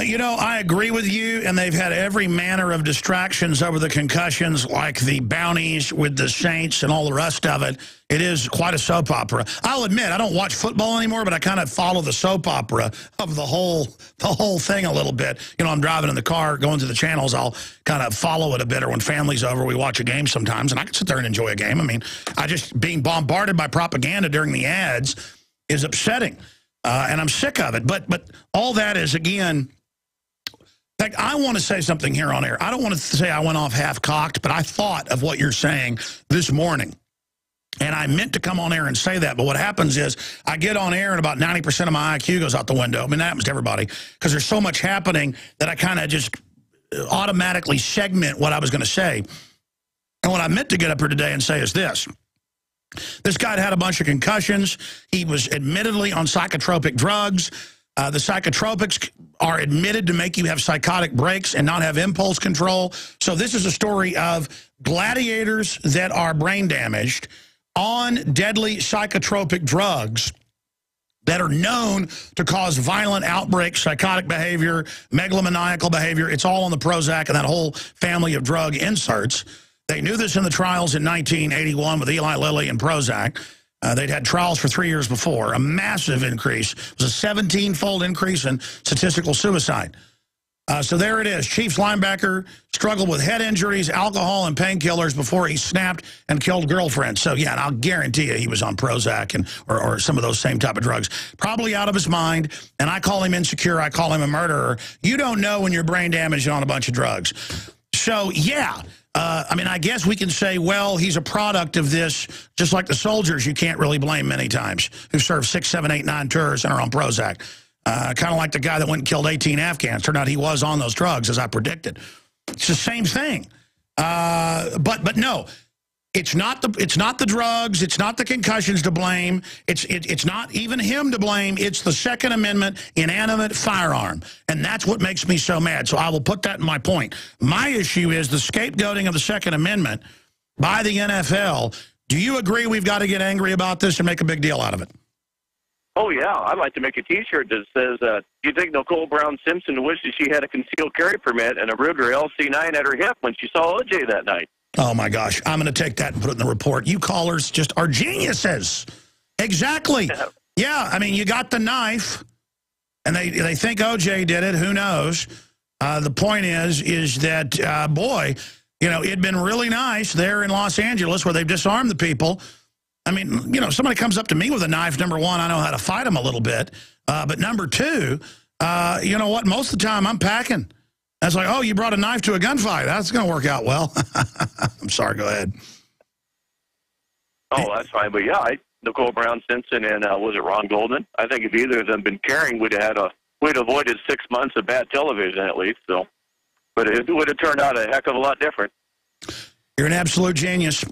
You know, I agree with you, and they've had every manner of distractions over the concussions, like the bounties with the Saints and all the rest of it. It is quite a soap opera. I'll admit, I don't watch football anymore, but I kind of follow the soap opera of the whole thing a little bit. You know, I'm driving in the car, going through the channels, I'll kind of follow it a bit, or when family's over, we watch a game sometimes, and I can sit there and enjoy a game. I mean, being bombarded by propaganda during the ads is upsetting. And I'm sick of it. But all that is, again, like, I want to say something here on air. I don't want to say I went off half-cocked, but I thought of what you're saying this morning. And I meant to come on air and say that. But what happens is I get on air and about 90% of my IQ goes out the window. I mean, that happens to everybody because there's so much happening that I kind of just automatically segment what I was going to say. And what I meant to get up here today and say is this. This guy had a bunch of concussions. He was admittedly on psychotropic drugs. The psychotropics are admitted to make you have psychotic breaks and not have impulse control. So this is a story of gladiators that are brain damaged on deadly psychotropic drugs that are known to cause violent outbreaks, psychotic behavior, megalomaniacal behavior. It's all on the Prozac and that whole family of drug inserts. They knew this in the trials in 1981 with Eli Lilly and Prozac. They'd had trials for 3 years before. A massive increase. It was a 17-fold increase in statistical suicide. So there it is. Chiefs linebacker struggled with head injuries, alcohol, and painkillers before he snapped and killed girlfriends. So, yeah, and I'll guarantee you he was on Prozac or some of those same type of drugs. Probably out of his mind, and I call him insecure. I call him a murderer. You don't know when you're brain damaged on a bunch of drugs. So, yeah. I mean, I guess we can say, well, he's a product of this, just like the soldiers you can't really blame many times, who served 6, 7, 8, 9 tours and are on Prozac. Kind of like the guy that went and killed 18 Afghans. Turned out he was on those drugs, as I predicted. It's the same thing. But no, it's not the drugs. It's not the concussions to blame. It's not even him to blame. It's the Second Amendment inanimate firearm. And that's what makes me so mad. So I will put that in my point. My issue is the scapegoating of the Second Amendment by the NFL. Do you agree we've got to get angry about this and make a big deal out of it? Oh, yeah. I'd like to make a T-shirt that says, do you think Nicole Brown Simpson wishes she had a concealed carry permit and a Ruger LC9 at her hip when she saw OJ that night? Oh, my gosh. I'm going to take that and put it in the report. You callers just are geniuses. Exactly. Yeah, I mean, you got the knife, and they think OJ did it. Who knows? The point is that, boy, you know, it'd been really nice there in Los Angeles where they've disarmed the people. I mean, you know, somebody comes up to me with a knife, number one, I know how to fight them a little bit. But number two, you know what? Most of the time I'm packing. That's like, oh, you brought a knife to a gunfight. That's going to work out well. I'm sorry. Go ahead. Oh, that's fine. But yeah, Nicole Brown Simpson and was it Ron Goldman? I think if either of them been carrying, we'd avoided 6 months of bad television at least. So, but it would have turned out a heck of a lot different. You're an absolute genius.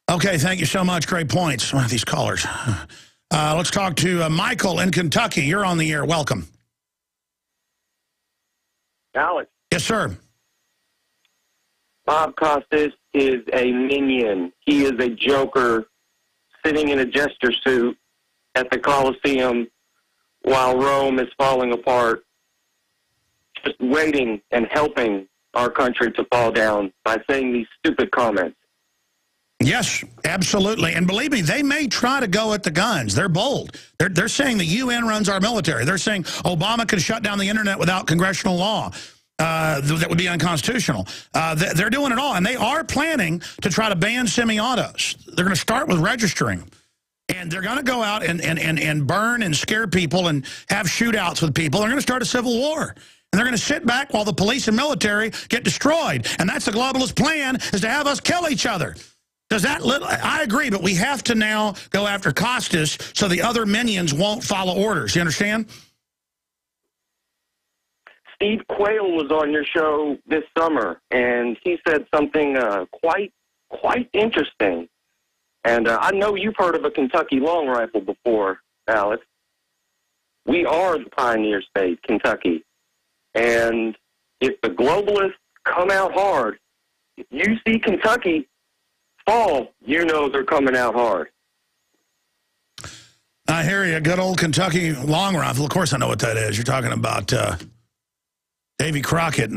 Okay, thank you so much. Great points. One of these callers. Let's talk to Michael in Kentucky. You're on the air. Welcome. Alex. Yes, sir. Bob Costas is a minion. He is a joker sitting in a jester suit at the Colosseum while Rome is falling apart, just waiting and helping our country to fall down by saying these stupid comments. Yes, absolutely. And believe me, they may try to go at the guns. They're bold. They're saying the UN runs our military. They're saying Obama can shut down the internet without congressional law. That would be unconstitutional. They're doing it all. And they are planning to try to ban semi-autos. They're going to start with registering. And they're going to go out and burn and scare people and have shootouts with people. They're going to start a civil war. And they're going to sit back while the police and military get destroyed. And that's the globalist plan, is to have us kill each other. Does that? I agree, but we have to now go after Costas so the other minions won't follow orders. You understand? Steve Quayle was on your show this summer, and he said something quite interesting. And I know you've heard of a Kentucky long rifle before, Alex. We are the pioneer state, Kentucky. And if the globalists come out hard, if you see Kentucky fall, you know they're coming out hard. I hear you. Good old Kentucky long rifle. Of course I know what that is. You're talking about Davy Crockett.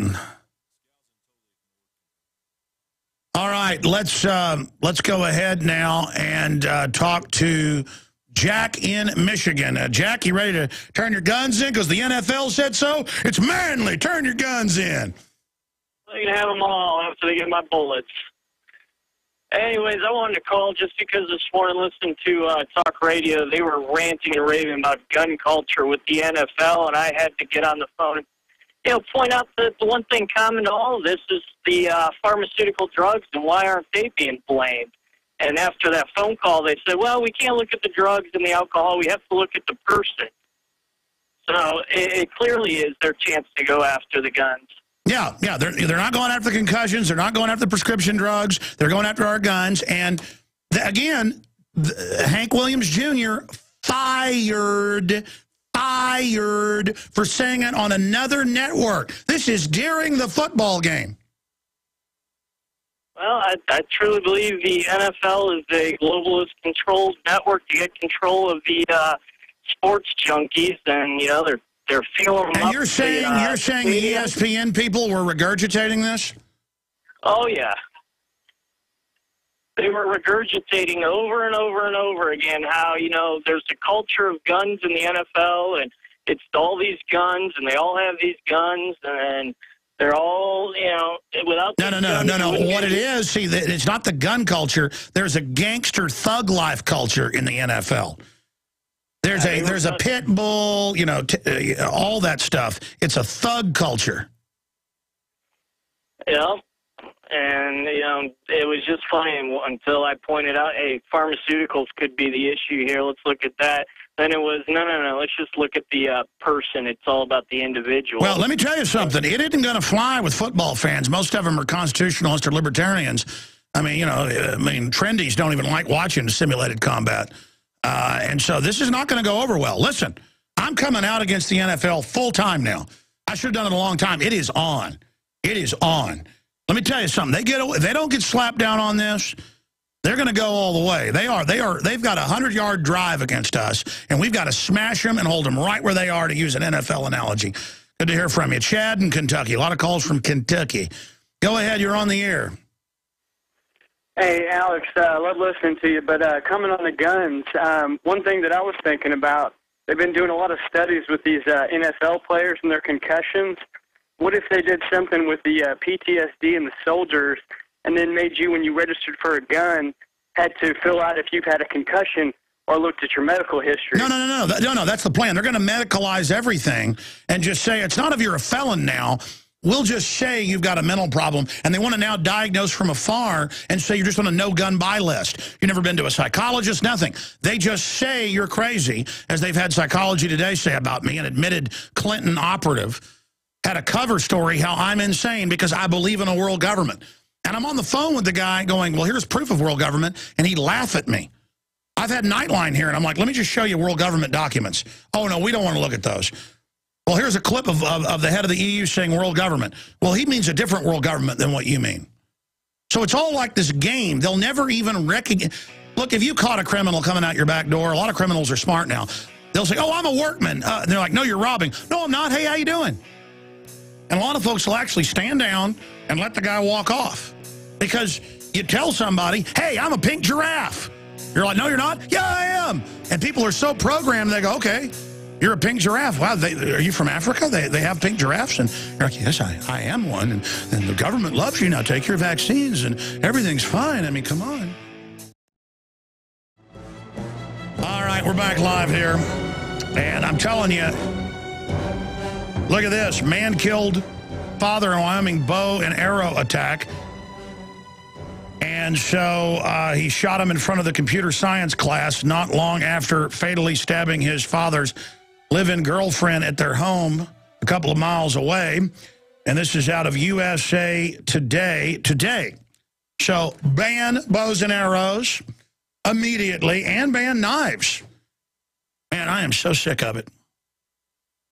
All right, let's go ahead now and talk to Jack in Michigan. Jack, you ready to turn your guns in? Because the NFL said so. It's manly. Turn your guns in. You can have them all after they get my bullets. Anyways, I wanted to call just because this morning listening to talk radio, they were ranting and raving about gun culture with the NFL, and I had to get on the phone and, point out that the one thing common to all of this is the pharmaceutical drugs, and why aren't they being blamed? And after that phone call, they said, well, we can't look at the drugs and the alcohol. We have to look at the person. So it clearly is their chance to go after the guns. Yeah, they're not going after the concussions. They're not going after the prescription drugs. They're going after our guns. And again, Hank Williams Jr. fired for saying it on another network. This is during the football game. Well, I truly believe the NFL is a globalist-controlled network to get control of the sports junkies, and they're feeling them up. And you're saying the ESPN people were regurgitating this? Oh yeah, they were regurgitating over and over and over again how there's a culture of guns in the NFL, and it's all these guns, and they all have these guns, and they're all, without... No. What it is, see, it's not the gun culture. There's a gangster thug life culture in the NFL. There's a pit bull, all that stuff. It's a thug culture. Yeah, and, it was just funny until I pointed out, hey, pharmaceuticals could be the issue here. Let's look at that. Then it was, no, let's just look at the person. It's all about the individual. Well, let me tell you something. It isn't going to fly with football fans. Most of them are constitutionalists or libertarians. I mean, trendies don't even like watching simulated combat. And so this is not going to go over well. Listen, I'm coming out against the NFL full time now. I should have done it a long time. It is on. It is on. Let me tell you something. If they don't get slapped down on this, they're going to go all the way. They've got a 100-yard drive against us, and we've got to smash them and hold them right where they are, to use an NFL analogy. Good to hear from you. Chad in Kentucky. A lot of calls from Kentucky. Go ahead. You're on the air. Hey, Alex, love listening to you, but coming on the guns, one thing that I was thinking about, they've been doing a lot of studies with these NFL players and their concussions. What if they did something with the PTSD and the soldiers, and then made you, when you registered for a gun, had to fill out if you've had a concussion or looked at your medical history. No, that's the plan. They're going to medicalize everything and just say, it's not if you're a felon now. We'll just say you've got a mental problem, and they want to now diagnose from afar and say you're just on a no-gun buy list. You've never been to a psychologist, nothing. They just say you're crazy, as they've had Psychology Today say about me, an admitted Clinton operative had a cover story how I'm insane because I believe in a world government. And I'm on the phone with the guy going, well, here's proof of world government, and he'd laugh at me. I've had Nightline here, and I'm like, let me just show you world government documents. Oh, no, we don't want to look at those. Well, here's a clip of the head of the EU saying world government. Well, he means a different world government than what you mean. So it's all like this game. They'll never even recognize. Look, if you caught a criminal coming out your back door, a lot of criminals are smart now. They'll say, oh, I'm a workman. And they're like, no, you're robbing. No, I'm not. Hey, how you doing? And a lot of folks will actually stand down and let the guy walk off. Because you tell somebody, hey, I'm a pink giraffe. You're like, no, you're not? Yeah, I am. And people are so programmed, they go, okay. You're a pink giraffe. Wow, are you from Africa? They have pink giraffes? And you're like, yes, I am one. And the government loves you now. Take your vaccines and everything's fine. I mean, come on. All right, we're back live here. And I'm telling you, look at this. Man killed father in Wyoming bow and arrow attack. And so he shot him in front of the computer science class not long after fatally stabbing his father's live-in girlfriend at their home a couple of miles away. And this is out of USA Today. So ban bows and arrows immediately and ban knives. Man, I am so sick of it.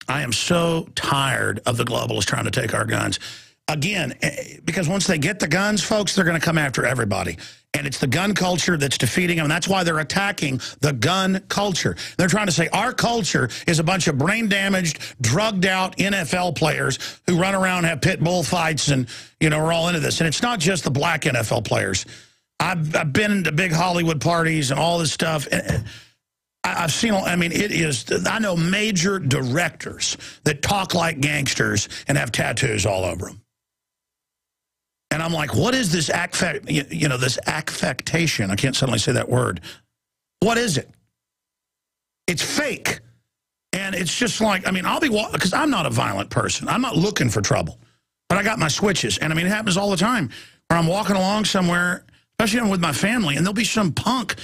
I am so tired of the globalists trying to take our guns. Again, because once they get the guns, folks, they're going to come after everybody. And it's the gun culture that's defeating them. And that's why they're attacking the gun culture. They're trying to say our culture is a bunch of brain-damaged, drugged-out NFL players who run around and have pit bull fights and, you know, are all into this. And it's not just the black NFL players. I've been to big Hollywood parties and all this stuff. I've seen, I mean, it is, I know major directors that talk like gangsters and have tattoos all over them. And I'm like, what is this this affectation? I can't suddenly say that word. What is it? It's fake. And it's just like, I mean, I'll be, because I'm not a violent person. I'm not looking for trouble. But I got my switches. And I mean, it happens all the time where I'm walking along somewhere, especially with my family, and there'll be some punk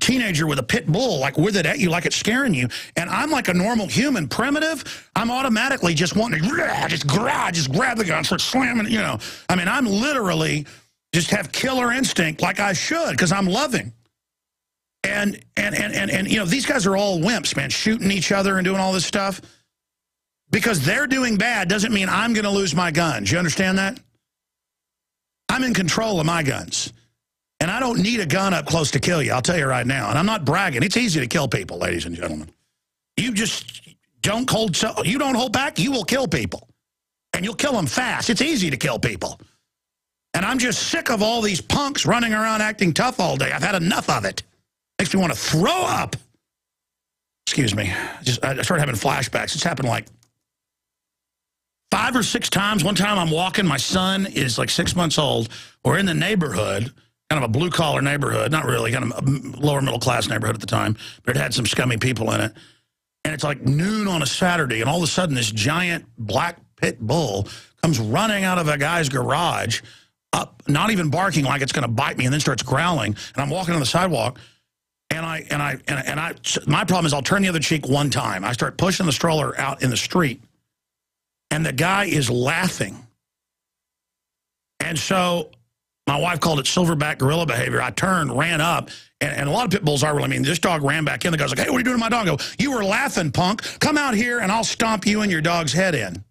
teenager with a pit bull, like with it at you, like it's scaring you. And I'm like a normal human, primitive. I'm automatically just wanting to just grab the gun, start slamming it, you know. I mean, I'm literally just have killer instinct like I should because I'm loving. And you know, these guys are all wimps, man, shooting each other and doing all this stuff. Because they're doing bad doesn't mean I'm going to lose my guns. You understand that? I'm in control of my guns. And I don't need a gun up close to kill you, I'll tell you right now. And I'm not bragging. It's easy to kill people, ladies and gentlemen. You just don't hold back, you will kill people. And you'll kill them fast. It's easy to kill people. And I'm just sick of all these punks running around acting tough all day. I've had enough of it. Makes me want to throw up. Excuse me. I started having flashbacks. It's happened like 5 or 6 times. One time I'm walking, my son is like 6 months old. We're in the neighborhood. Kind of a blue-collar neighborhood, not really, kind of a lower-middle-class neighborhood at the time, but it had some scummy people in it. And it's like noon on a Saturday, and all of a sudden this giant black pit bull comes running out of a guy's garage, up, not even barking like it's going to bite me, and then starts growling. And I'm walking on the sidewalk, and my problem is I'll turn the other cheek one time. I start pushing the stroller out in the street, and the guy is laughing. And so my wife called it silverback gorilla behavior. I turned, ran up, and a lot of pit bulls are really mean. This dog ran back in. The guy's like, hey, what are you doing to my dog? I go, you were laughing, punk. Come out here, and I'll stomp you and your dog's head in.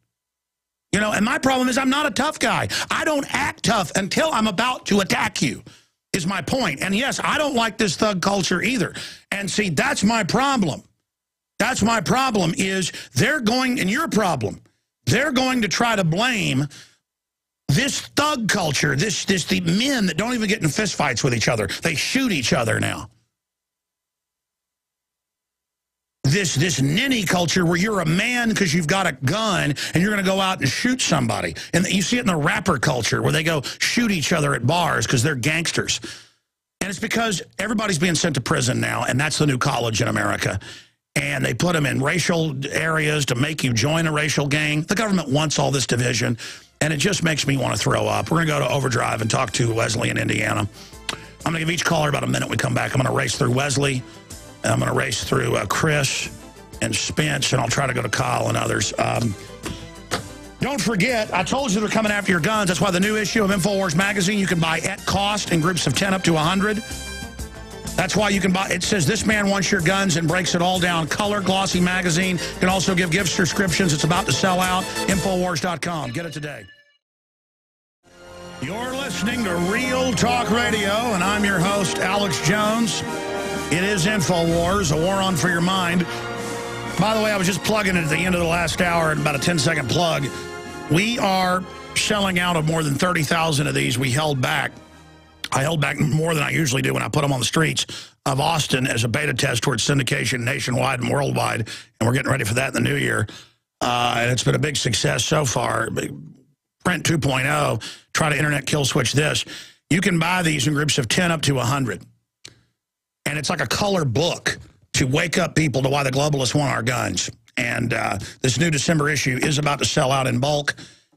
You know, and my problem is I'm not a tough guy. I don't act tough until I'm about to attack you, is my point. And, yes, I don't like this thug culture either. And, see, that's my problem. That's my problem is they're going, and your problem, they're going to try to blame this thug culture, the men that don't even get in fistfights with each other. They shoot each other now. This ninny culture where you're a man because you've got a gun and you're going to go out and shoot somebody. And you see it in the rapper culture where they go shoot each other at bars because they're gangsters. And it's because everybody's being sent to prison now, and that's the new college in America. And they put them in racial areas to make you join a racial gang. The government wants all this division, and it just makes me want to throw up. We're going to go to Overdrive and talk to Wesley in Indiana. I'm going to give each caller about a minute when we come back. I'm going to race through Wesley, and I'm going to race through Chris and Spence, and I'll try to go to Kyle and others. Don't forget, I told you they're coming after your guns. That's why the new issue of InfoWars magazine you can buy at cost in groups of 10 up to 100. That's why you can buy. It says, "This man wants your guns," and breaks it all down. Color, glossy magazine. You can also give gift subscriptions. It's about to sell out. Infowars.com. Get it today. You're listening to Real Talk Radio, and I'm your host, Alex Jones. It is InfoWars, a war on for your mind. By the way, I was just plugging it at the end of the last hour, about a 10-second plug. We are selling out of more than 30,000 of these. We held back. I held back more than I usually do when I put them on the streets of Austin as a beta test towards syndication nationwide and worldwide, and we're getting ready for that in the new year. And it's been a big success so far. Print 2.0, try to internet kill switch this. You can buy these in groups of 10 up to 100. And it's like a color book to wake up people to why the globalists want our guns. And this new December issue is about to sell out in bulk.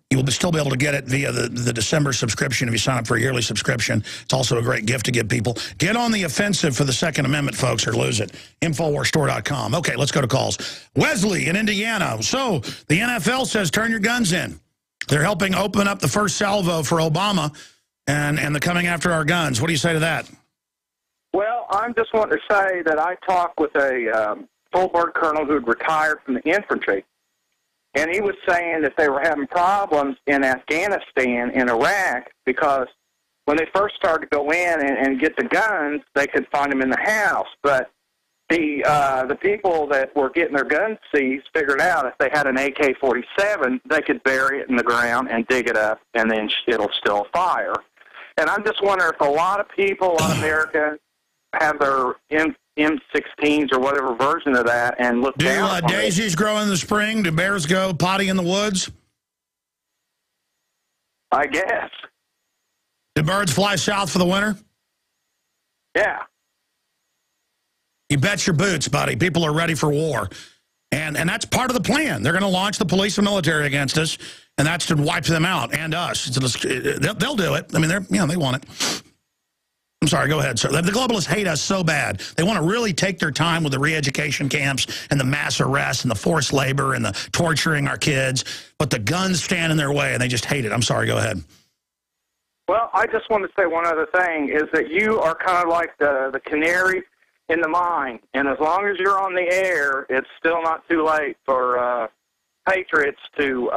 You will still be able to get it via the December subscription if you sign up for a yearly subscription. It's also a great gift to give people. Get on the offensive for the Second Amendment, folks, or lose it. Infowarsstore.com. Okay, let's go to calls. Wesley in Indiana. So the NFL says turn your guns in. They're helping open up the first salvo for Obama and the coming after our guns. What do you say to that? Well, I'm just wanting to say that I talked with a full-board colonel who had retired from the infantry, and he was saying that they were having problems in Afghanistan and Iraq because when they first started to go in and get the guns, they could find them in the house. But the people that were getting their guns seized figured out if they had an AK-47, they could bury it in the ground and dig it up, and then it'll still fire. And I'm just wondering if a lot of people in America have their M16s or whatever version of that and look down. Do daisies grow in the spring? Do bears go potty in the woods? I guess. Do birds fly south for the winter? Yeah. You bet your boots, buddy. People are ready for war. And that's part of the plan. They're going to launch the police and military against us, and that's to wipe them out and us. They'll do it. I mean, they want it. I'm sorry, go ahead, sir. The globalists hate us so bad. They want to really take their time with the re-education camps and the mass arrests and the forced labor and the torturing our kids, but the guns stand in their way, and they just hate it. I'm sorry, go ahead. Well, I just want to say one other thing, is that you are kind of like the canary in the mine, and as long as you're on the air, it's still not too late for patriots to,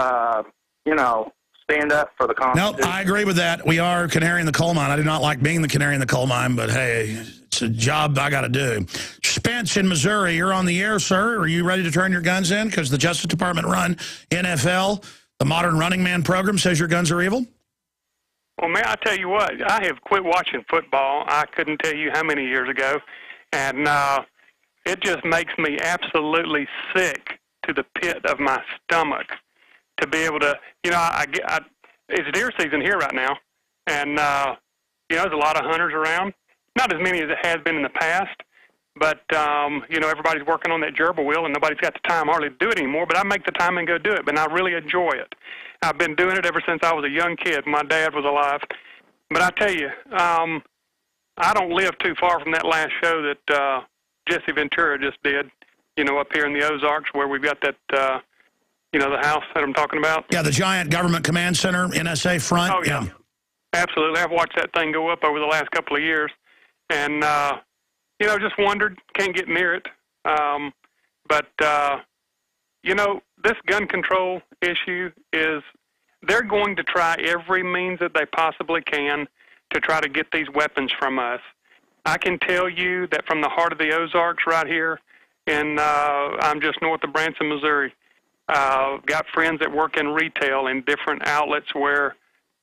stand up for the Constitution. No, I agree with that. We are canary in the coal mine. I do not like being the canary in the coal mine, but hey, it's a job I got to do. Spence in Missouri, you're on the air, sir. Are you ready to turn your guns in? Because the Justice Department run NFL, the Modern Running Man program says your guns are evil. Well, man, I tell you what, I have quit watching football. I couldn't tell you how many years ago, and it just makes me absolutely sick to the pit of my stomach to be able to, it's deer season here right now, and, there's a lot of hunters around. Not as many as it has been in the past, but, everybody's working on that gerbil wheel, and nobody's got the time hardly to do it anymore, but I make the time and go do it, but I really enjoy it. I've been doing it ever since I was a young kid. My dad was alive. But I tell you, I don't live too far from that last show that Jesse Ventura just did, up here in the Ozarks where we've got that, the house that I'm talking about. Yeah, the giant government command center, N.S.A. front. Oh, yeah. Absolutely. I've watched that thing go up over the last couple of years. And, just wondered, can't get near it. But this gun control issue is they're going to try every means that they possibly can to try to get these weapons from us. I can tell you that from the heart of the Ozarks right here, and I'm just north of Branson, Missouri, got friends that work in retail in different outlets where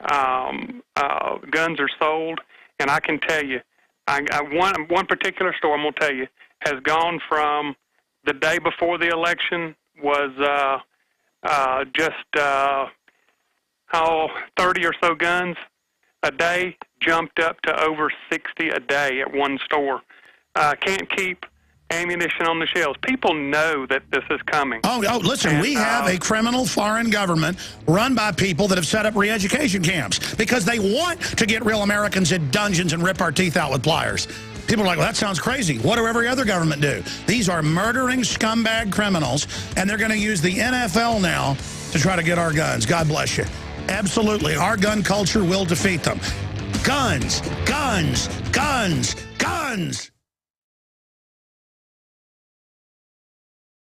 guns are sold, and I can tell you, one particular store I'm going to tell you has gone from the day before the election was 30 or so guns. a day jumped up to over 60 a day at one store. Can't keep ammunition on the shelves. People know that this is coming. Oh, listen, we have a criminal foreign government run by people that have set up re-education camps because they want to get real Americans in dungeons and rip our teeth out with pliers. People are like, well, that sounds crazy. What do every other government do? These are murdering scumbag criminals, and they're going to use the NFL now to try to get our guns. God bless you. Absolutely. Our gun culture will defeat them. Guns, guns, guns, guns.